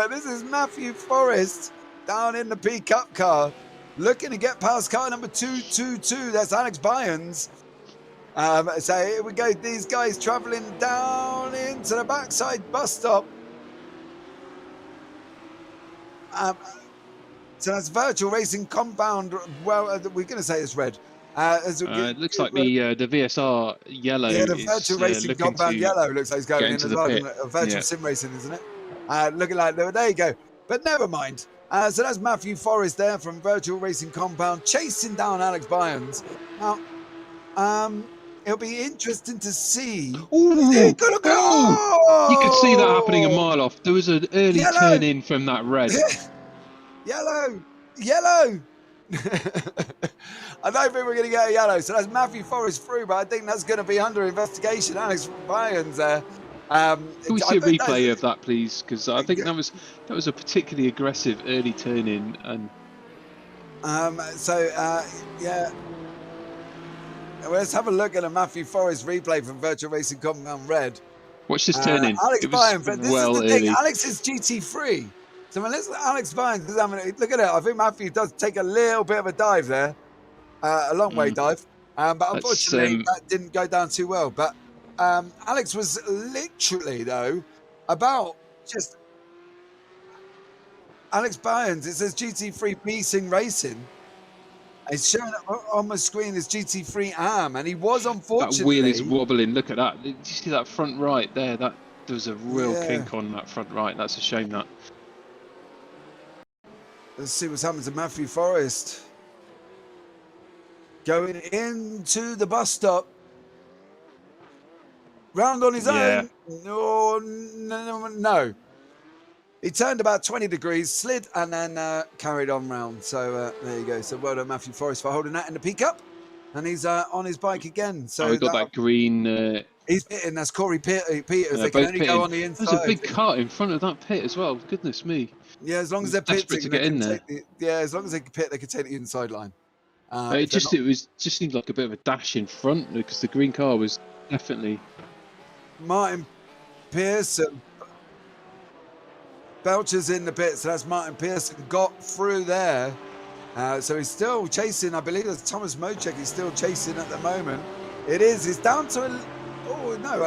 S1: this is Matthew Forrest down in the P-Cup car, looking to get past car number 222. That's Alex Byans. So here we go. These guys travelling down into the backside bus stop. So that's Virtual Racing Compound. Well, we're going to say it's red.
S2: It looks like the VSR yellow.
S1: Yeah, the Virtual Racing Compound yellow looks like it's going in as well. Virtual Sim Racing, isn't it? Looking like there you go. But never mind. So that's Matthew Forrest there from Virtual Racing Compound chasing down Alex Byans. Now, it'll be interesting to see.
S2: Ooh, you could see that happening a mile off. There was an early turn in from that red.
S1: Yellow. I don't think we're going to get a yellow. So that's Matthew Forrest through, but I think that's going to be under investigation. Alex Byans there.
S2: Can we see a replay of that, please? Because I think that was a particularly aggressive early turn in. And
S1: yeah. Well, let's have a look at a Matthew Forrest replay from Virtual Racing Compound Red.
S2: Watch this turn in.
S1: Alex Byans, but this
S2: well
S1: is the thing.
S2: early.
S1: Alex is GT3. So when Alex Byans is having look at it. I think Matthew does take a little bit of a dive there, a long way dive. But unfortunately, that didn't go down too well. But Alex was literally though about just Alex Byans. It says GT3 Beasing Racing. It's showing up on my screen as GT3 AM, and he was unfortunately.
S2: That wheel is wobbling. Look at that. Did you see that front right there? There was a real kink on that front right. That's a shame. That.
S1: Let's see what's happened to Matthew Forrest. Going into the bus stop. Round on his own. No. He turned about 20 degrees, slid, and then carried on round. So there you go. So well done, Matthew Forrest, for holding that in the P-Cup. And he's on his bike again. So
S2: we got that green...
S1: he's pitting. That's Corey Peters. They can only go on the inside.
S2: There's a big car in front of that pit as well. Goodness me.
S1: Yeah, as long as they're pitting,
S2: to get in there.
S1: As long as they can pit, they can take the inside line.
S2: It just seemed like a bit of a dash in front because the green car was definitely.
S1: Martin Pearson. Belcher's in the pit, so that's Martin Pearson got through there. So he's still chasing. I believe it's Thomas Mocek. He's still chasing at the moment. It is. It's down to a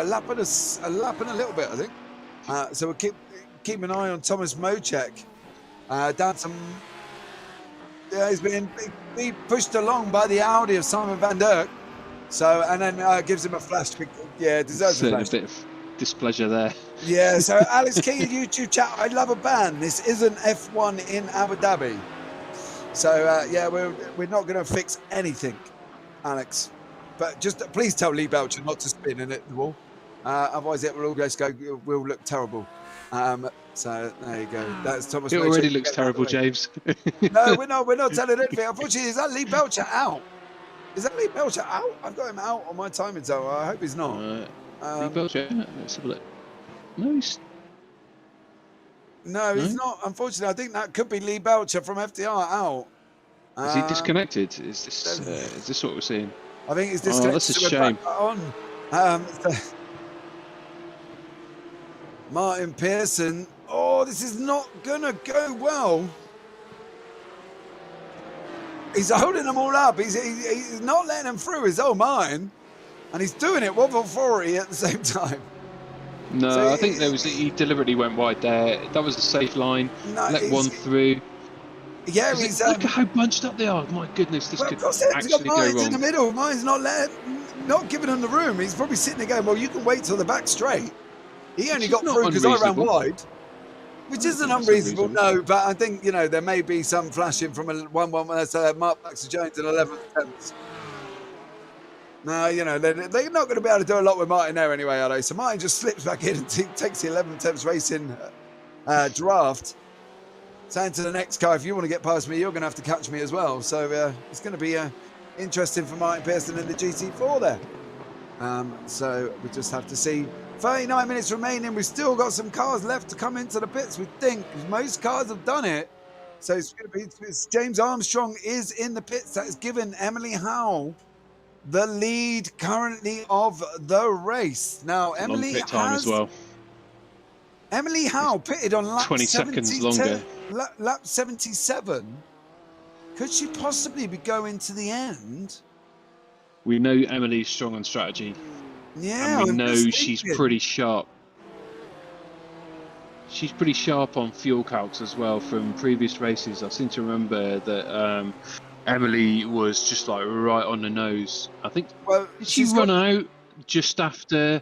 S1: lap and a little bit, I think. So we'll keep an eye on Thomas Mocek. Down to he's being pushed along by the Audi of Simon Van Der. So and then gives him a flash. Yeah, deserves a flash.
S2: A bit of displeasure there.
S1: Yeah. So Alex King in YouTube chat. I love a ban. This isn't F1 in Abu Dhabi. So yeah, we're not going to fix anything, Alex. But just please tell Lee Belcher not to spin and hit the wall. Otherwise, it will all just go. Will look terrible. So there you go. That's Thomas.
S2: It already looks terrible, James.
S1: No, we're not telling anything. Unfortunately, is that Lee Belcher out? Is that Lee Belcher out? I've got him out on my timing zone. I hope he's not.
S2: Lee Belcher. Let's have a look. No,
S1: he's not. Unfortunately, I think that could be Lee Belcher from FTR out.
S2: Is he disconnected? Is this what we're seeing?
S1: I think he's
S2: Oh, that's
S1: disconnected.
S2: a
S1: So we're
S2: shame.
S1: back on. Martin Pearson. Oh, this is not going to go well. He's holding them all up. He's not letting them through his own mine. And he's doing it with authority at the same time.
S2: No,
S1: So
S2: I think he deliberately went wide there. That was a safe line.
S1: No,
S2: Let one through.
S1: Yeah,
S2: Look at how bunched up they are. My goodness, this could
S1: he's
S2: actually
S1: got
S2: go
S1: Mines
S2: wrong.
S1: in the middle. Mines not giving him the room. He's probably sitting there going, well, you can wait till the back straight. He only got through because I ran wide. Which isn't unreasonable, no, but I think, you know, there may be some flashing from a 1-1, Mark Baxter-Jones in 11th attempts. No, you know, they're not going to be able to do a lot with Martin there anyway, are they? So Martin just slips back in and takes the 11th attempts racing draft. Saying to the next car, if you want to get past me, you're going to have to catch me as well. So it's going to be interesting for Martin Pearson in the GT4 there. So we just have to see. 39 minutes remaining. We've still got some cars left to come into the pits, we think. Most cars have done it. So it's going to be James Armstrong is in the pits. That has given Emily Howe the lead currently of the race. Now, Emily
S2: pit time as well.
S1: Emily Howe pitted on lap
S2: 20 seconds longer.
S1: Lap 77. Could she possibly be going to the end?
S2: We know Emily's strong on strategy.
S1: Yeah,
S2: and we know she's pretty sharp. She's pretty sharp on fuel calcs as well from previous races. I seem to remember that Emily was just like right on the nose. I think. Well, did she run out just after?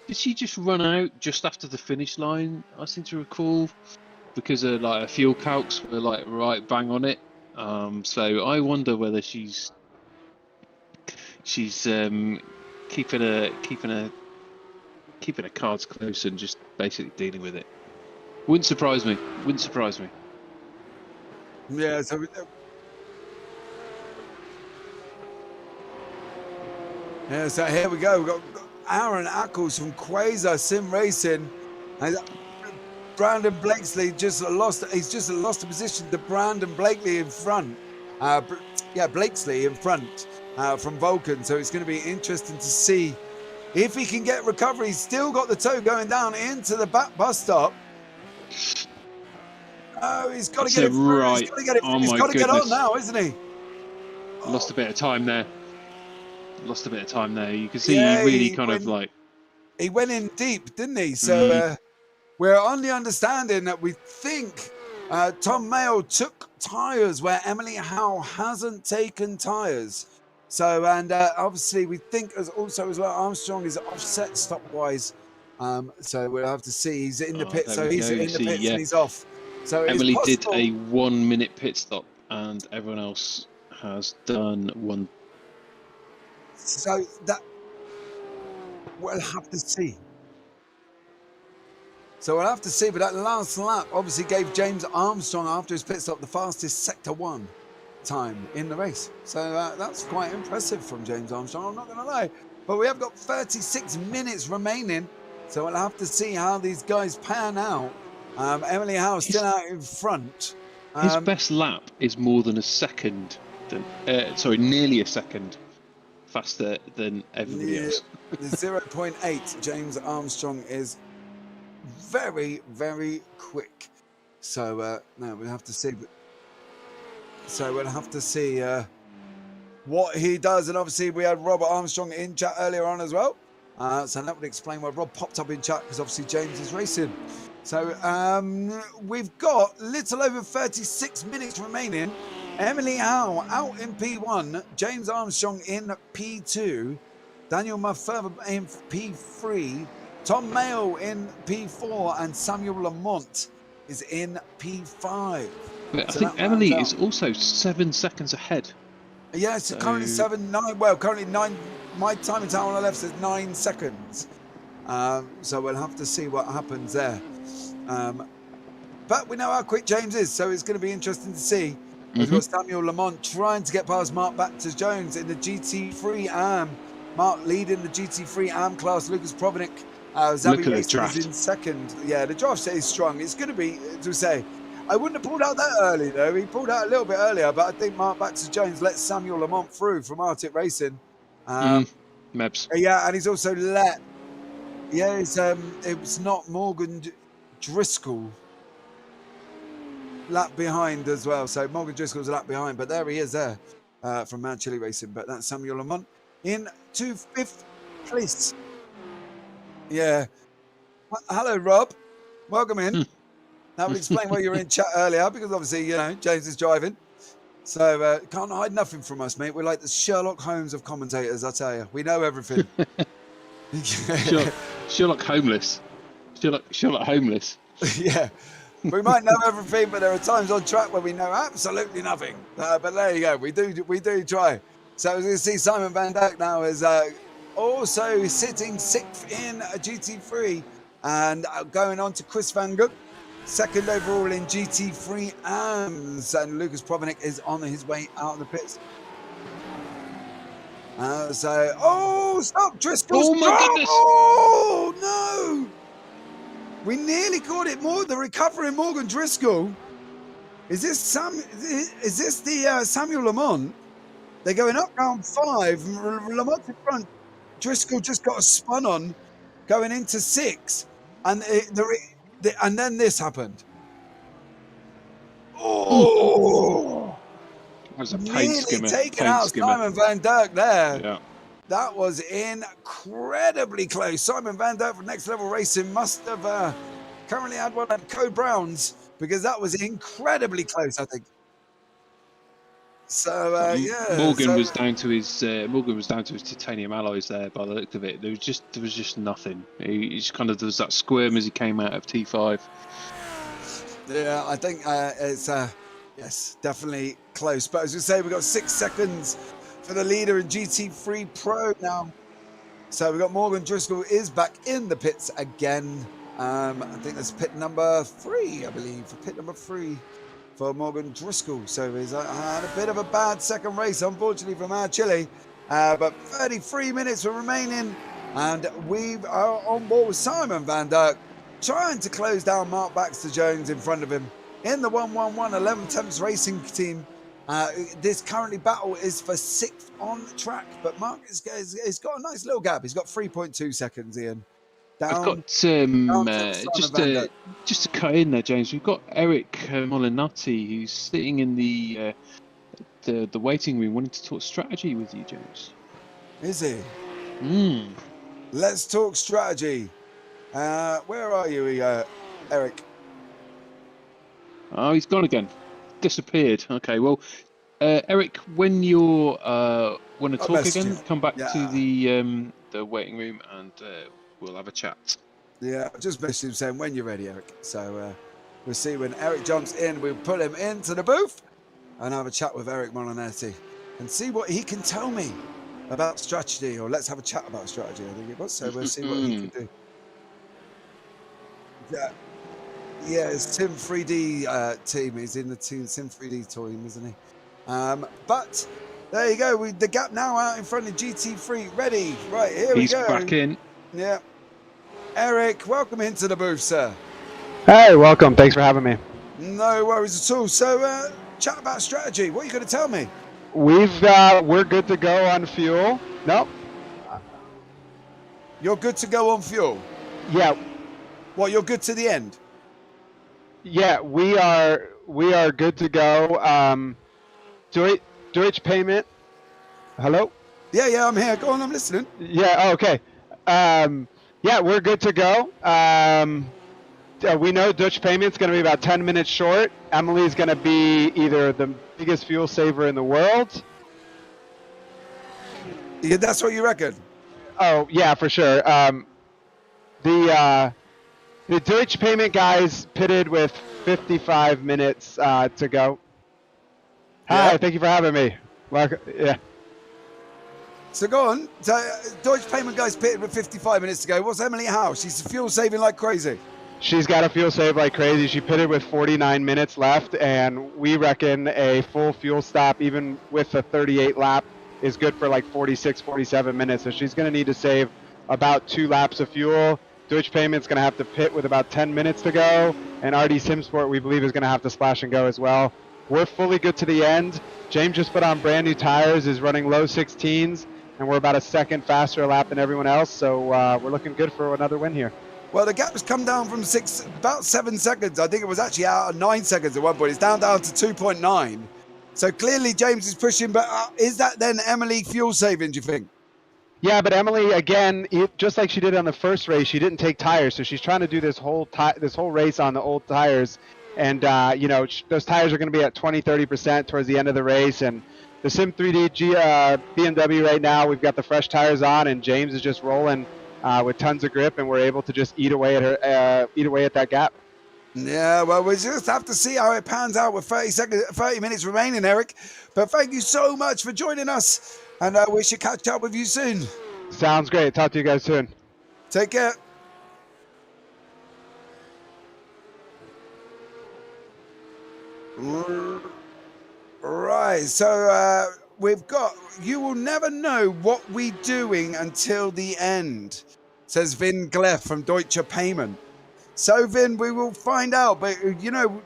S2: Did she just run out just after the finish line? I seem to recall because her like her fuel calcs were like right bang on it. So I wonder whether she's keeping her cards close and just basically dealing with it. Wouldn't surprise me. Wouldn't surprise me.
S1: Yeah. So. Yeah. So here we go. We've got Aaron Ackles from Quasar Sim Racing. And Brandon Blakesley just lost. He's just lost a position to Brandon Blakely in front. Blakesley in front. From Vulcan, so it's going to be interesting to see if he can get recovery. He's still got the toe going down into the back bus stop. Oh, he's got to get it through.
S2: Right.
S1: He's got to get it through.
S2: Oh,
S1: he's got to get on now, isn't he?
S2: Lost a bit of time there. Lost a bit of time there. You can see he really
S1: he went in deep, didn't he? So we're on the understanding that we think Tom Mayo took tyres where Emily Howe hasn't taken tyres. So, and obviously we think as well Armstrong is offset stop-wise. So we'll have to see. He's in the pit, so he's in the pits and he's off. So
S2: Emily did a 1 minute pit stop and everyone else has done one.
S1: So that we'll have to see. So we'll have to see, but that last lap obviously gave James Armstrong, after his pit stop, the fastest Sector 1 time in the race. So that's quite impressive from James Armstrong, I'm not going to lie. But we have got 36 minutes remaining, so we'll have to see how these guys pan out. Emily Howe still out in front.
S2: His best lap is more than a second, nearly a second faster than everybody else.
S1: The 0.8, James Armstrong is very, very quick. So no, we'll have to see. So we'll have to see what he does. And obviously we had Robert Armstrong in chat earlier on as well. So that would explain why Rob popped up in chat, because obviously James is racing. So we've got little over 36 minutes remaining. Emily Howe out in P1, James Armstrong in P2, Daniel Mafferber in P3, Tom Mayo in P4, and Samuel Lamont is in P5.
S2: But I think Emily is also 7 seconds ahead.
S1: Yeah, so currently 7-9. Well, currently 9. My time in town on the left says 9 seconds. So we'll have to see what happens there. But we know how quick James is, so it's going to be interesting to see. We've got Samuel Lamont trying to get past Mark Baxter-Jones in the GT3 AM. Mark leading the GT3 AM class. Lucas Provodnik, Zabi Racing is in second. Yeah, the draft is strong. It's going to be, to say, I wouldn't have pulled out that early though. He pulled out a little bit earlier, but I think Mark Baxter-Jones let Samuel Lamont through from Arctic Racing.
S2: Mebs.
S1: Yeah, and he's also let. Yeah, it was not Morgan Driscoll lap behind as well. So Morgan Driscoll's a lap behind, but there he is there from Mad Chili Racing. But that's Samuel Lamont into 5th place. Yeah. Hello, Rob. Welcome in. That would explain why you were in chat earlier, because obviously, James is driving. So can't hide nothing from us, mate. We're like the Sherlock Holmes of commentators, I tell you. We know everything.
S2: Sherlock Homeless. Sherlock Homeless.
S1: Yeah. We might know everything, but there are times on track where we know absolutely nothing. But there you go. We do try. So as you see, Simon Van Dijk now is also sitting 6th in a GT3 and going on to Chris Van Gook, 2nd overall in GT3 AMS, and Lucas Provenik is on his way out of the pits. Stop, Driscoll's
S2: Oh my goodness!
S1: Oh no! We nearly caught it. The recovering Morgan Driscoll. Is this the Samuel Lamont? They're going up round 5. Lamont in front. Driscoll just got a spun on, going into 6, and and then this happened. Oh!
S2: That was a paint skimmer.
S1: Taken out Simon Van Dijk there.
S2: Yeah.
S1: That was incredibly close. Simon Van Dijk from Next Level Racing must have currently had one at Code Browns, because that was incredibly close, I think. So
S2: Morgan was down to his titanium alloys there by the look of it. There was just nothing. He just kind of does that squirm as he came out of T5.
S1: Yeah, I think it's yes, definitely close. But as we say, we've got 6 seconds for the leader in GT3 Pro now. So we've got Morgan Driscoll is back in the pits again. I think that's pit number 3, I believe. Pit number 3 for Morgan Driscoll. So he's had a bit of a bad second race, unfortunately, for Mad Chili. But 33 minutes are remaining, and we are on board with Simon Van Dijk, trying to close down Mark Baxter-Jones in front of him in the 111 11 Temps Racing team. This currently battle is for 6th on track, but Mark has got a nice little gap. He's got 3.2 seconds, Ian.
S2: I've got just to cut in there, James. We've got Eric Molinatti, who's sitting in the waiting room, wanting to talk strategy with you, James.
S1: Is he? Let's talk strategy. Where are you, Eric?
S2: Oh, he's gone again. Disappeared. Okay, well, Eric, when you're want to talk again, come back to the waiting room and we'll have a chat.
S1: Yeah, I just messaged him saying when you're ready, Eric. So we'll see when Eric jumps in. We'll put him into the booth and have a chat with Eric Molinetti and see what he can tell me about strategy, or let's have a chat about strategy, I think it was. So we'll see what he can do. Yeah, it's SIM3D team. He's in the team SIM3D team, isn't he? But there you go. The gap now out in front of GT3. Ready? Right, here we go.
S2: He's back in.
S1: Yeah. Eric, welcome into the booth, sir.
S4: Hey, welcome. Thanks for having me.
S1: No worries at all. So, chat about strategy. What are you going to tell me?
S4: We're good to go on fuel. Nope.
S1: You're good to go on fuel?
S4: Yeah.
S1: Well, you're good to the end?
S4: Yeah, we are good to go. Deutsche Payment. Hello?
S1: Yeah, I'm here. Go on, I'm listening.
S4: Yeah, okay. Yeah, we're good to go. We know Deutsche Payment's going to be about 10 minutes short. Emily's going to be either the biggest fuel saver in the world.
S1: Yeah, that's what you reckon?
S4: Oh, yeah, for sure. The Deutsche Payment guys pitted with 55 minutes to go. Hi, thank you for having me. Yeah.
S1: So go on. So Deutsche Payment guys pitted with 55 minutes to go. What's Emily Howe? She's fuel saving like crazy.
S4: She's got a fuel save like crazy. She pitted with 49 minutes left, and we reckon a full fuel stop, even with a 38 lap, is good for like 46, 47 minutes. So she's going to need to save about 2 laps of fuel. Deutsche Payment's going to have to pit with about 10 minutes to go, and RD SimSport, we believe, is going to have to splash and go as well. We're fully good to the end. James just put on brand new tires, is running low 16s, and we're about a second faster a lap than everyone else. So we're looking good for another win here.
S1: Well, the gap has come down from about 7 seconds. I think it was actually out of 9 seconds at one point. It's down to 2.9. So clearly James is pushing, but is that then Emily fuel saving, do you think?
S4: Yeah, but Emily, again, just like she did on the first race, she didn't take tires. So she's trying to do this whole race on the old tires. And, you know, those tires are going to be at 20-30% towards the end of the race. And the SIM3D BMW right now, we've got the fresh tires on, and James is just rolling with tons of grip, and we're able to just eat away at that gap.
S1: Yeah, well, we just have to see how it pans out with 30 minutes remaining, Eric. But thank you so much for joining us, and we should catch up with you soon.
S4: Sounds great. Talk to you guys soon.
S1: Take care. Right, so we've got, you will never know what we're doing until the end, says Vin Gleff from Deutsche Payment. So, Vin, we will find out, but, you know,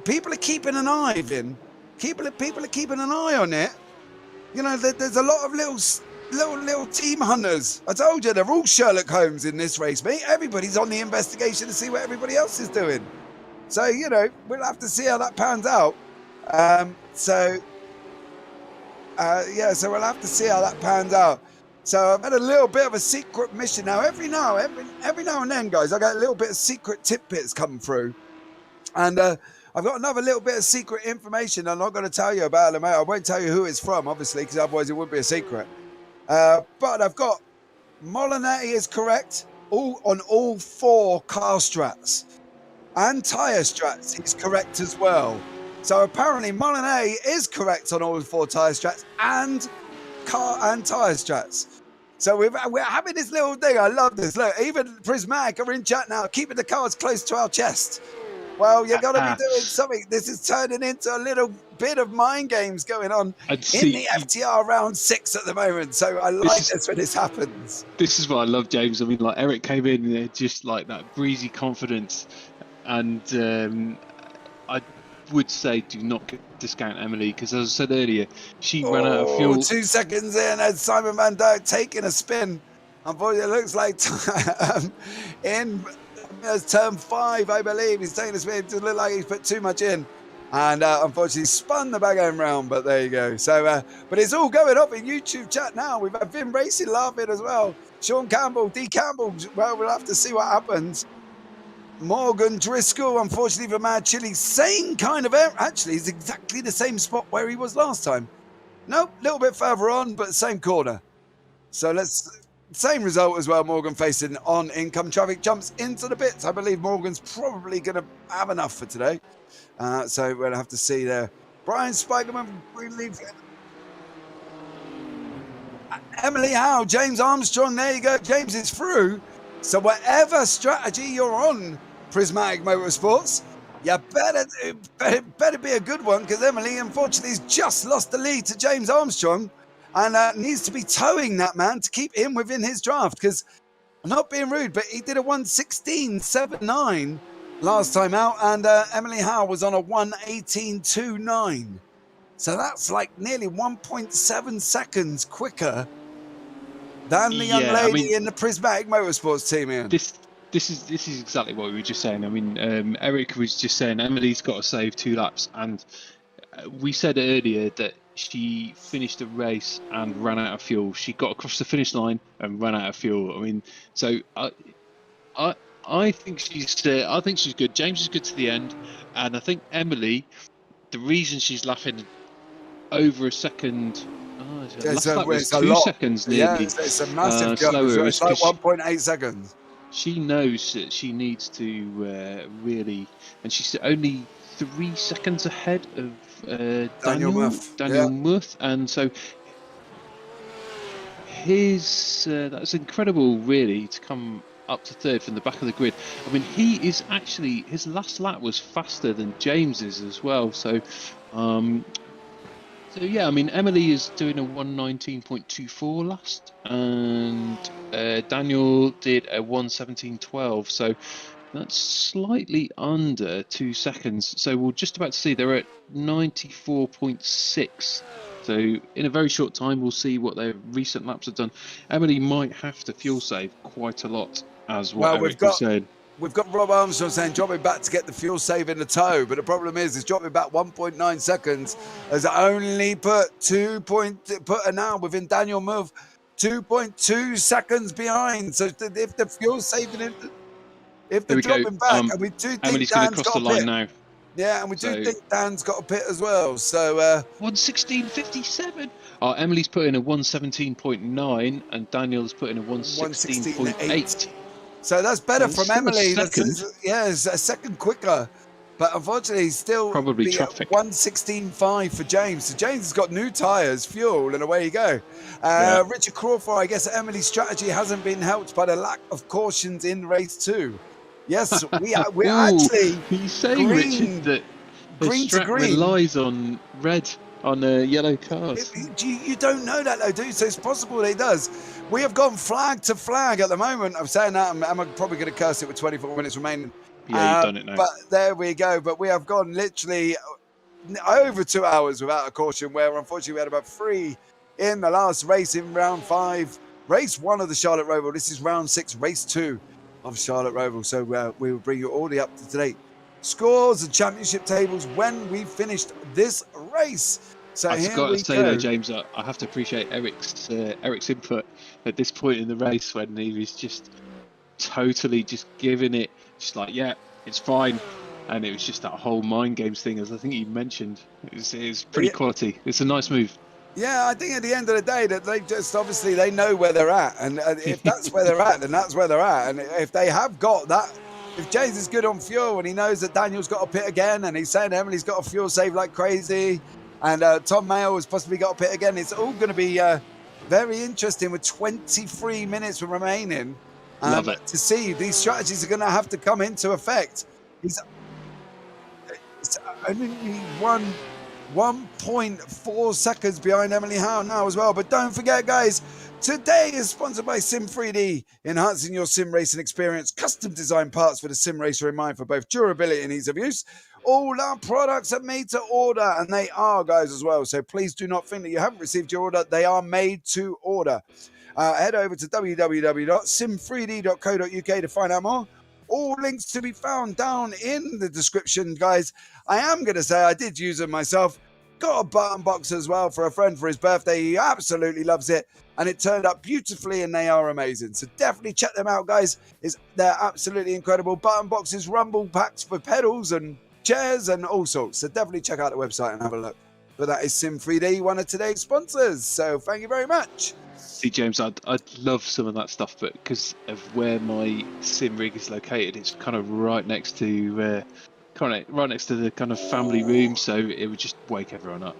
S1: people are keeping an eye, Vin. People are keeping an eye on it. You know, there's a lot of little team hunters. I told you, they're all Sherlock Holmes in this race, mate. Everybody's on the investigation to see what everybody else is doing. So, you know, we'll have to see how that pans out. So we'll have to see how that pans out. So I've had a little bit of a secret mission now. Every now and then, guys, I get a little bit of secret tidbits come through. And I've got another little bit of secret information I'm not going to tell you about it, mate. I won't tell you who it's from, obviously, because otherwise it would be a secret. But I've got Molinetti is correct on all 4 car strats. And tyre strats, he's correct as well. So apparently Molinetti is correct on all 4 tyre strats and car and tyre strats. So we're having this little thing. I love this. Look, even Prismatic are in chat now, keeping the cards close to our chest. Well, you've got to be doing something. This is turning into a little bit of mind games going on in the FTR round 6 at the moment. So I like this when this happens.
S2: This is what I love, James. I mean, like, Eric came in there just like that breezy confidence. And I would say do not discount Emily, because as I said earlier, she ran out of fuel.
S1: 2 seconds in, and Simon Van Dijk taking a spin. Unfortunately, it looks like in turn 5, I believe, he's taking a spin. It doesn't look like he's put too much in. And unfortunately spun the back end round, but there you go. So, but it's all going up in YouTube chat now. We've had Vin Racing laughing as well. Sean Campbell, D. Campbell, well, we'll have to see what happens. Morgan Driscoll, unfortunately for Mad Chili, same kind of error. Actually, he's exactly the same spot where he was last time. Nope, a little bit further on, but same corner. So same result as well. Morgan facing on income traffic, jumps into the bits. I believe Morgan's probably going to have enough for today. So we'll have to see there. Brian Spikerman from Greenleaf. Emily Howe, James Armstrong, there you go. James is through. So whatever strategy you're on, Prismatic Motorsports, you better be a good one, because Emily, unfortunately, has just lost the lead to James Armstrong and needs to be towing that man to keep him within his draft, because I'm not being rude, but he did a 1:16.79 last time out, and Emily Howe was on a 1:18.29. So that's like nearly 1.7 seconds quicker than the young lady in the Prismatic Motorsports team, Ian.
S2: This is exactly what we were just saying. I mean, Eric was just saying Emily's got to save 2 laps, and we said earlier that she finished the race and ran out of fuel. She got across the finish line and ran out of fuel. I mean, so I think she's good. James is good to the end, and I think Emily, the reason she's laughing over a second. Last lap was 2 seconds nearly.
S1: Yeah, it's a massive gap. It's like 1.8 seconds.
S2: She knows that she needs to really, and she's only 3 seconds ahead of Daniel Muth, and so that's incredible, really, to come up to 3rd from the back of the grid. I mean, his last lap was faster than James's as well. So yeah, I mean, Emily is doing a 1:19.24 last, and Daniel did a 1:17.12. So that's slightly under 2 seconds. So we're just about to see they're at 94.6 So in a very short time, we'll see what their recent laps have done. Emily might have to fuel save quite a lot, as what Eric was saying.
S1: We've got Rob Armstrong saying drop it back to get the fuel save in the toe, but the problem is dropping back 1.9 seconds has only put her now within Daniel Move 2.2 seconds behind. So if the fuel saving, if they're dropping back, and we do think
S2: Emily's going to cross the line now.
S1: Yeah, and we do think Dan's got a pit as well. So
S2: 1:16.57. Oh, Emily's put in a 1:17.9, and Daniel's put in a 1:16.8.
S1: So that's better
S2: Well,
S1: from Emily. It's a second quicker. But unfortunately, still
S2: probably traffic.
S1: 1:16.5 for James. So James has got new tyres, fuel, and away you go. Richard Crawford, I guess Emily's strategy hasn't been helped by the lack of cautions in race 2. Yes, we're actually.
S2: Are you saying, Richard, that the strat relies on red on yellow cars?
S1: You don't know that, though, do you? So it's possible that it does. We have gone flag to flag at the moment. I'm saying that, I'm probably going to curse it with 24 minutes remaining.
S2: Yeah, you've done it now.
S1: But there we go. But we have gone literally over 2 hours without a caution, where unfortunately we had about 3 in the last race in round 5. Race 1 of the Charlotte Roval. This is round 6, race 2 of Charlotte Roval. So we will bring you all the up-to-date scores and championship tables when we finished this race. So
S2: I forgot to say though, James, I have to appreciate Eric's input at this point in the race when he was just totally just giving it, just like, yeah, it's fine. And it was just that whole mind games thing, as I think you mentioned. It was pretty quality. It's a nice move.
S1: Yeah, I think at the end of the day that they just obviously they know where they're at, and if that's where they're at, then that's where they're at. And if they have got that, if James is good on fuel and he knows that Daniel's got a pit again, and he's saying Emily's got a fuel save like crazy, and Tom Mayo has possibly got a pit again, it's all going to be very interesting with 23 minutes remaining.
S2: Love it.
S1: To see these strategies are going to have to come into effect. It's only 1.4 seconds behind Emily Howe now as well. But don't forget, guys, today is sponsored by SIM3D, enhancing your sim racing experience. Custom designed parts for the sim racer in mind for both durability and ease of use. All our products are made to order, and they are, guys, as well. So please do not think that you haven't received your order. They are made to order. Head over to www.sim3d.co.uk to find out more. All links to be found down in the description, guys. I am going to say I did use them myself. Got a button box as well for a friend for his birthday. He absolutely loves it. And it turned out beautifully, and they are amazing. So definitely check them out, guys. They're absolutely incredible. Button boxes, rumble packs for pedals and chairs and all sorts. So definitely check out the website and have a look. But that is SIM3D, one of today's sponsors. So thank you very much.
S2: See, James, I'd love some of that stuff, but because of where my sim rig is located, it's kind of right next to the kind of family room, so it would just wake everyone up.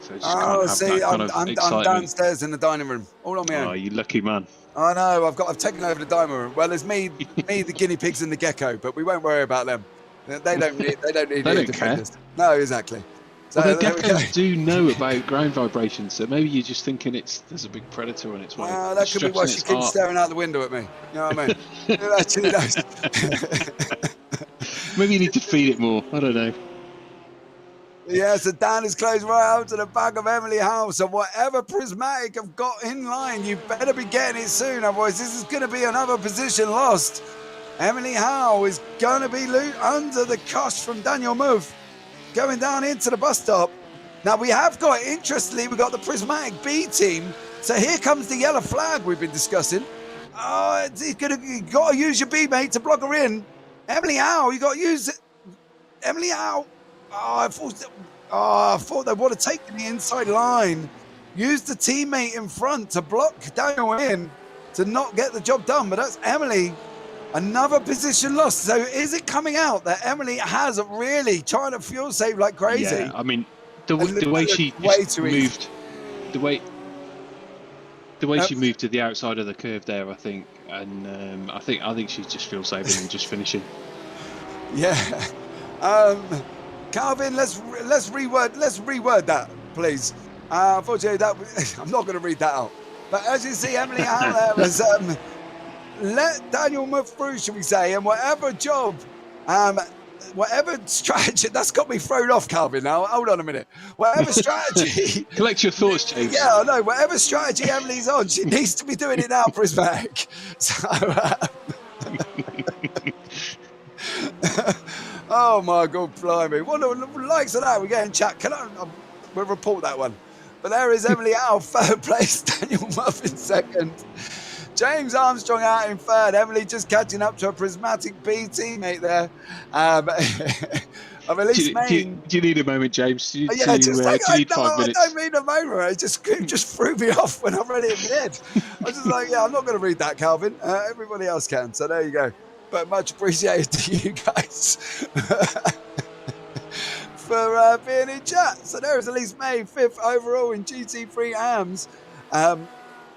S2: So I just can't have that kind of
S1: I'm downstairs in the dining room, all on my own.
S2: Oh, you lucky man!
S1: I know. I've taken over the dining room. Well, there's me, the guinea pigs, and the gecko, but we won't worry about them. They don't need. They don't
S2: care.
S1: No, exactly. So
S2: well, the geckos do know about ground vibrations, so maybe you're just thinking there's a big predator on its way.
S1: That could be why she keeps staring out the window at me. You know what I mean? It actually does.
S2: Maybe you need to feed it more. I don't know.
S1: Yeah, so Dan is close right up to the back of Emily Howe. So whatever Prismatic have got in line, you better be getting it soon. Otherwise, this is going to be another position lost. Emily Howe is going to be under the cosh from Daniel Move, going down into the bus stop. Now we have got, interestingly, we've got the Prismatic B team. So here comes the yellow flag we've been discussing. Oh, you got to use your B, mate, to block her in. Emily Howe, you got to use it. Emily Howe. I thought they would have taken the inside line. Use the teammate in front to block Daniel in to not get the job done. But that's Emily. Another position lost. So is it coming out that Emily has really trying to fuel save like crazy?
S2: Yeah, I mean, the way she moved, the way she moved to the outside of the curve there, I think, and I think she's just fuel saving and just finishing.
S1: Yeah. Calvin, let's reword that, please. Unfortunately, I'm not going to read that out. But as you see, Emily Howe there has let Daniel move through, shall we say, and whatever job whatever strategy, that's got me thrown off, Calvin. Now, hold on a minute. Whatever strategy,
S2: Collect your thoughts, James.
S1: yeah, I know. Whatever strategy Emily's on, she needs to be doing it now, Prismatic. So, oh my God, blimey! What are the likes of that? We're getting chat. We'll report that one. But there is Emily out, third place. Daniel Muffin second. James Armstrong out in third. Emily just catching up to a Prismatic B teammate there. Of Elise Main.
S2: Do you need a moment, James? Do you need 5 minutes?
S1: I don't mean a moment. It just threw me off when I read it in my head. I was just like, yeah, I'm not going to read that, Calvin. Everybody else can. So there you go. But much appreciated to you guys for being in chat. So there is Elise May, 5th overall in GT3 AMS.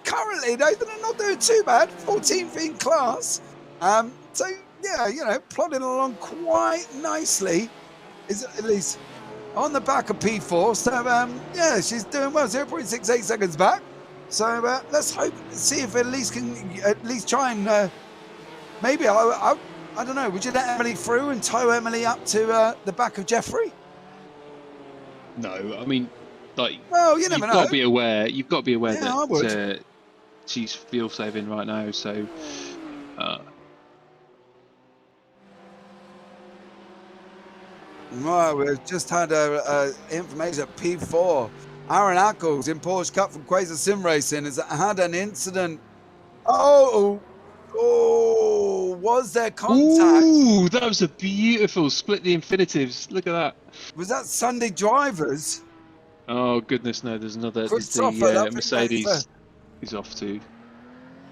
S1: Currently, they're not doing too bad. 14th in class. So, yeah, you know, plodding along quite nicely. Is at least on the back of P4. So, yeah, she's doing well. 0.68 seconds back. So, let's see if Elise can at least try and maybe, I don't know, would you let Emily through and tow Emily up to the back of Jeffrey?
S2: No, I mean, like,
S1: well, you never know.
S2: You've got to be aware
S1: Yeah,
S2: that she's fuel saving right now, so
S1: right, we've just had information at P4. Aaron Ackles in Porsche Cup from Quasar Sim Racing has had an incident. Oh, was there contact?
S2: Ooh, that was a beautiful split the infinitives. Look at that.
S1: Was that Sunday Drivers?
S2: Oh goodness, no! There's another.
S1: The
S2: Mercedes is off too.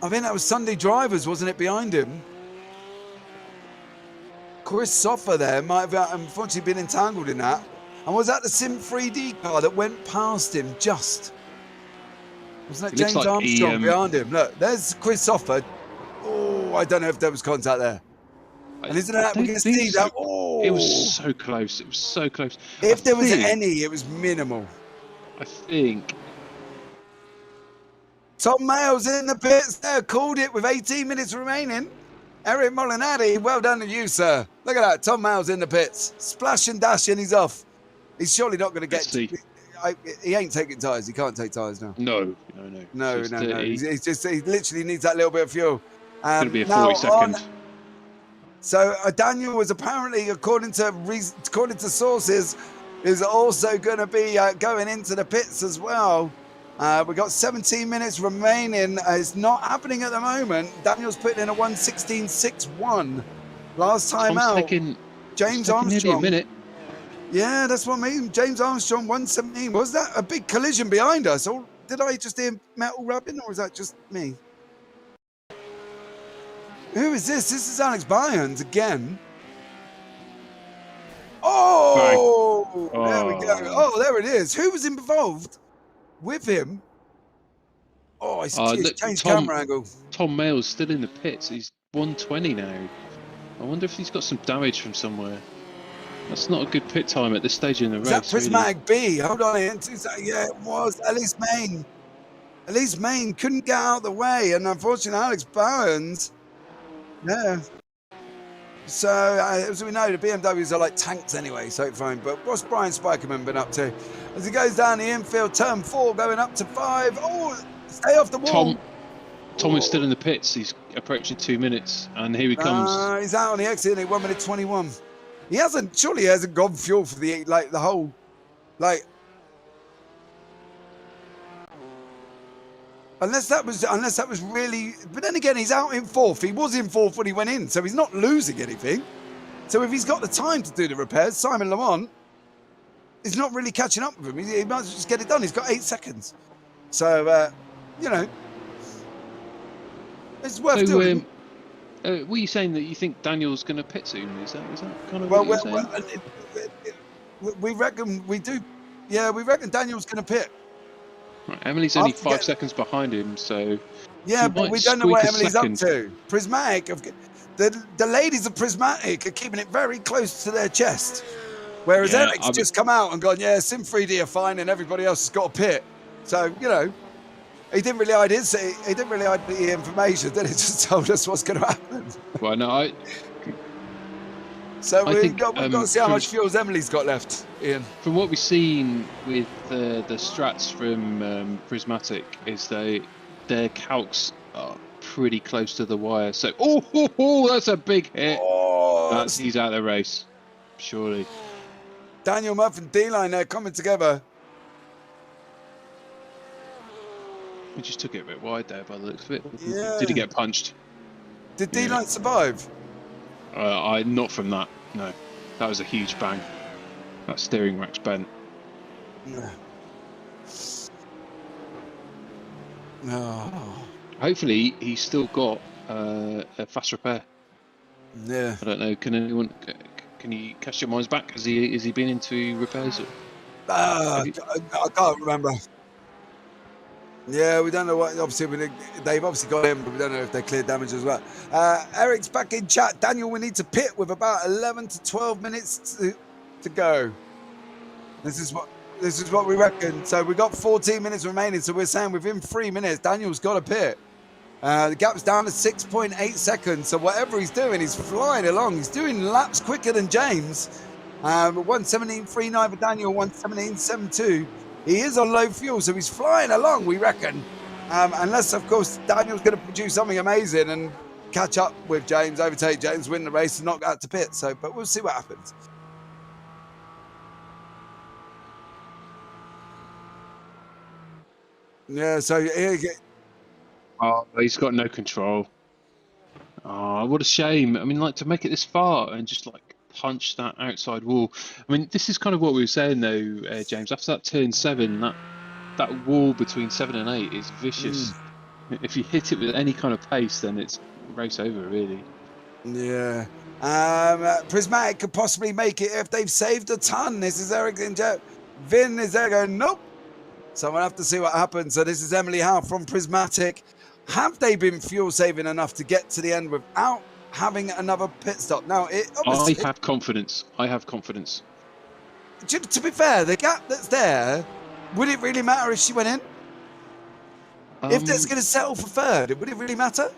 S1: I think that was Sunday Drivers, wasn't it, behind him? Chris Soffer there might have unfortunately been entangled in that. And was that the SIM3D car that went past him just? Wasn't that James Armstrong behind him? Look, there's Chris Soffer. Oh, I don't know if there was contact there. And isn't that, we can see that. Oh,
S2: it was so close. It was so close.
S1: If there was any, it was minimal.
S2: I think.
S1: Tom Mayall's in the pits there, called it with 18 minutes remaining. Eric Molinari, well done to you, sir. Look at that, Tom Mayall's in the pits. Splash and dash and he's off. He's surely not going to get... He ain't taking tyres. He can't take tyres now.
S2: No.
S1: No. He's just, he literally needs that little bit of fuel.
S2: It's going to be a 40-second.
S1: So Daniel was apparently, according to sources, is also going to be going into the pits as well. We've got 17 minutes remaining. It's not happening at the moment. Daniel's putting in a 1:16.61. Last time out, James Armstrong.
S2: A minute.
S1: Yeah, that's what I mean. James Armstrong, 1:17. Was that a big collision behind us? Or did I just hear metal rubbing, or is that just me? Who is this? This is Alex Byans again. Oh, there we go. Oh, there it is. Who was involved with him? Oh, he's changed camera angle.
S2: Tom Mayall's still in the pits. He's 120 now. I wonder if he's got some damage from somewhere. That's not a good pit time at this stage in the race.
S1: Is that Prismatic B? Hold on here. Yeah, it was. Elise Main couldn't get out of the way, and unfortunately, Alex Bowens. Yeah. So, as we know, the BMWs are like tanks anyway, so it's fine. But what's Brian Spikerman been up to? As he goes down the infield, turn 4, going up to 5. Oh, stay off the wall.
S2: Tom is still in the pits. He's approaching 2 minutes, and here he comes.
S1: He's out on the exit at 1:21. Surely he hasn't gone fuel for the whole, unless that was really, but then again, he's out in 4th. He was in 4th when he went in, so he's not losing anything. So if he's got the time to do the repairs, Simon Lamont is not really catching up with him. He might as well just get it done. He's got 8 seconds. So, it's worth doing.
S2: Were you saying that you think Daniel's going to pit soon? Is that kind of what you're saying?
S1: We reckon we do. Yeah, we reckon Daniel's going to pit.
S2: Right, Emily's only 5 seconds behind him, so...
S1: Yeah, but we don't know what Emily's up to. Prismatic, the ladies of Prismatic are keeping it very close to their chest. Whereas Eric's just come out and gone, yeah, SIM3D are fine and everybody else has got a pit. So, he didn't really hide the information, then he just told us what's going to happen.
S2: Well, no,
S1: So
S2: I
S1: we've
S2: think,
S1: got to see how much fuels Emily's got left, Ian.
S2: From what we've seen with the strats from Prismatic, is their calcs are pretty close to the wire. So, that's a big hit.
S1: Oh,
S2: He's out of the race, surely.
S1: Daniel Muff and D-Line there coming together.
S2: He just took it a bit wide there by the looks of it.
S1: Yeah.
S2: Did he get punched?
S1: Did D-Line survive?
S2: Not from that, no. That was a huge bang. That steering rack's bent.
S1: No. No.
S2: Hopefully, he's still got a fast repair.
S1: Yeah.
S2: I don't know. Can you cast your minds back? Has he been into repairs?
S1: I can't remember. Yeah, we don't know what. Obviously, they've obviously got him, but we don't know if they cleared damage as well. Eric's back in chat. Daniel, we need to pit with about 11 to 12 minutes to go. This is what we reckon. So we've got 14 minutes remaining. So we're saying within 3 minutes, Daniel's got to pit. The gap's down to 6.8 seconds. So whatever he's doing, he's flying along. He's doing laps quicker than James. 1:17.39 for Daniel, 1:17.72. He is on low fuel, so he's flying along, we reckon. Unless, of course, Daniel's going to produce something amazing and catch up with James, overtake James, win the race and not go out to pit. So, but we'll see what happens. Yeah, so here
S2: he's got no control. Oh, what a shame. I mean, like, to make it this far and just, like, punch that outside wall. I mean, this is kind of what we were saying, though, James. After that turn 7, that wall between 7 and 8 is vicious. If you hit it with any kind of pace, then it's race over, really.
S1: Yeah. Prismatic could possibly make it if they've saved a ton. This is Eric and Jeff. Vin is there going, nope. So we'll have to see what happens. So this is Emily Howe from Prismatic. Have they been fuel saving enough to get to the end without having another pit stop? Now,
S2: I have confidence.
S1: To be fair, the gap that's there, would it really matter if she went in? If that's going to settle for third, would it really matter?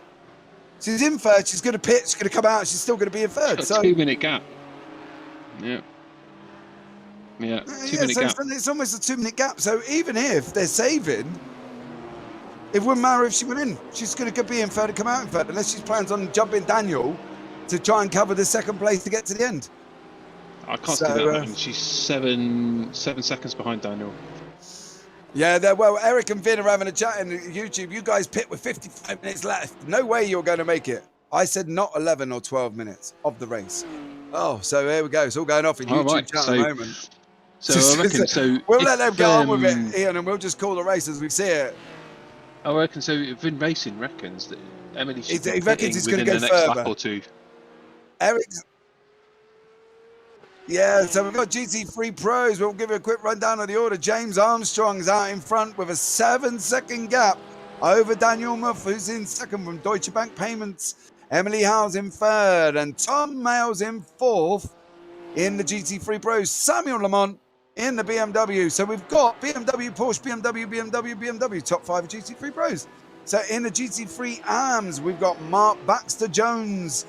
S1: She's in third, she's going to pit, she's going to come out, she's still going to be in third.
S2: So 2 minute gap. Yeah. Yeah, 2 minute gap.
S1: It's almost a 2 minute gap. So even if they're saving, it wouldn't matter if she went in. She's going to be in third and come out in third, unless she plans on jumping Daniel to try and cover the second place to get to the end.
S2: I can't see that happening. She's seven seconds behind Daniel.
S1: Yeah, well, Eric and Vin are having a chat in YouTube. You guys pit with 55 minutes left. No way you're going to make it. I said not 11 or 12 minutes of the race. Oh, so there we go. It's all going off in YouTube chat at the moment.
S2: So I reckon,
S1: we'll let them go on with it, Ian, and we'll just call the race as we see it.
S2: I reckon so. Vin Racing reckons that Emily should
S1: he reckons he's going to go
S2: the next
S1: further.
S2: lap or two.
S1: Eric's. Yeah, so we've got GT3 Pros. We'll give you a quick rundown of the order. James Armstrong's out in front with a 7-second gap over Daniel Muff, who's in second from Deutsche Bank Payments. Emily Howe's in third, and Tom Mayall's in fourth in the GT3 Pros. Samuel Lamont in the BMW. So we've got BMW, Porsche, BMW, top 5 of GT3 Pros. So in the GT3 ARMS, we've got Mark Baxter Jones.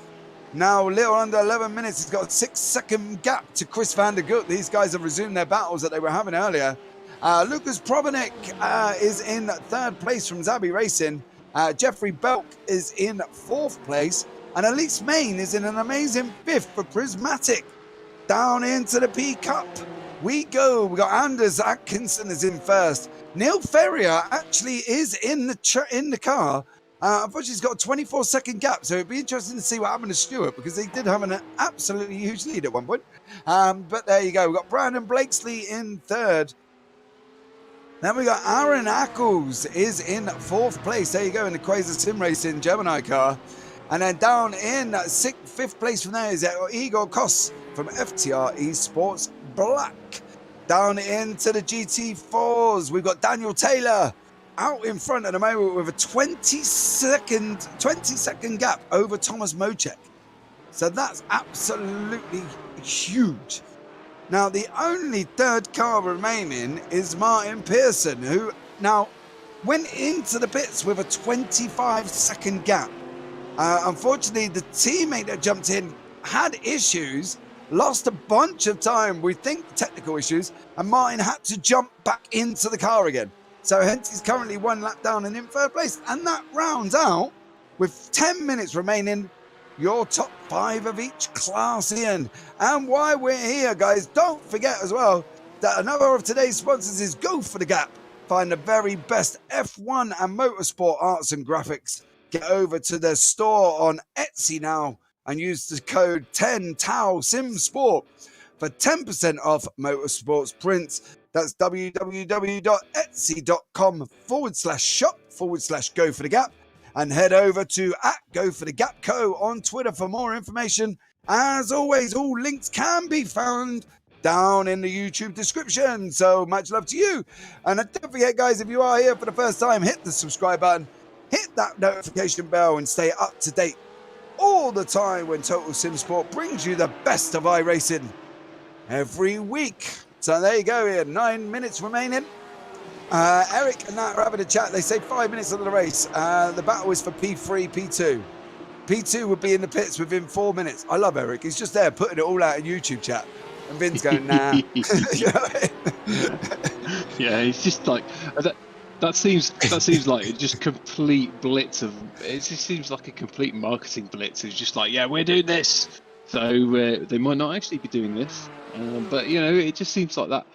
S1: Now, a little under 11 minutes. He's got a 6-second gap to Chris van der Gut. These guys have resumed their battles that they were having earlier. Lucas Probanik is in third place from Zabi Racing. Jeffrey Belk is in fourth place. And Elise Main is in an amazing fifth for Prismatic. Down into the P Cup we go. We got Anders Atkinson is in first. Neil Ferrier actually is in the car. Unfortunately, he's got a 24-second gap, so it'd be interesting to see what happened to Stewart, because they did have an absolutely huge lead at one point. But there you go. We've got Brandon Blakesley in third. Then we got Aaron Ackles is in fourth place. There you go, in the Quasar Sim Racing Gemini car. And then down in fifth place from there is Igor Kos from FTR Esports Black. Down into the GT4s, we've got Daniel Taylor out in front at the moment with a 20-second gap over Thomas Mocek. So that's absolutely huge. Now, the only third car remaining is Martin Pearson, who now went into the pits with a 25-second gap. Unfortunately, the teammate that jumped in had issues, lost a bunch of time, we think technical issues, and Martin had to jump back into the car again. So hence he's currently 1 lap down and in 3rd place. And that rounds out, with 10 minutes remaining, your top 5 of each class, Ian. And while we're here, guys, don't forget as well that another of today's sponsors is Go For The Gap. Find the very best F1 and motorsport arts and graphics. Get over to their store on Etsy now and use the code 10TAOSIMSPORT for 10% off motorsports prints. That's www.etsy.com/shop/Go For The Gap. And head over to @GoForTheGapCo on Twitter for more information. As always, all links can be found down in the YouTube description. So much love to you. And don't forget, guys, if you are here for the first time, hit the subscribe button, hit that notification bell, and stay up to date all the time when Total Sim Sport brings you the best of iRacing every week. So there you go, Ian. 9 minutes remaining. Eric and Nat are having a chat. They say 5 minutes of the race. The battle is for P3, P2. P2 would be in the pits within 4 minutes. I love Eric. He's just there putting it all out in YouTube chat. And Vin's going, nah.
S2: Yeah, it's just like that seems like a just complete blitz of. It just seems like a complete marketing blitz. It's just like, yeah, we're doing this. So they might not actually be doing this, but you know, it just seems like that.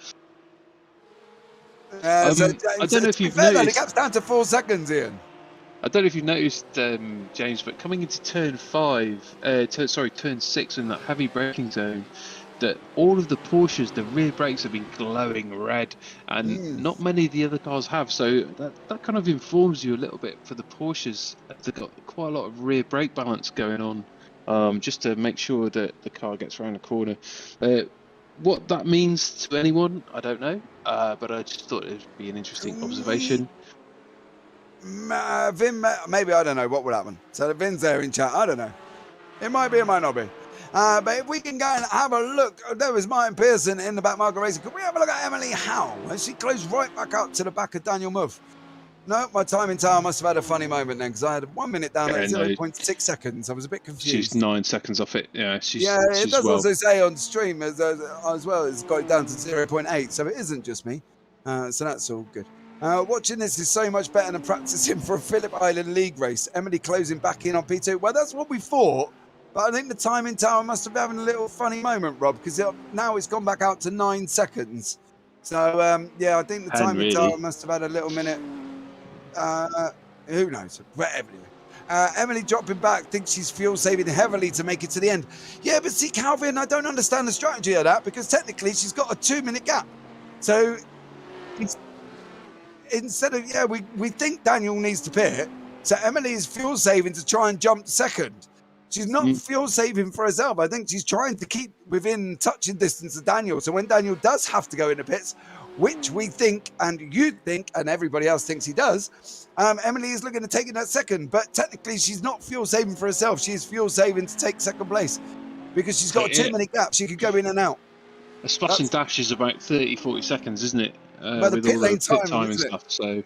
S2: I don't know if you've noticed.
S1: The gap's down to 4 seconds, Ian.
S2: I don't know if you've noticed, James, but coming into turn 6 in that heavy braking zone, that all of the Porsches, the rear brakes have been glowing red, and not many of the other cars have. So that kind of informs you a little bit for the Porsches. They've got quite a lot of rear brake balance going on, just to make sure that the car gets around the corner. What that means to anyone, I don't know, but I just thought it would be an interesting observation.
S1: Vin, maybe, I don't know what will happen. So the Vin's there in chat. I don't know. It might be, it might not be. But if we can go and have a look, there was Martin Pearson in the back marker racing. Can we have a look at Emily Howe as she closed right back up to the back of Daniel Muff? No, my timing tower must have had a funny moment then, because I had 1 minute down at 0.6 seconds. I was a bit confused.
S2: She's 9 seconds off it. Yeah, she's
S1: it does also say on stream as well. It's got it down to 0.8, so it isn't just me. So that's all good. Watching this is so much better than practicing for a Phillip Island League race. Emily closing back in on P2. Well, that's what we thought. But I think the timing tower must have been having a little funny moment, Rob, because now it's gone back out to 9 seconds. So, yeah, I think the timing tower must have had a little minute. Who knows? Whatever. Emily dropping back, thinks she's fuel saving heavily to make it to the end. Yeah, but see, Calvin, I don't understand the strategy of that, because technically she's got a 2 minute gap. So instead of, we think Daniel needs to pit. So Emily is fuel saving to try and jump second. She's not fuel saving for herself. I think she's trying to keep within touching distance of Daniel. So when Daniel does have to go in the pits, which we think, and you think, and everybody else thinks he does, Emily is looking to take in that second. But technically, she's not fuel saving for herself. She is fuel saving to take second place because she's got a 2 minute gap. She could go in and out.
S2: A splash and dash is about 30-40 seconds, isn't it?
S1: But the pit lane time
S2: and stuff. So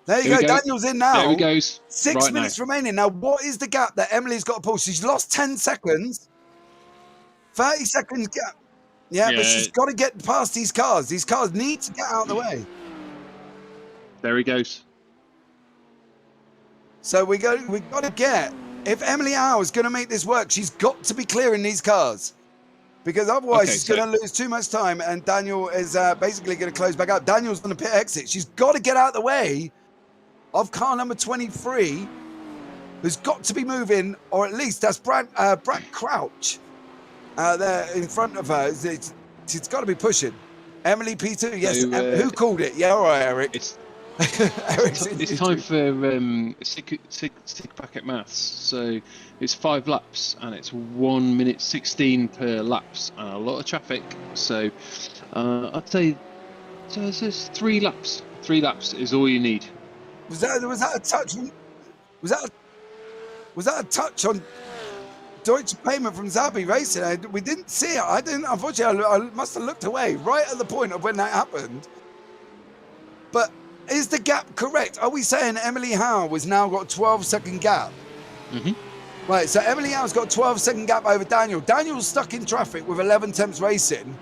S1: there you go. Daniel's in now.
S2: There he goes.
S1: 6 minutes remaining. Now, what is the gap that Emily's got to pull? She's lost 10 seconds. 30 seconds gap. Yeah, but she's got to get past these cars. These cars need to get out of the way.
S2: There he goes.
S1: So we got to get. If Emily Howe is going to make this work, she's got to be clearing these cars. Because otherwise she's going to lose too much time, and Daniel is basically going to close back up. Daniel's on the pit exit. She's got to get out of the way of car number 23, who's got to be moving, or at least that's Brad Crouch there in front of her. She's got to be pushing. Emily P2, yes. So, who called it? Yeah, all right, Eric.
S2: It's time for stick packet maths. So it's 5 laps and it's 1 minute 16 per laps and a lot of traffic. So I'd say there's 3 laps. 3 laps is all you need.
S1: Was that a touch? Was that a touch on Deutsche Payment from Zabi Racing? We didn't see it. I didn't. Unfortunately, I must have looked away right at the point of when that happened. But is the gap correct? Are we saying Emily Howe has now got a 12-second gap? Right, so Emily Howe's got a 12-second gap over Daniel. Daniel's stuck in traffic with 11 temps racing.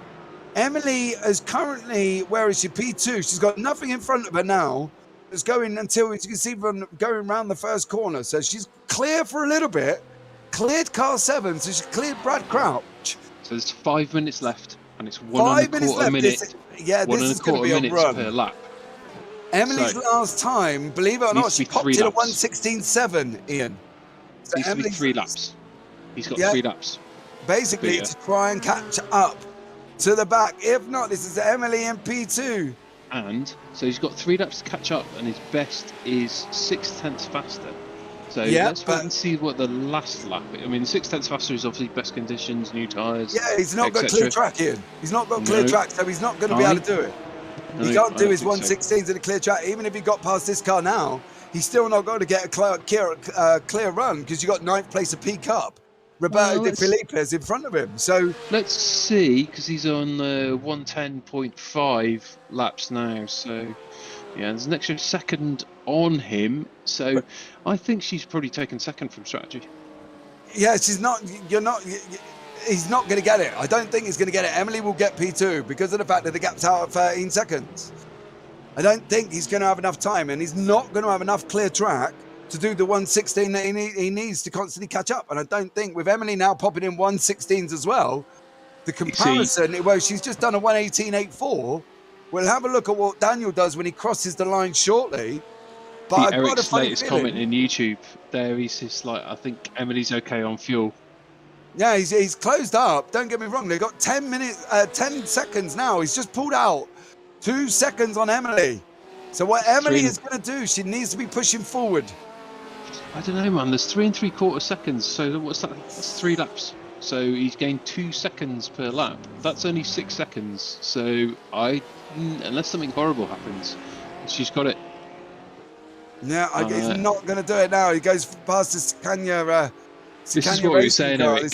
S1: Emily is currently, where is she? P2. She's got nothing in front of her now. It's going until, as you can see, from going around the first corner. So she's clear for a little bit. Cleared car 7, so she's cleared Brad Crouch.
S2: So there's 5 minutes left, and it's 1.25 minutes.
S1: This is going to be a run
S2: per lap.
S1: Emily's last time, believe it or not, she popped in at 1:16.7, Ian. So
S2: needs to be 3 laps. He's got 3 laps.
S1: Basically, to try and catch up to the back. If not, this is Emily in P2.
S2: And so he's got 3 laps to catch up, and his best is 6/10 faster. So let's wait and see what the last lap. I mean, 6/10 faster is obviously best conditions, new tyres.
S1: Yeah, he's not got clear track, Ian. He's not got clear track, so he's not going to be able to do it. He can't do his 1:16s in a clear track. Even if he got past this car now, he's still not going to get a clear run because you got 9th place of P Cup. Roberto De Felipe is in front of him. So
S2: let's see, because he's on 110.5 laps now. So yeah, there's an extra second on him. So I think she's probably taken second from strategy.
S1: Yeah, she's not. He's not going to get it. I don't think he's going to get it. Emily will get P2 because of the fact that the gap's out at 13 seconds. I don't think he's going to have enough time, and he's not going to have enough clear track to do the 1:16 that he needs to constantly catch up. And I don't think, with Emily now popping in 1:16s as well, the comparison, well, she's just done a 1:18.84. We'll have a look at what Daniel does when he crosses the line shortly. But
S2: Eric's latest comment in YouTube there, he's just like, I think Emily's okay on fuel.
S1: Yeah, he's closed up. Don't get me wrong. They've got 10 seconds now. He's just pulled out 2 seconds on Emily. So what Emily is going to do, she needs to be pushing forward.
S2: I don't know, man. There's 3 3/4 seconds. So what's that? That's 3 laps. So he's gained 2 seconds per lap. That's only 6 seconds. So unless something horrible happens, she's got it.
S1: Yeah, he's not going to do it now. He goes past the Scania.
S2: This is what we were saying, Eric.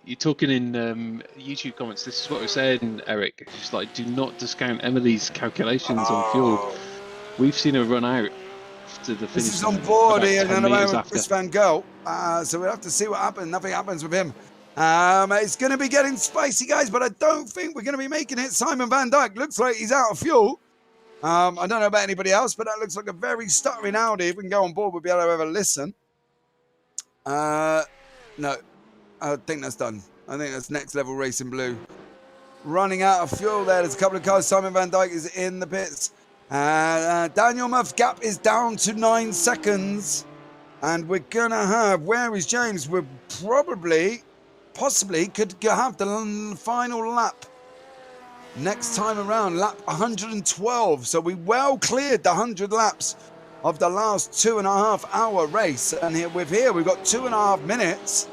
S2: You're talking in YouTube comments. This is what we're saying, Eric. Just like, do not discount Emily's calculations on fuel. We've seen her run out to the finish.
S1: This is on board here in a moment with Chris Van Gogh. So we'll have to see what happens. Nothing happens with him. It's going to be getting spicy, guys, but I don't think we're going to be making it. Simon Van Dijk looks like he's out of fuel. I don't know about anybody else, but that looks like a very stuttering Audi. If we can go on board, we'll be able to have a listen. No, I think that's done. I think that's next level racing blue. Running out of fuel there. There's a couple of cars. Simon Van Dijk is in the pits. Daniel Muff's gap is down to 9 seconds. And we're going to have, where is James? We're possibly could have the final lap. Next time around, lap 112. So we well cleared the 100 laps of the last 2.5 hour race. And here we've got 2.5 minutes.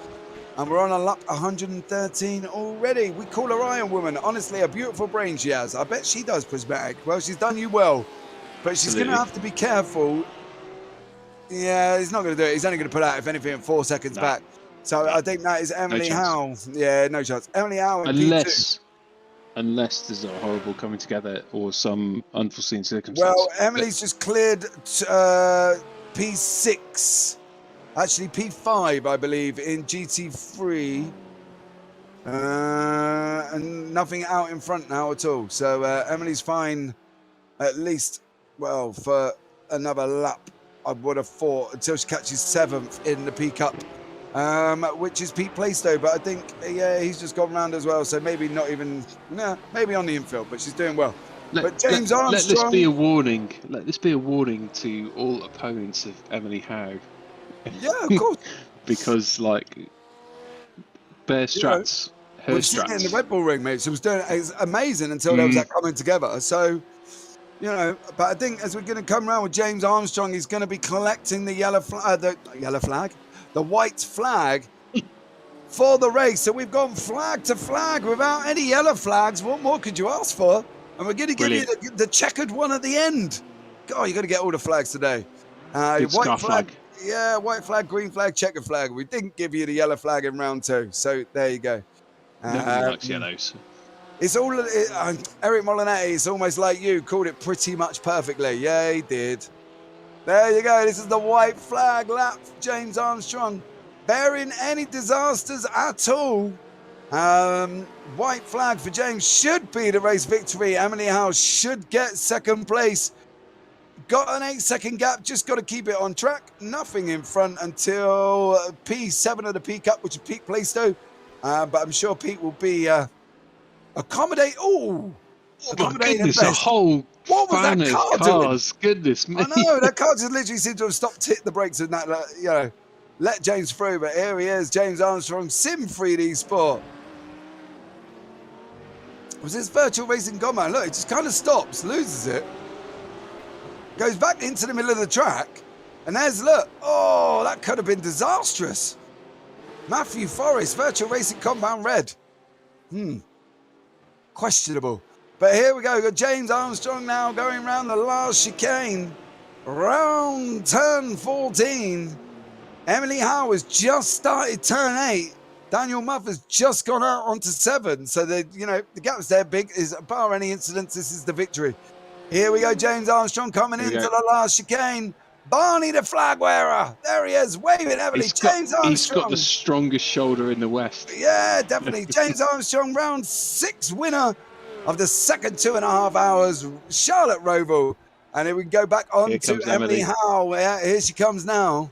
S1: And we're on a lap 113 already. We call her Iron Woman. Honestly, a beautiful brain she has. I bet she does, Prismatic. Well, she's done you well. But she's going to have to be careful. Yeah, he's not going to do it. He's only going to put out, if anything, 4 seconds back. So I think that is Emily Howe. Yeah, no chance. Emily Howe and
S2: Unless there's a horrible coming together or some unforeseen circumstance.
S1: Well, Emily's just cleared P6. Actually, P5, I believe, in GT3. And nothing out in front now at all. So Emily's fine, at least, well, for another lap, I would have thought, until she catches 7th in the P Cup, which is Pete Plaistow. But I think, yeah, he's just gone round as well. So maybe not even, maybe on the infield, but she's doing well. But James Armstrong.
S2: Let this be a warning. Let this be a warning to all opponents of Emily Howe.
S1: Yeah, of course.
S2: Because, like, Bear Strats, her
S1: Strats. In the Red Bull ring, mate. She was doing it. It was amazing until there was that coming together. So, but I think as we're going to come around with James Armstrong, he's going to be collecting the the white flag for the race. So we've gone flag to flag without any yellow flags. What more could you ask for? And we're going to give you the checkered one at the end. God, you're going to get all the flags today. White flag. Yeah, white flag, green flag, checkered flag. We didn't give you the yellow flag in round 2. So there you go.
S2: Nobody likes yellows.
S1: It's all Eric Molinetti. It's almost like you called it pretty much perfectly. Yeah, he did. There you go. This is the white flag lap. James Armstrong bearing any disasters at all. White flag for James should be the race victory. Emily Howe should get second place. Got an 8-second gap, just got to keep it on track. Nothing in front until P7 of the P Cup, which is Pete Plaistow. But I'm sure Pete will be accommodate. Oh
S2: my goodness, a whole
S1: what was
S2: fan
S1: that
S2: of
S1: car
S2: cars.
S1: doing?
S2: Goodness me.
S1: I know, that car just literally seemed to have stopped, hit the brakes and that, you know, let James through. But here he is, James Armstrong, SIM3D Sport. Was this virtual racing gone, man? Look, it just kind of stops, loses it, goes back into the middle of the track, and there's, look, oh, that could have been disastrous. Matthew Forrest, virtual racing compound red. Questionable. But here we go. We've got James Armstrong now going around the last chicane. Round turn 14. Emily Howe has just started turn 8. Daniel Muff has just gone out onto 7. So, the gap's there big. Bar any incidents, this is the victory. Here we go. James Armstrong coming into the last chicane. Barney the flag wearer. There he is, waving heavily. James Armstrong.
S2: He's got the strongest shoulder in the West.
S1: Yeah, definitely. James Armstrong, round 6 winner of the second 2.5 hours. Charlotte Roval. And then we go back on to Emily Howe. Yeah, here she comes now.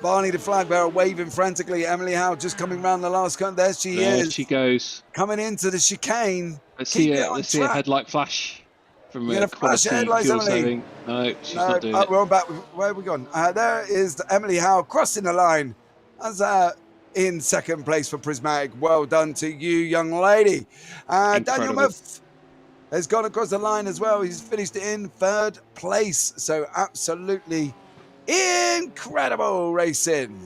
S1: Barney the flag bearer waving frantically. Emily Howe just coming round the last corner. There she is.
S2: There she goes.
S1: Coming into the chicane.
S2: Let's see a headlight flash. From a
S1: flash headlights, Emily.
S2: No, she's not doing it.
S1: We're on back. Where have we gone? There is Emily Howe crossing the line. As in second place for Prismatic. Well done to you, young lady. Daniel Muff has gone across the line as well. He's finished in 3rd place. So absolutely incredible racing.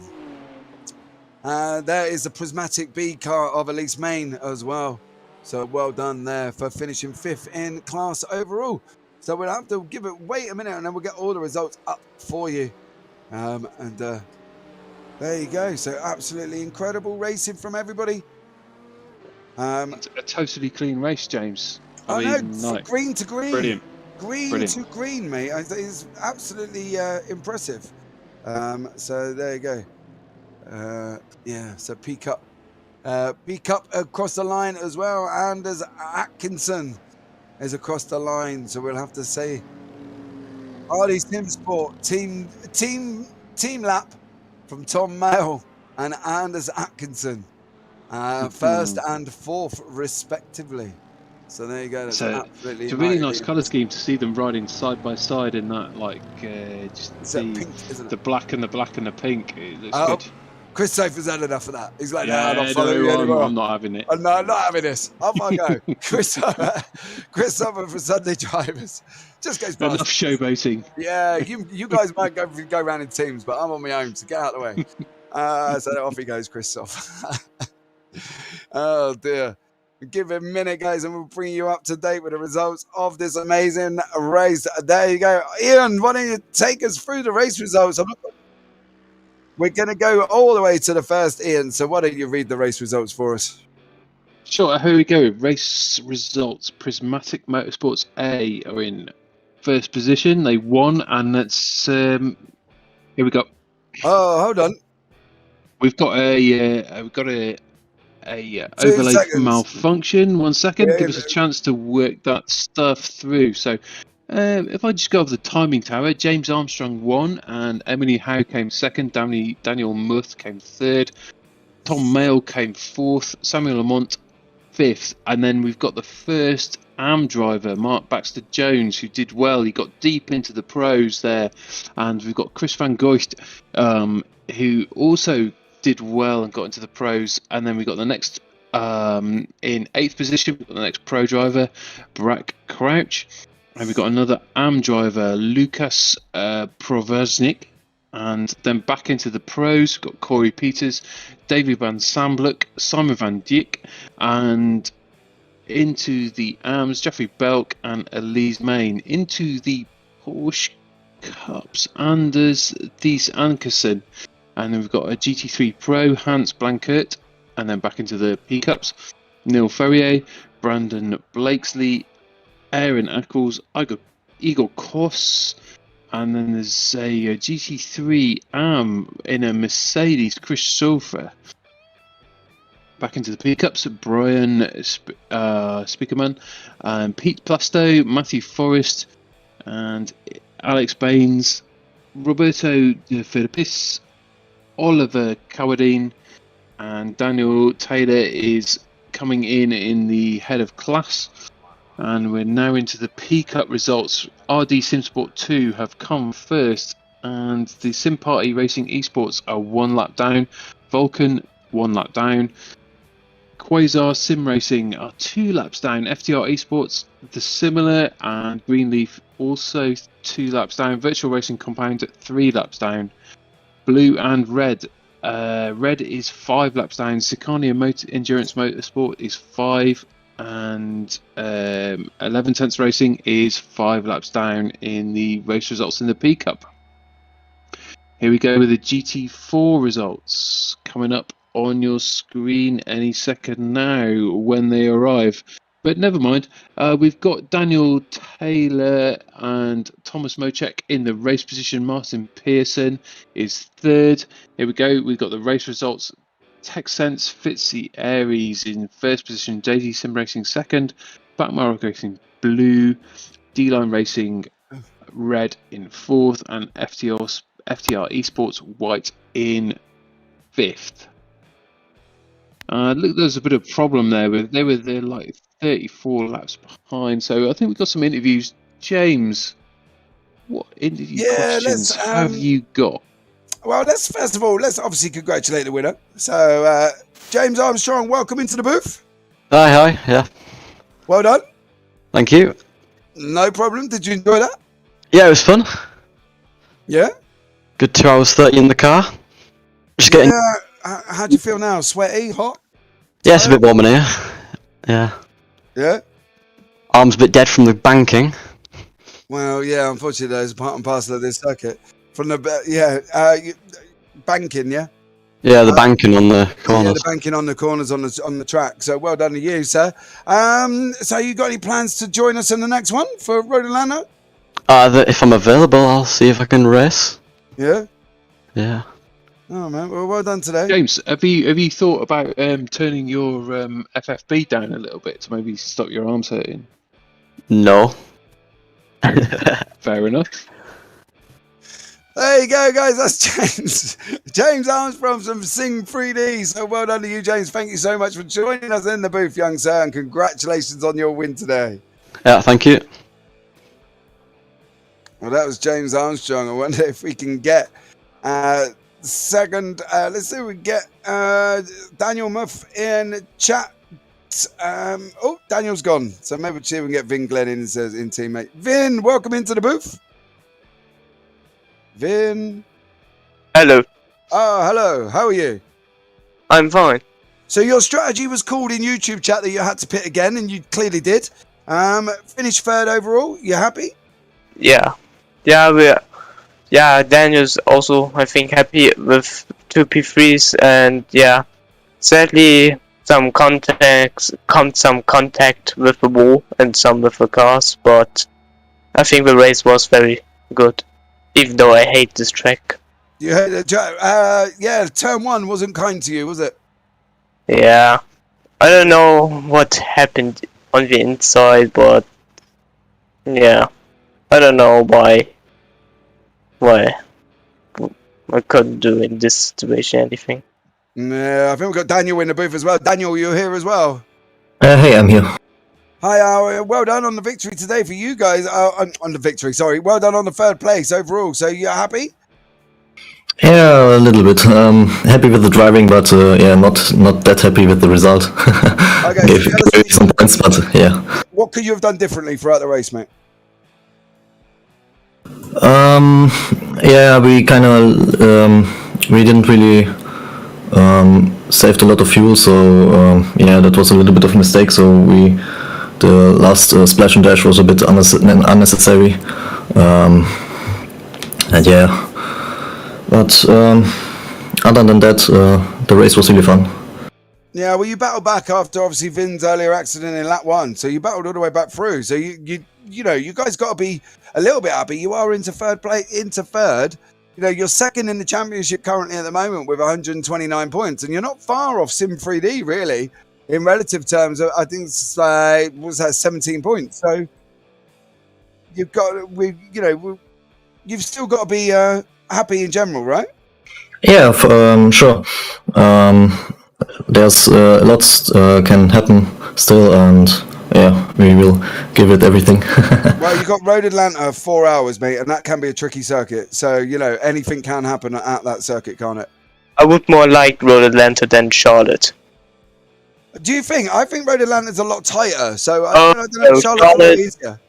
S1: There is the Prismatic B car of Elise Main as well. So well done there for finishing 5th in class overall. So we'll have to wait a minute and then we'll get all the results up for you. There you go. So absolutely incredible racing from everybody.
S2: It's a totally clean race, James.
S1: I know, green to green.
S2: Brilliant.
S1: Green to green, mate. It's absolutely impressive. So there you go. Yeah, so P Cup across the line as well. Anders Atkinson is across the line. So we'll have to say RD Sim Sport team lap from Tom Mayle and Anders Atkinson. 1st and 4th respectively. So there you go. That's absolutely
S2: it's a really nice colour scheme to see them riding side by side in that, like just the black and the black and the pink. It looks good.
S1: Chris Sofer's had enough of that. He's like,
S2: yeah,
S1: no, I'm not following you anymore.
S2: I'm not having it.
S1: No, I'm not having this. Off I go. Chris Sofer for Sunday Drivers. Just goes past.
S2: Enough showboating.
S1: Yeah, you guys might go around in teams, but I'm on my own, so get out of the way. So off he goes, Chris Sofer. Oh, dear. Give it a minute, guys, and we'll bring you up to date with the results of this amazing race. There you go. Ian, why don't you take us through the race results? We're going to go all the way to the first, Ian. So why don't you read the race results for us?
S2: Sure, here we go. Race results. Prismatic Motorsports A are in 1st position. They won, and that's... here we go.
S1: Oh, hold on.
S2: We've got a overlay malfunction. 1 second. Give us a chance to work that stuff through. So if I just go over the timing tower, James Armstrong won and Emily Howe came 2nd. Daniel Muth came 3rd. Tom Mayle came 4th. Samuel Lamont 5th. And then we've got the first AM driver, Mark Baxter Jones, who did well. He got deep into the pros there. And we've got Chris Van Goist, who also did well and got into the pros. And then we got the next in 8th position, we've got the next pro driver, Brack Crouch, and we've got another AM driver, Lucas Proversnik. And then back into the pros, we've got Corey Peters, David Van Samblook, Simon Van Dijk, and into the AMs, Jeffrey Belk and Elise Main. Into the Porsche Cups, Anders Thies Ankersen. And then we've got a GT3 Pro, Hans Blankert. And then back into the P Cups, Neil Ferrier, Brandon Blakesley, Aaron Ackles, Igor Koss, And then there's a GT3 AM in a Mercedes, Chris Sulfer. Back into the pickups, Brian Speakerman, Pete Plasto, Matthew Forrest, and Alex Baines, Roberto De Filipis, Oliver Cowadine, and Daniel Taylor is coming in the head of class. And we're now into the P-Cup results. RD SimSport 2 have come first, and the Sim Party Racing Esports are 1 lap down. Vulcan 1 lap down. Quasar Sim Racing are 2 laps down. FTR Esports, The Similar, and Greenleaf also 2 laps down. Virtual Racing Compound 3 laps down. Blue and Red. Red is 5 laps down. Sicania Endurance Motorsport is 5. And 11 Tenths Racing is 5 laps down in the race results in the P Cup. Here we go with the GT4 results coming up on your screen any second now when they arrive. But never mind, we've got Daniel Taylor and Thomas Mochek in the race position. Martin Pearson is 3rd. Here we go, we've got the race results. TechSense Fitzy Aries in 1st position, Daisy Sim Racing 2nd, Backmark Racing Blue, D-Line Racing Red in 4th, and FTR Esports White in 5th. Look, there's a bit of a problem there. They're like 34 laps behind, so I think we've got some interviews. James, what interview questions have you got?
S1: Well, let's obviously congratulate the winner. So, James Armstrong, welcome into the booth.
S5: Hi, yeah.
S1: Well done.
S5: Thank you.
S1: No problem. Did you enjoy that?
S5: Yeah, it was fun.
S1: Yeah?
S5: Good 2 hours 30 in the car. Just getting...
S1: Yeah. How do you feel now? Sweaty? Hot?
S5: Yeah, it's a bit warm in here. Yeah.
S1: Yeah?
S5: Arm's a bit dead from the banking.
S1: Well, yeah, unfortunately, there's part and parcel of this circuit. From the, banking, yeah?
S5: Yeah, the banking on the corners.
S1: Yeah, the banking on the corners on the track. So well done to you, sir. So you got any plans to join us in the next one for Road Atlanta?
S5: If I'm available, I'll see if I can race.
S1: Yeah?
S5: Yeah.
S1: Oh, man. Well done today.
S2: James, have you thought about turning your FFB down a little bit to maybe stop your arms hurting?
S5: No.
S2: Fair enough.
S1: There you go, guys. That's James. James Armstrong from SIM3D. So well done to you, James. Thank you so much for joining us in the booth, young sir, and congratulations on your win today.
S5: Yeah, thank you.
S1: Well, that was James Armstrong. I wonder if we can get second. Let's see if we get Daniel Muff in chat. Daniel's gone. So maybe we can get Vin Glenn in teammate. Vin, welcome into the booth. Vin.
S6: Hello.
S1: Oh, hello. How are you?
S6: I'm fine.
S1: So your strategy was called in YouTube chat that you had to pit again, and you clearly did. Finished 3rd overall. You happy?
S6: Yeah. Daniel's also, I think, happy with 2 P3s, and yeah, sadly some contact with the wall and some with the cars, but I think the race was very good, even though I hate this track.
S1: You hate turn 1 wasn't kind to you, was it?
S6: Yeah, I don't know what happened on the inside, but yeah, I don't know why I couldn't do in this situation anything.
S1: Yeah, I think we've got Daniel in the booth as well. Daniel, you're here as well.
S7: Hey, I'm here.
S1: Hi, well done on the victory today for you guys. On the victory, sorry. Well done on the 3rd place overall. So you're happy?
S7: Yeah, a little bit. Happy with the driving, but not that happy with the result.
S1: Okay,
S7: Gave some points, but yeah.
S1: What could you have done differently throughout the race, mate?
S7: We kind of we didn't really saved a lot of fuel, so that was a little bit of a mistake. So the last splash and dash was a bit unnecessary, but other than that, the race was really fun.
S1: Yeah, well, you battled back after obviously Vin's earlier accident in lap 1, so you battled all the way back through. So you you know, you guys got to be a little bit happy. You are into third. You know, you're second in the championship currently at the moment with 129 points, and you're not far off SIM3D really in relative terms. I think it's was that 17 points. So you've got you've still got to be happy in general, right?
S7: Yeah, sure. There's lots can happen still, and yeah, we will give it everything.
S1: Well, you got Road Atlanta 4 hours, mate, and that can be a tricky circuit. So, you know, anything can happen at that circuit, can't it?
S6: I would more like Road Atlanta than Charlotte.
S1: Do you think? I think Road Atlanta's a lot tighter. So, I don't know
S6: no,
S1: if Charlotte's a lot easier.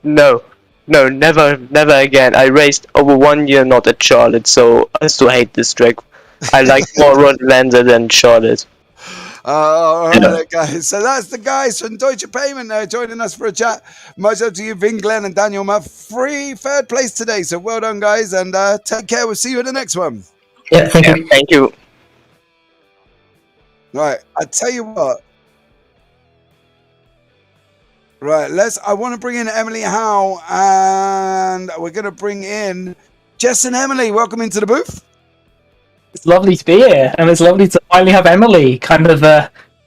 S6: No, never again. I raced over 1 year not at Charlotte, so I still hate this track. I like more Road Atlanta than Charlotte.
S1: All right, guys. So that's the guys from Deutsche Payment joining us for a chat. Much up to you, Vin, Glenn, and Daniel. My third place today. So well done, guys, and take care. We'll see you in the next one.
S7: Yeah, thank you.
S6: Thank you.
S1: Right, I tell you what. Right, I want to bring in Emily Howe, and we're going to bring in Jess and Emily. Welcome into the booth.
S8: It's lovely to be here, and it's lovely to finally have Emily kind of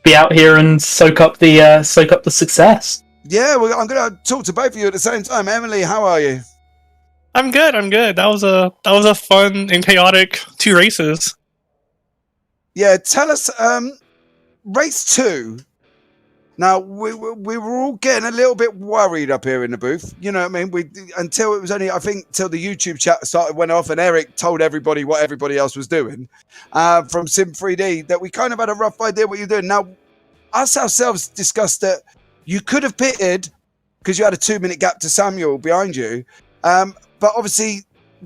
S8: be out here and soak up the success.
S1: Yeah, well, I'm going to talk to both of you at the same time. Emily, how are you?
S9: I'm good. That was a fun and chaotic 2 races.
S1: Yeah, tell us, race 2. Now, we were all getting a little bit worried up here in the booth. You know what I mean? Until it was only, I think, till the YouTube chat went off and Eric told everybody what everybody else was doing from SIM3D, that we kind of had a rough idea what you're doing. Now, us ourselves discussed that you could have pitted because you had a 2-minute gap to Samuel behind you. But obviously,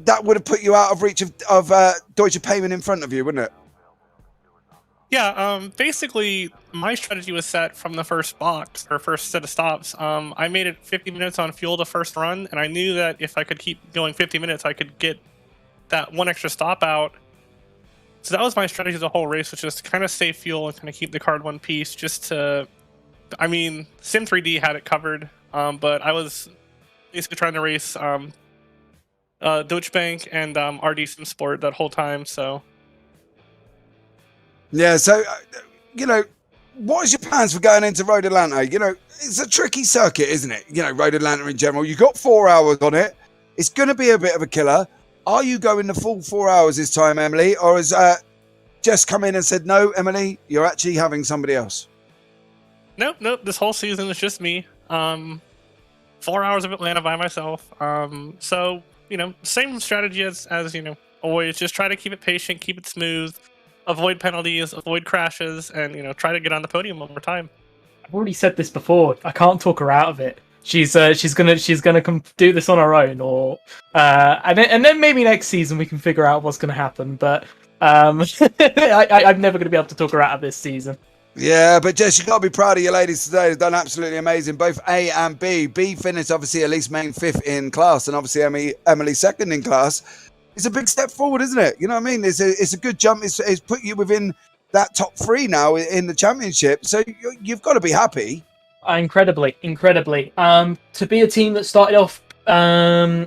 S1: that would have put you out of reach of Deutsche Payment in front of you, wouldn't it?
S9: Yeah, basically, my strategy was set from the first box, or first set of stops. I made it 50 minutes on fuel the first run, and I knew that if I could keep going 50 minutes, I could get that one extra stop out. So that was my strategy the whole race, was just to kind of save fuel and kind of keep the car in one piece, just to... I mean, SIM3D had it covered, but I was basically trying to race Deutsche Bank and RD Sim Sport that whole time, so...
S1: Yeah, so, you know, what is your plans for going into Road Atlanta? You know, it's a tricky circuit, isn't it? You know, Road Atlanta in general. You've got 4 hours on it. It's going to be a bit of a killer. Are you going the full 4 hours this time, Emily? Or has Jess come in and said, no, Emily, you're actually having somebody else?
S9: Nope. This whole season is just me. 4 hours of Atlanta by myself. So, you know, same strategy as you know, always. Just try to keep it patient, keep it smooth. Avoid penalties, avoid crashes, and you know, try to get on the podium one more time.
S8: I've already said this before. I can't talk her out of it. She's gonna come do this on her own, or and then maybe next season we can figure out what's gonna happen. But I'm never gonna be able to talk her out of this season.
S1: Yeah, but Jess, you got to be proud of your ladies today. They've done absolutely amazing, both A and B. B finished obviously at least main 5th in class, and obviously Emily 2nd in class. It's a big step forward, isn't it? You know what I mean? It's a good jump. It's put you within that top 3 now in the championship. So you've got to be happy.
S8: Incredibly. To be a team that started off, I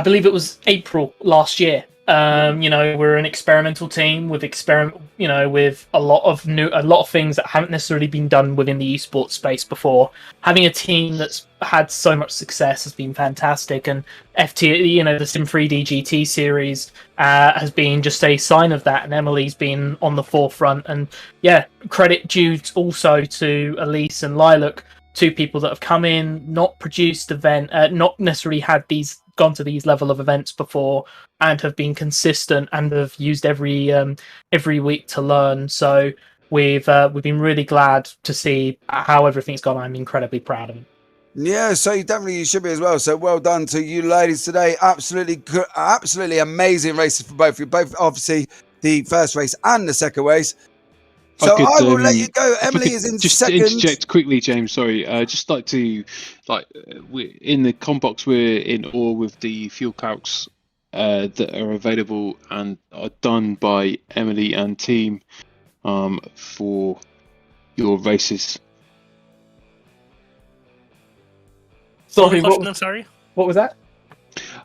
S8: believe it was April last year. You know, we're an experimental team with with a lot of things that haven't necessarily been done within the esports space before. Having a team that's had so much success has been fantastic, and FTR, you know, the SIM3D GT series has been just a sign of that. And Emily's been on the forefront, and yeah, credit due also to Elise and Lilac, 2 people that have come in, not produced not necessarily gone to these level of events before, and have been consistent and have used every week to learn. So we've been really glad to see how everything's gone. I'm incredibly proud of it.
S1: Yeah, so you should be as well. So well done to you ladies today. Absolutely amazing races for both of you. Both obviously the first race and the second race. So I will let you go. Emily is in
S2: just
S1: second.
S2: Just interject quickly, James. Sorry, just like to in the combox we're in awe with the fuel calcs that are available and are done by Emily and team for your races.
S8: Sorry,
S9: Question, I'm sorry.
S8: what was that?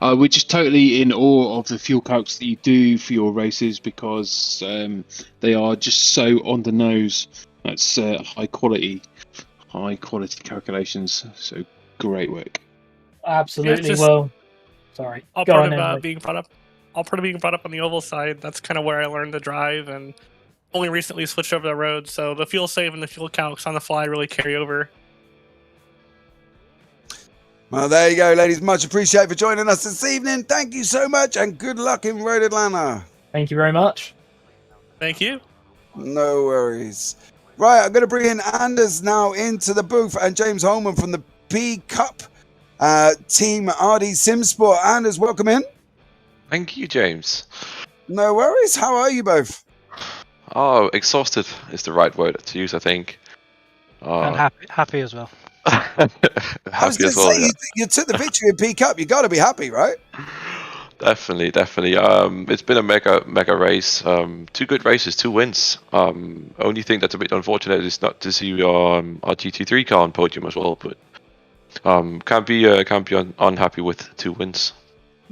S2: We're just totally in awe of the fuel calcs that you do for your races because they are just so on the nose. That's high quality calculations. So great work.
S8: Absolutely.
S9: just-
S8: Well, sorry.
S9: All
S8: Go
S9: part
S8: on,
S9: of
S8: Emily.
S9: being brought up on the oval side. That's kind of where I learned to drive, and only recently switched over to the road. So the fuel save and the fuel calcs on the fly really carry over.
S1: Well, there you go, ladies. Much appreciated for joining us this evening. Thank you so much, and good luck in Road Atlanta.
S8: Thank you very much.
S9: Thank you.
S1: No worries. Right, I'm going to bring in Anders now into the booth and James Holman from the B Cup team RD Sim Sport. Anders, welcome in.
S10: Thank you, James.
S1: No worries. How are you both?
S10: Oh, exhausted is the right word to use, I think.
S11: And happy as well.
S1: I was
S10: Happy
S1: going
S10: as
S1: to
S10: well,
S1: say,
S10: yeah.
S1: you took the victory in P Cup. You got to be happy, right?
S10: Definitely. It's been a mega race. 2 good races, 2 wins. Only thing that's a bit unfortunate is not to see our GT3 car on podium as well, but can't be unhappy with 2 wins.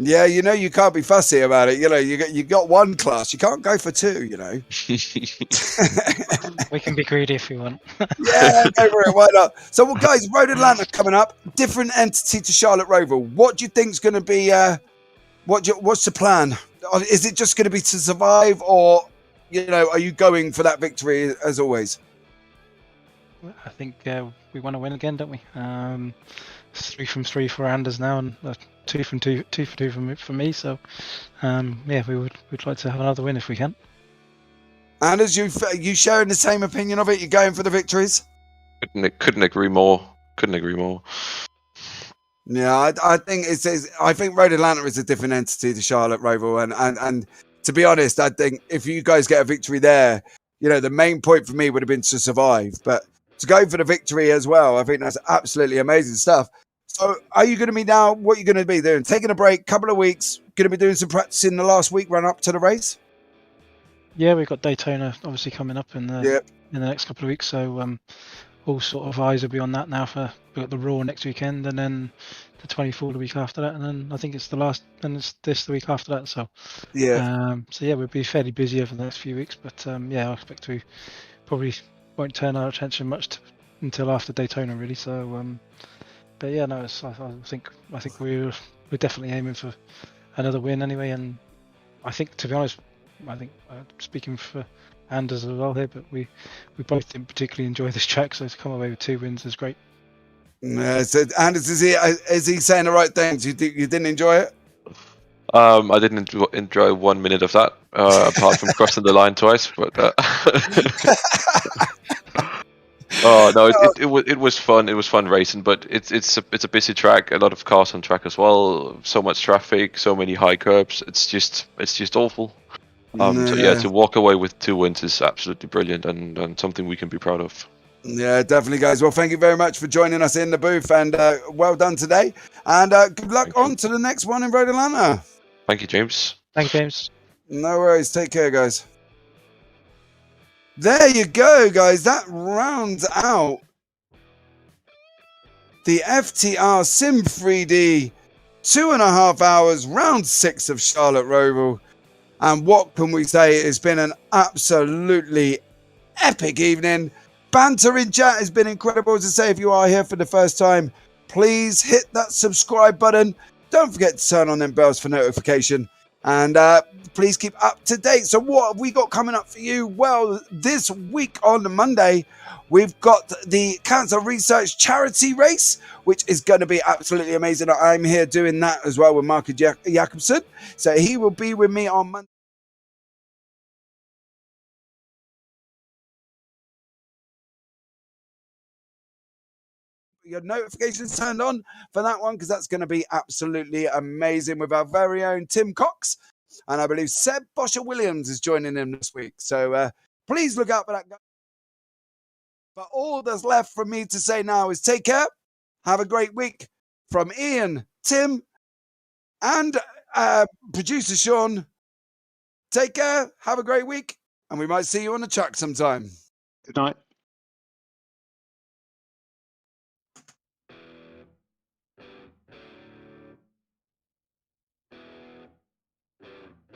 S1: Yeah, you know you can't be fussy about it. You know, you got 1 class. You can't go for 2. You know.
S11: We can be greedy if we want.
S1: Yeah, go for it. Why not? So, well, guys, Road Atlanta coming up. Different entity to Charlotte Roval. What do you think's going to be? What's the plan? Is it just going to be to survive, or are you going for that victory as always?
S11: I think we want to win again, don't we? 3 from 3 for Anders now, and 2 from 2 for me. So, yeah, we'd like to have another win if we can.
S1: Anders, you sharing the same opinion of it? You're going for the victories?
S10: Couldn't agree more.
S1: Yeah, I think I think Road Atlanta is a different entity to Charlotte Roval, and to be honest, I think if you guys get a victory there, the main point for me would have been to survive, but to go for the victory as well, I think that's absolutely amazing stuff. So, are you going to be now? What are you going to be doing? Taking a break, couple of weeks, going to be doing some practice in the last week run up to the race?
S11: Yeah, we've got Daytona obviously coming up in the next couple of weeks, so all sort of eyes will be on that now. We've got the Raw next weekend, and then the 24 the week after that, and then I think it's the last, and it's this the week after that. So we'll be fairly busy over the next few weeks, but I expect we probably won't turn our attention much until after Daytona, really. So, but yeah, no, I think we're definitely aiming for another win anyway, and I think, to be honest, speaking for Anders as well here, but we both didn't particularly enjoy this track, so to come away with 2 wins is great.
S1: Yeah, so Anders, is he saying the right things? You didn't enjoy it?
S10: I didn't enjoy 1 minute of that, apart from crossing the line twice. But oh no, it was fun. It was fun racing, but it's a busy track. A lot of cars on track as well. So much traffic, so many high curbs. It's just awful. So yeah, to walk away with 2 wins is absolutely brilliant and something we can be proud of.
S1: Yeah, definitely, guys. Well, thank you very much for joining us in the booth, and well done today. And good luck on to the next one in Road Atlanta.
S10: Thank you, James.
S11: Thank you, James.
S1: No worries. Take care, guys. There you go, guys. That rounds out the FTR SIM3D 2.5 hours, round 6 of Charlotte Roval. And what can we say? It's been an absolutely epic evening. Banter in chat has been incredible. As I say, if you are here for the first time, please hit that subscribe button. Don't forget to turn on them bells for notification. And please keep up to date. So what have we got coming up for you? Well, this week on Monday, we've got the Cancer Research Charity Race, which is going to be absolutely amazing. I'm here doing that as well with Marcus Jakobsen. So he will be with me on Monday. Your notifications turned on for that one, because that's going to be absolutely amazing with our very own Tim Cox. And I believe Seb Bosher-Williams is joining in this week. So please look out for that guy. But all that's left for me to say now is take care. Have a great week from Ian, Tim, and producer Sean. Take care. Have a great week. And we might see you on the track sometime.
S2: Good night.